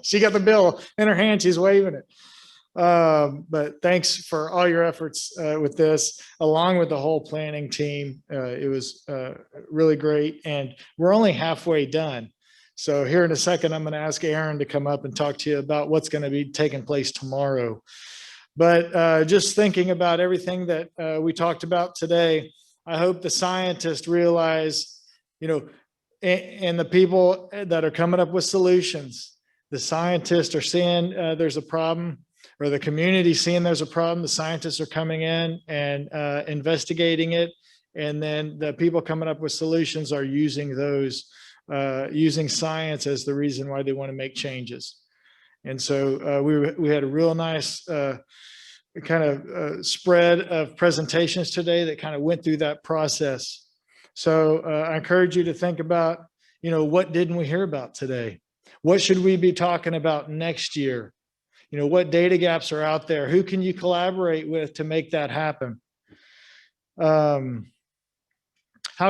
She got the bill in her hand, she's waving it. But thanks for all your efforts with this, along with the whole planning team. It was really great, and we're only halfway done. So here in a second, I'm going to ask Aaron to come up and talk to you about what's going to be taking place tomorrow. But just thinking about everything that we talked about today, I hope the scientists realize, and the people that are coming up with solutions, the scientists are seeing there's a problem, or the community seeing there's a problem. The scientists are coming in and investigating it. And then the people coming up with solutions are using those, using science as the reason why they want to make changes. And so we had a real nice kind of spread of presentations today that kind of went through that process. So I encourage you to think about, what didn't we hear about today? What should we be talking about next year? What data gaps are out there? Who can you collaborate with to make that happen? how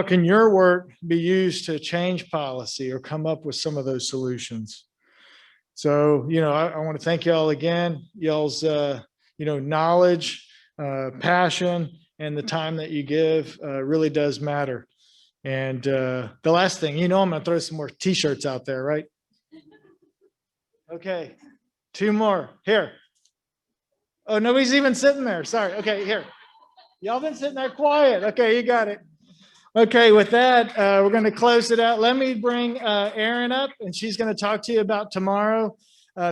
can your work be used to change policy or come up with some of those solutions? So, I want to thank y'all again. Y'all's, knowledge, passion, and the time that you give really does matter. And the last thing, I'm going to throw some more t-shirts out there, right? Okay, 2 more. Here. Oh, nobody's even sitting there. Sorry. Okay, here. Y'all been sitting there quiet. Okay, you got it. Okay, with that, we're going to close it out. Let me bring Erin up, and she's going to talk to you about tomorrow.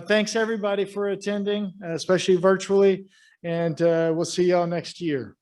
Thanks, everybody, for attending, especially virtually, and we'll see y'all next year.